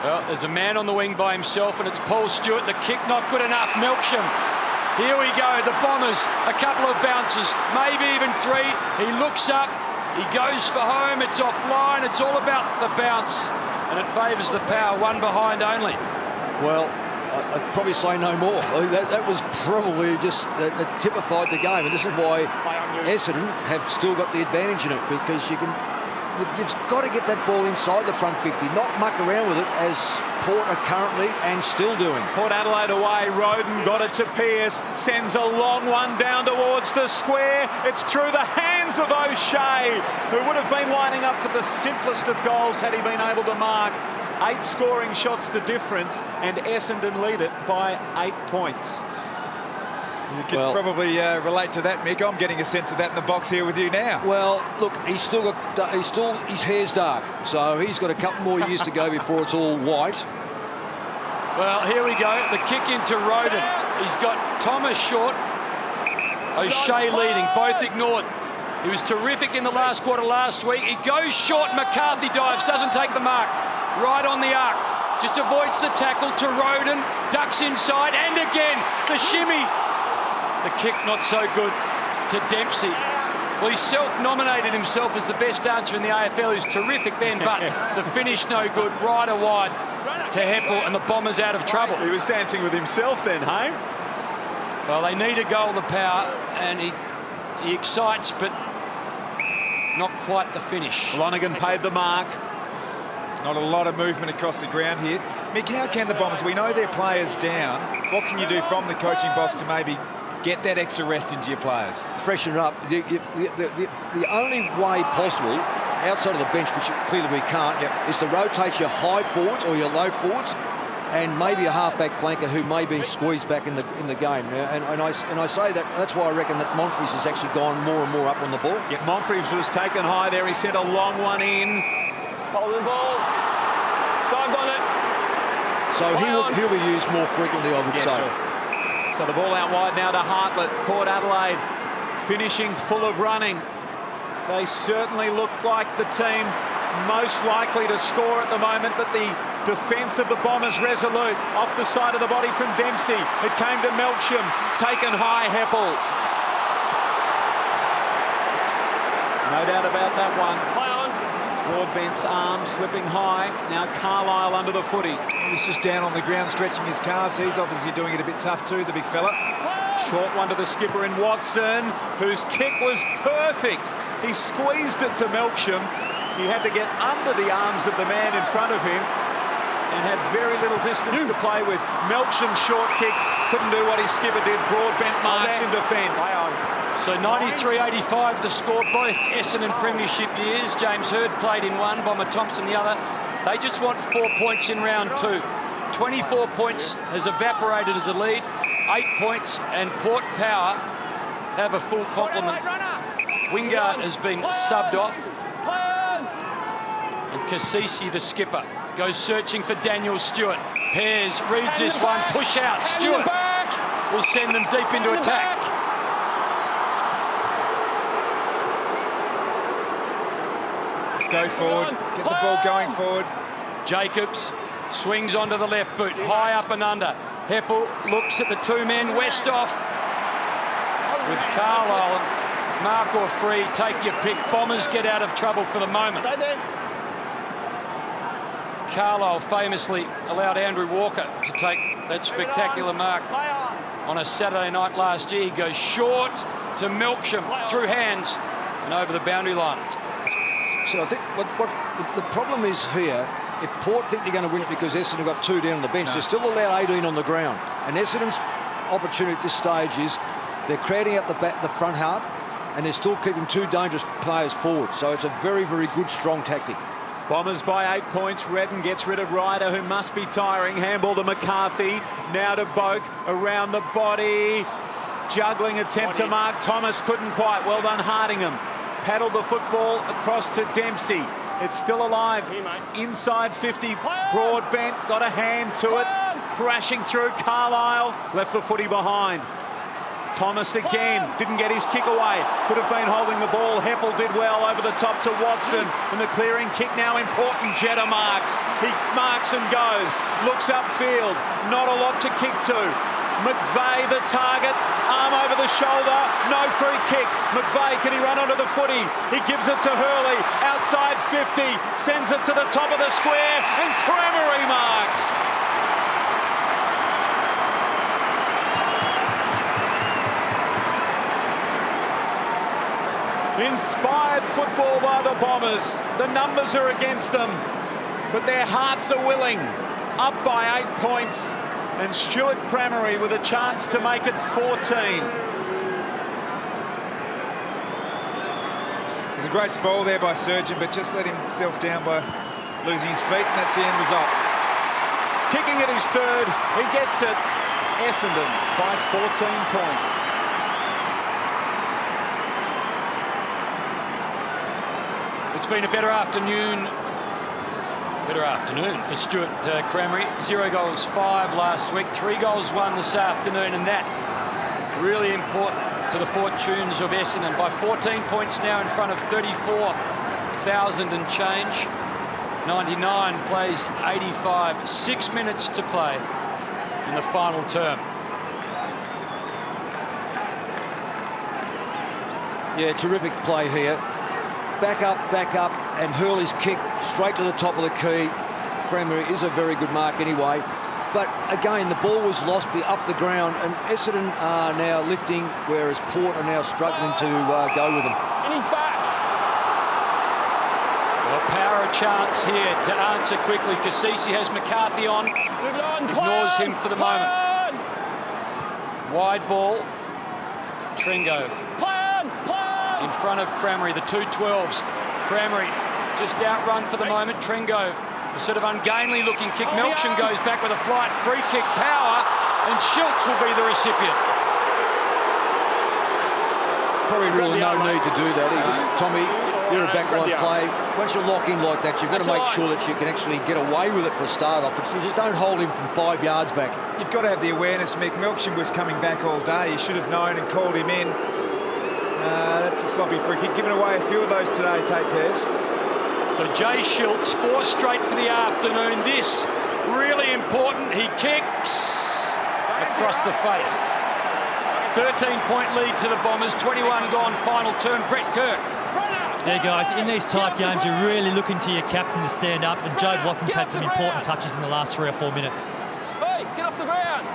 Well, there's a man on the wing by himself, and it's Paul Stewart. The kick not good enough. Melksham. Here we go. The Bombers. A couple of bounces, maybe even 3. He looks up. He goes for home. It's offline. It's all about the bounce, and it favours the Power. One behind only. Well, I'd probably say no more. That was probably just it typified the game, and this is why Essendon have still got the advantage in it, because you've got to get that ball inside the front 50, not muck around with it as Port are currently and still doing. Port Adelaide away. Roden got it to Pearce, sends a long one down towards the square. It's through the hands of O'Shea, who would have been lining up for the simplest of goals had he been able to mark. 8 scoring shots to difference, and Essendon lead it by 8 points. You can probably relate to that, Mick. I'm getting a sense of that in the box here with you now. Well, look, his hair's dark, so he's got a couple more years to go before it's all white. Well, here we go. The kick into Roden. He's got Thomas short, O'Shea leading, both ignored. He was terrific in the last quarter last week. He goes short. McCarthy dives, doesn't take the mark. Right on the arc. Just avoids the tackle to Roden. Ducks inside, and again the shimmy. The kick not so good to Dempsey. Well, he self-nominated himself as the best dancer in the AFL. He's terrific then, but the finish no good. Rider wide to Heppel, and the Bombers out of trouble. He was dancing with himself then, hey? Well, they need a goal, the Power, and he excites, but not quite the finish. Lonergan paid the mark. Not a lot of movement across the ground here. Mick, how can the Bombers, we know their players down, what can you do from the coaching box to maybe get that extra rest into your players? Freshen it up. The only way possible, outside of the bench, which clearly we can't, is to rotate your high forwards or your low forwards, and maybe a half-back flanker who may be squeezed back in the game. And I say that's why I reckon that Monfries has actually gone more and more up on the ball. Yeah, Monfries was taken high there. He sent a long one in. Hold the ball. Dived on it. So he'll be used more frequently, I would say. Sure. So the ball out wide now to Hartlett. Port Adelaide finishing full of running. They certainly look like the team most likely to score at the moment, but the defence of the Bombers resolute. Off the side of the body from Dempsey. It came to Melksham. Taken high, Heppel. No doubt about that one. Broadbent's arm slipping high. Now Carlisle under the footy. He's just down on the ground stretching his calves. He's obviously doing it a bit tough too, the big fella. Short one to the skipper in Watson, whose kick was perfect. He squeezed it to Melksham. He had to get under the arms of the man in front of him and had very little distance to play with. Melksham's short kick couldn't do what his skipper did. Broadbent marks in defence. So 93-85 the score, both Essendon premiership years. James Hird played in one, Bomber Thompson the other. They just want 4 points in round 2. 24 points has evaporated as a lead. 8 points, and Port Power have a full complement. Wingard has been subbed off. And Cassisi, the skipper, goes searching for Daniel Stewart. Pears reads this one, push out. Stewart will send them deep into attack. Go forward, get the ball going forward. Jacobs swings onto the left boot, high up and under. Heppel looks at the 2 men, Westhoff with Carlisle. Mark or free, take your pick. Bombers get out of trouble for the moment. Carlisle famously allowed Andrew Walker to take that spectacular mark on a Saturday night last year. He goes short to Melksham through hands and over the boundary line. So I think what the problem is here, if Port think they're going to win it because Essendon got 2 down on the bench, they're still allowed 18 on the ground. And Essendon's opportunity at this stage is they're crowding out the front half, and they're still keeping 2 dangerous players forward. So it's a very, very good, strong tactic. Bombers by 8 points. Redden gets rid of Ryder, who must be tiring. Handball to McCarthy. Now to Boak. Around the body. Juggling attempt to mark. Thomas couldn't quite. Well done, Hardingham. Paddled the football across to Dempsey. It's still alive. Inside 50. Broadbent got a hand to it. Crashing through, Carlisle left the footy behind. Thomas again didn't get his kick away. Could have been holding the ball. Heppel did well over the top to Watson. And the clearing kick now important. Jetta marks. He marks and goes. Looks upfield. Not a lot to kick to. McVeigh the target. Arm over the shoulder. No free kick. McVeigh, can he run onto the footy? He gives it to Hurley. Outside 50. Sends it to the top of the square. And Crameri marks. Inspired football by the Bombers. The numbers are against them, but their hearts are willing. Up by 8 points, and Stuart Crameri with a chance to make it 14. There's a great spoil there by Surgeon, but just let himself down by losing his feet, and that's the end result. Kicking at his third, he gets it. Essendon by 14 points. It's been a better afternoon for Stuart Crameri. 0 goals, 5 last week, 3 goals, 1 this afternoon, and that really important to the fortunes of Essendon. By 14 points now in front of 34,000 and change. 99 plays 85, 6 minutes to play in the final term. Yeah, terrific play here. Back up, and Hurley's kick straight to the top of the key. Crameri is a very good mark anyway. But again, the ball was lost up the ground, and Essendon are now lifting, whereas Port are now struggling to go with them. And he's back. Well, power a chance here to answer quickly. Cassisi has McCarthy on. Ignores him for the moment. Wide ball. Trengove. In front of Crameri, the 2-12s. Crameri just outrun for the moment. Trengove, a sort of ungainly looking kick. Melksham goes back with a flight free kick. Power, and Schultz will be the recipient. Probably really no need to do that. Tommy, you're a backline play. Once you lock in like that, you've got to make sure that you can actually get away with it for a start off. You just don't hold him from 5 yards back. You've got to have the awareness, Mick. Melksham was coming back all day. You should have known and called him in. That's a sloppy free kick. Given away a few of those today, Tate Pears. So Jay Schultz, 4 straight for the afternoon. This really important. He kicks across the face. 13-point lead to the Bombers. 21 gone, final turn. Brett Kirk. Yeah, guys, in these tight games, you're really looking to your captain to stand up, and Jobe Watson's had some important touches in the last 3 or 4 minutes. Hey, get off the ground.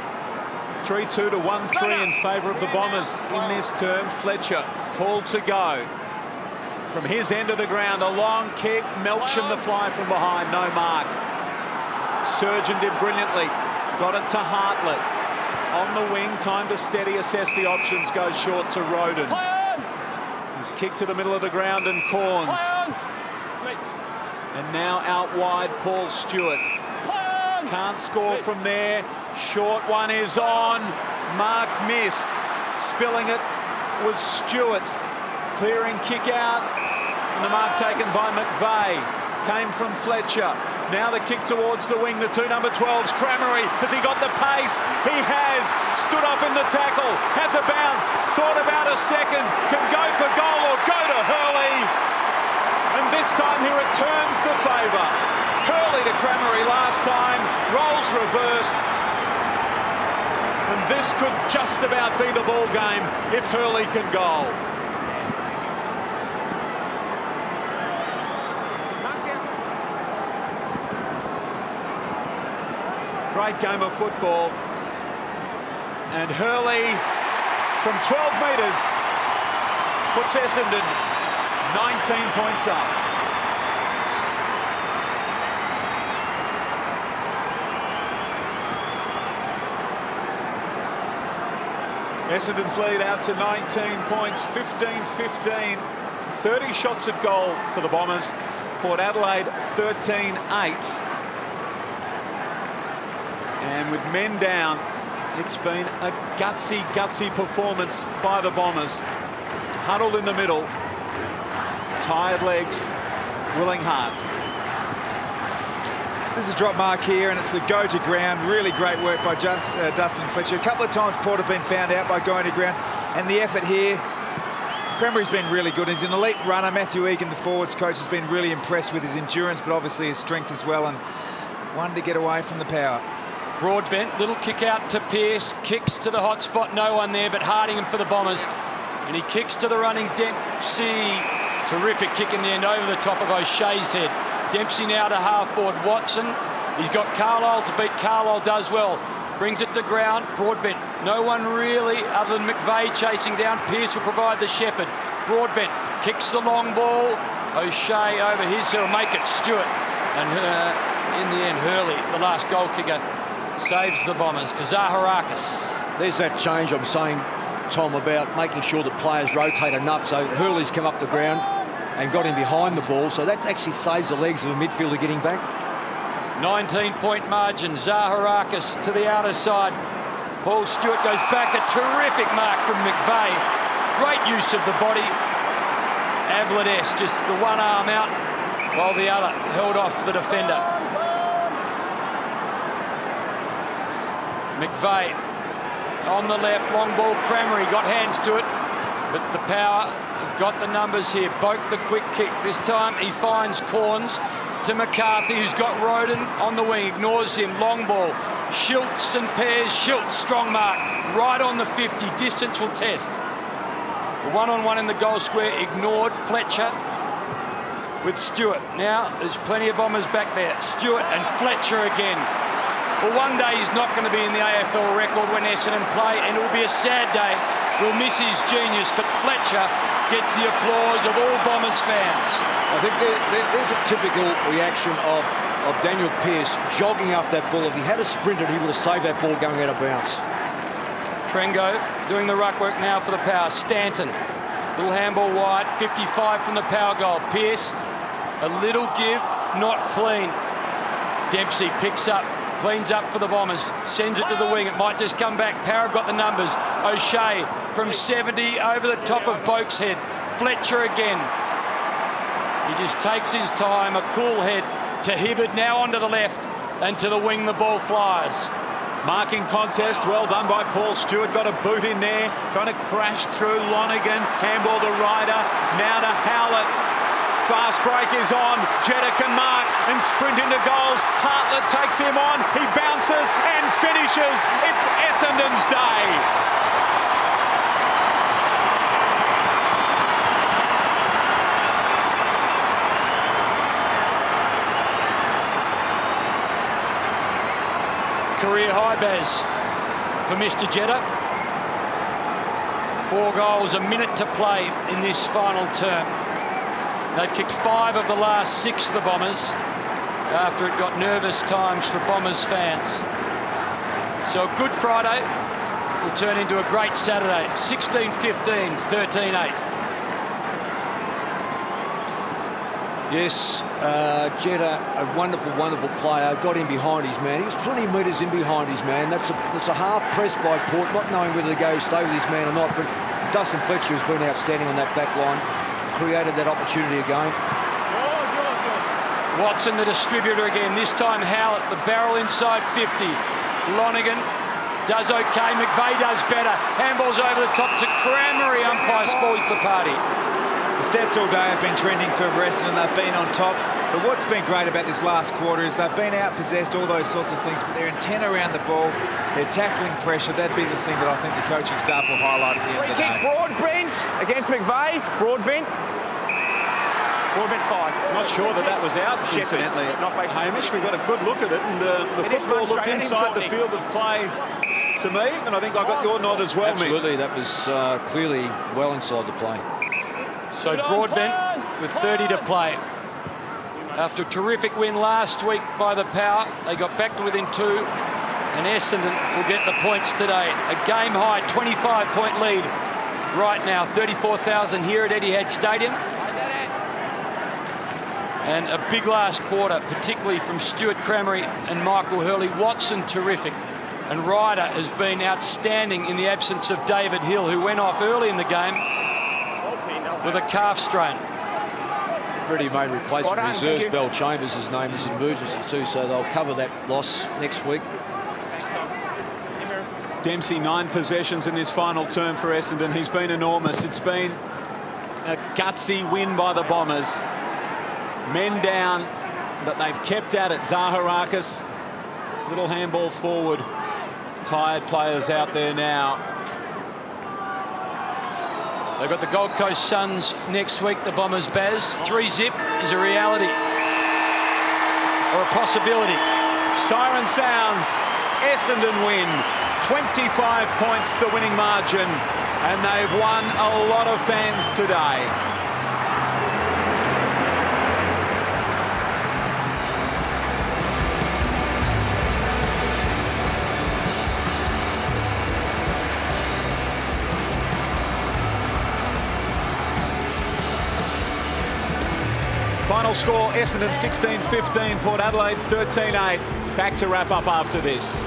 3-2 to 1-3 in favour of the Bombers in this term. Fletcher called to go. From his end of the ground, a long kick. Melksham the fly from behind, no mark. Surgeon did brilliantly. Got it to Hartlett. On the wing, time to steady, assess the options, goes short to Roden. His kick to the middle of the ground and Corns. And now out wide, Paul Stewart. Can't score from there. Short one is on. Mark missed. Spilling it was Stewart. Clearing kick out. And the mark taken by McVeigh. Came from Fletcher. Now the kick towards the wing. The 2 number 12s. Crameri. Has he got the pace? He has. Stood up in the tackle. Has a bounce. Thought about a second. Can go for goal or go to Hurley. And this time he returns the favour. Hurley to Crameri last time. Rolls reversed. And this could just about be the ball game if Hurley can goal. Great game of football. And Hurley from 12 metres puts Essendon 19 points up. Essendon's lead out to 19 points, 15-15, 30 shots at goal for the Bombers. Port Adelaide 13-8. And with men down, it's been a gutsy performance by the Bombers. Huddled in the middle, tired legs, willing hearts. There's a drop mark here, and it's the go to ground. Really great work by Dustin Fletcher. A couple of times Port have been found out by going to ground, and the effort here. Cranberry's been really good. He's an elite runner. Matthew Egan, the forwards coach, has been really impressed with his endurance, but obviously his strength as well, and one to get away from the power. Broadbent, little kick out to Pearce, kicks to the hot spot, no one there, but Hardingham for the Bombers. And he kicks to the running Dempsey. Terrific kick in the end over the top of O'Shea's head. Dempsey now to half forward. Watson, he's got Carlisle to beat. Carlisle does well. Brings it to ground. Broadbent, no one really other than McVeigh chasing down. Pearce will provide the shepherd. Broadbent kicks the long ball. O'Shea over his, he'll make it. Stewart. And in the end, Hurley, the last goal kicker, saves the Bombers to Zaharakis. There's that change I'm saying, Tom, about making sure that players rotate enough. So Hurley's come up the ground and got him behind the ball. So that actually saves the legs of a midfielder getting back. 19-point margin. Zaharakis to the outer side. Paul Stewart goes back. A terrific mark from McVeigh. Great use of the body. Ablades just the one arm out while the other held off the defender. McVeigh on the left. Long ball. Cranberry got hands to it. But the Power have got the numbers here. Boak the quick kick. This time he finds Corns to McCarthy, who's got Roden on the wing, ignores him. Long ball. Schultz and Pears. Schultz, strong mark, right on the 50. Distance will test. One-on-one in the goal square, ignored. Fletcher with Stewart. Now there's plenty of Bombers back there. Stewart and Fletcher again. Well, one day he's not going to be in the AFL record when Essendon play, and it will be a sad day. We'll miss his genius, but Fletcher gets the applause of all Bombers fans. I think there's a typical reaction of Daniel Pearce jogging after that ball. If he had a sprinter, he would have saved that ball going out of bounds. Trengove doing the ruck work now for the Power. Stanton, little handball wide, 55 from the Power goal. Pearce, a little give, not clean. Dempsey picks up, cleans up for the Bombers, sends it to the wing. It might just come back. Power have got the numbers. O'Shea from 70 over the top of Boak's head. Fletcher again. He just takes his time, a cool head to Hibberd, now onto the left, and to the wing the ball flies. Marking contest, well done by Paul Stewart. Got a boot in there, trying to crash through Lonergan. Handball to Ryder, now to Howlett. Fast break is on. Jetta can mark and sprint into goals. Hartlett takes him on. He bounces and finishes. It's Essendon's day. Career high, Baz, for Mr. Jetta. 4 goals, a minute to play in this final term. They've kicked 5 of the last 6 of the Bombers after it got nervous times for Bombers fans. So a good Friday will turn into a great Saturday. 16-15, 13-8. Yes, Jetta, a wonderful, wonderful player. Got him behind his man. He was 20 metres in behind his man. That's a half press by Port, not knowing whether to go stay with his man or not. But Dustin Fletcher has been outstanding on that back line. Created that opportunity again. Watson, the distributor again. This time Howlett, the barrel inside 50. Lonergan does okay. McVeigh does better. Handballs over the top to Cranberry. Umpire spoils the party. The stats all day have been trending for Essendon, and they've been on top. But what's been great about this last quarter is they've been out-possessed, all those sorts of things, but they're intent around the ball. They're tackling pressure. That'd be the thing that I think the coaching staff will highlight at the end of the day. Broadbent against McVeigh. Broadbent 5. Not sure that was out, incidentally, Hamish. We got a good look at it, and the football looked inside the field of play to me, and I think I got your nod as well, Absolutely, Mick. that was clearly well inside the play. So Broadbent with 30 to play. After a terrific win last week by the Power, they got back to within 2, and Essendon will get the points today. A game-high 25-point lead right now, 34,000 here at Etihad Stadium. And a big last quarter, particularly from Stuart Cranberry and Michael Hurley. Watson, terrific. And Ryder has been outstanding in the absence of David Hill, who went off early in the game with a calf strain. ready-made replacement Right on, reserves. thank you. Bell Chambers, his name is emergency too, so they'll cover that loss next week. Dempsey, 9 possessions in this final term for Essendon. He's been enormous. It's been a gutsy win by the Bombers. Men down, but they've kept at it. Zaharakis, little handball forward. Tired players out there now. They've got the Gold Coast Suns next week, the Bombers. Baz, 3-zip is a reality or a possibility. Siren sounds. Essendon win. 25 points the winning margin, and they've won a lot of fans today. Final score, Essendon 16-15, Port Adelaide 13-8. Back to wrap up after this.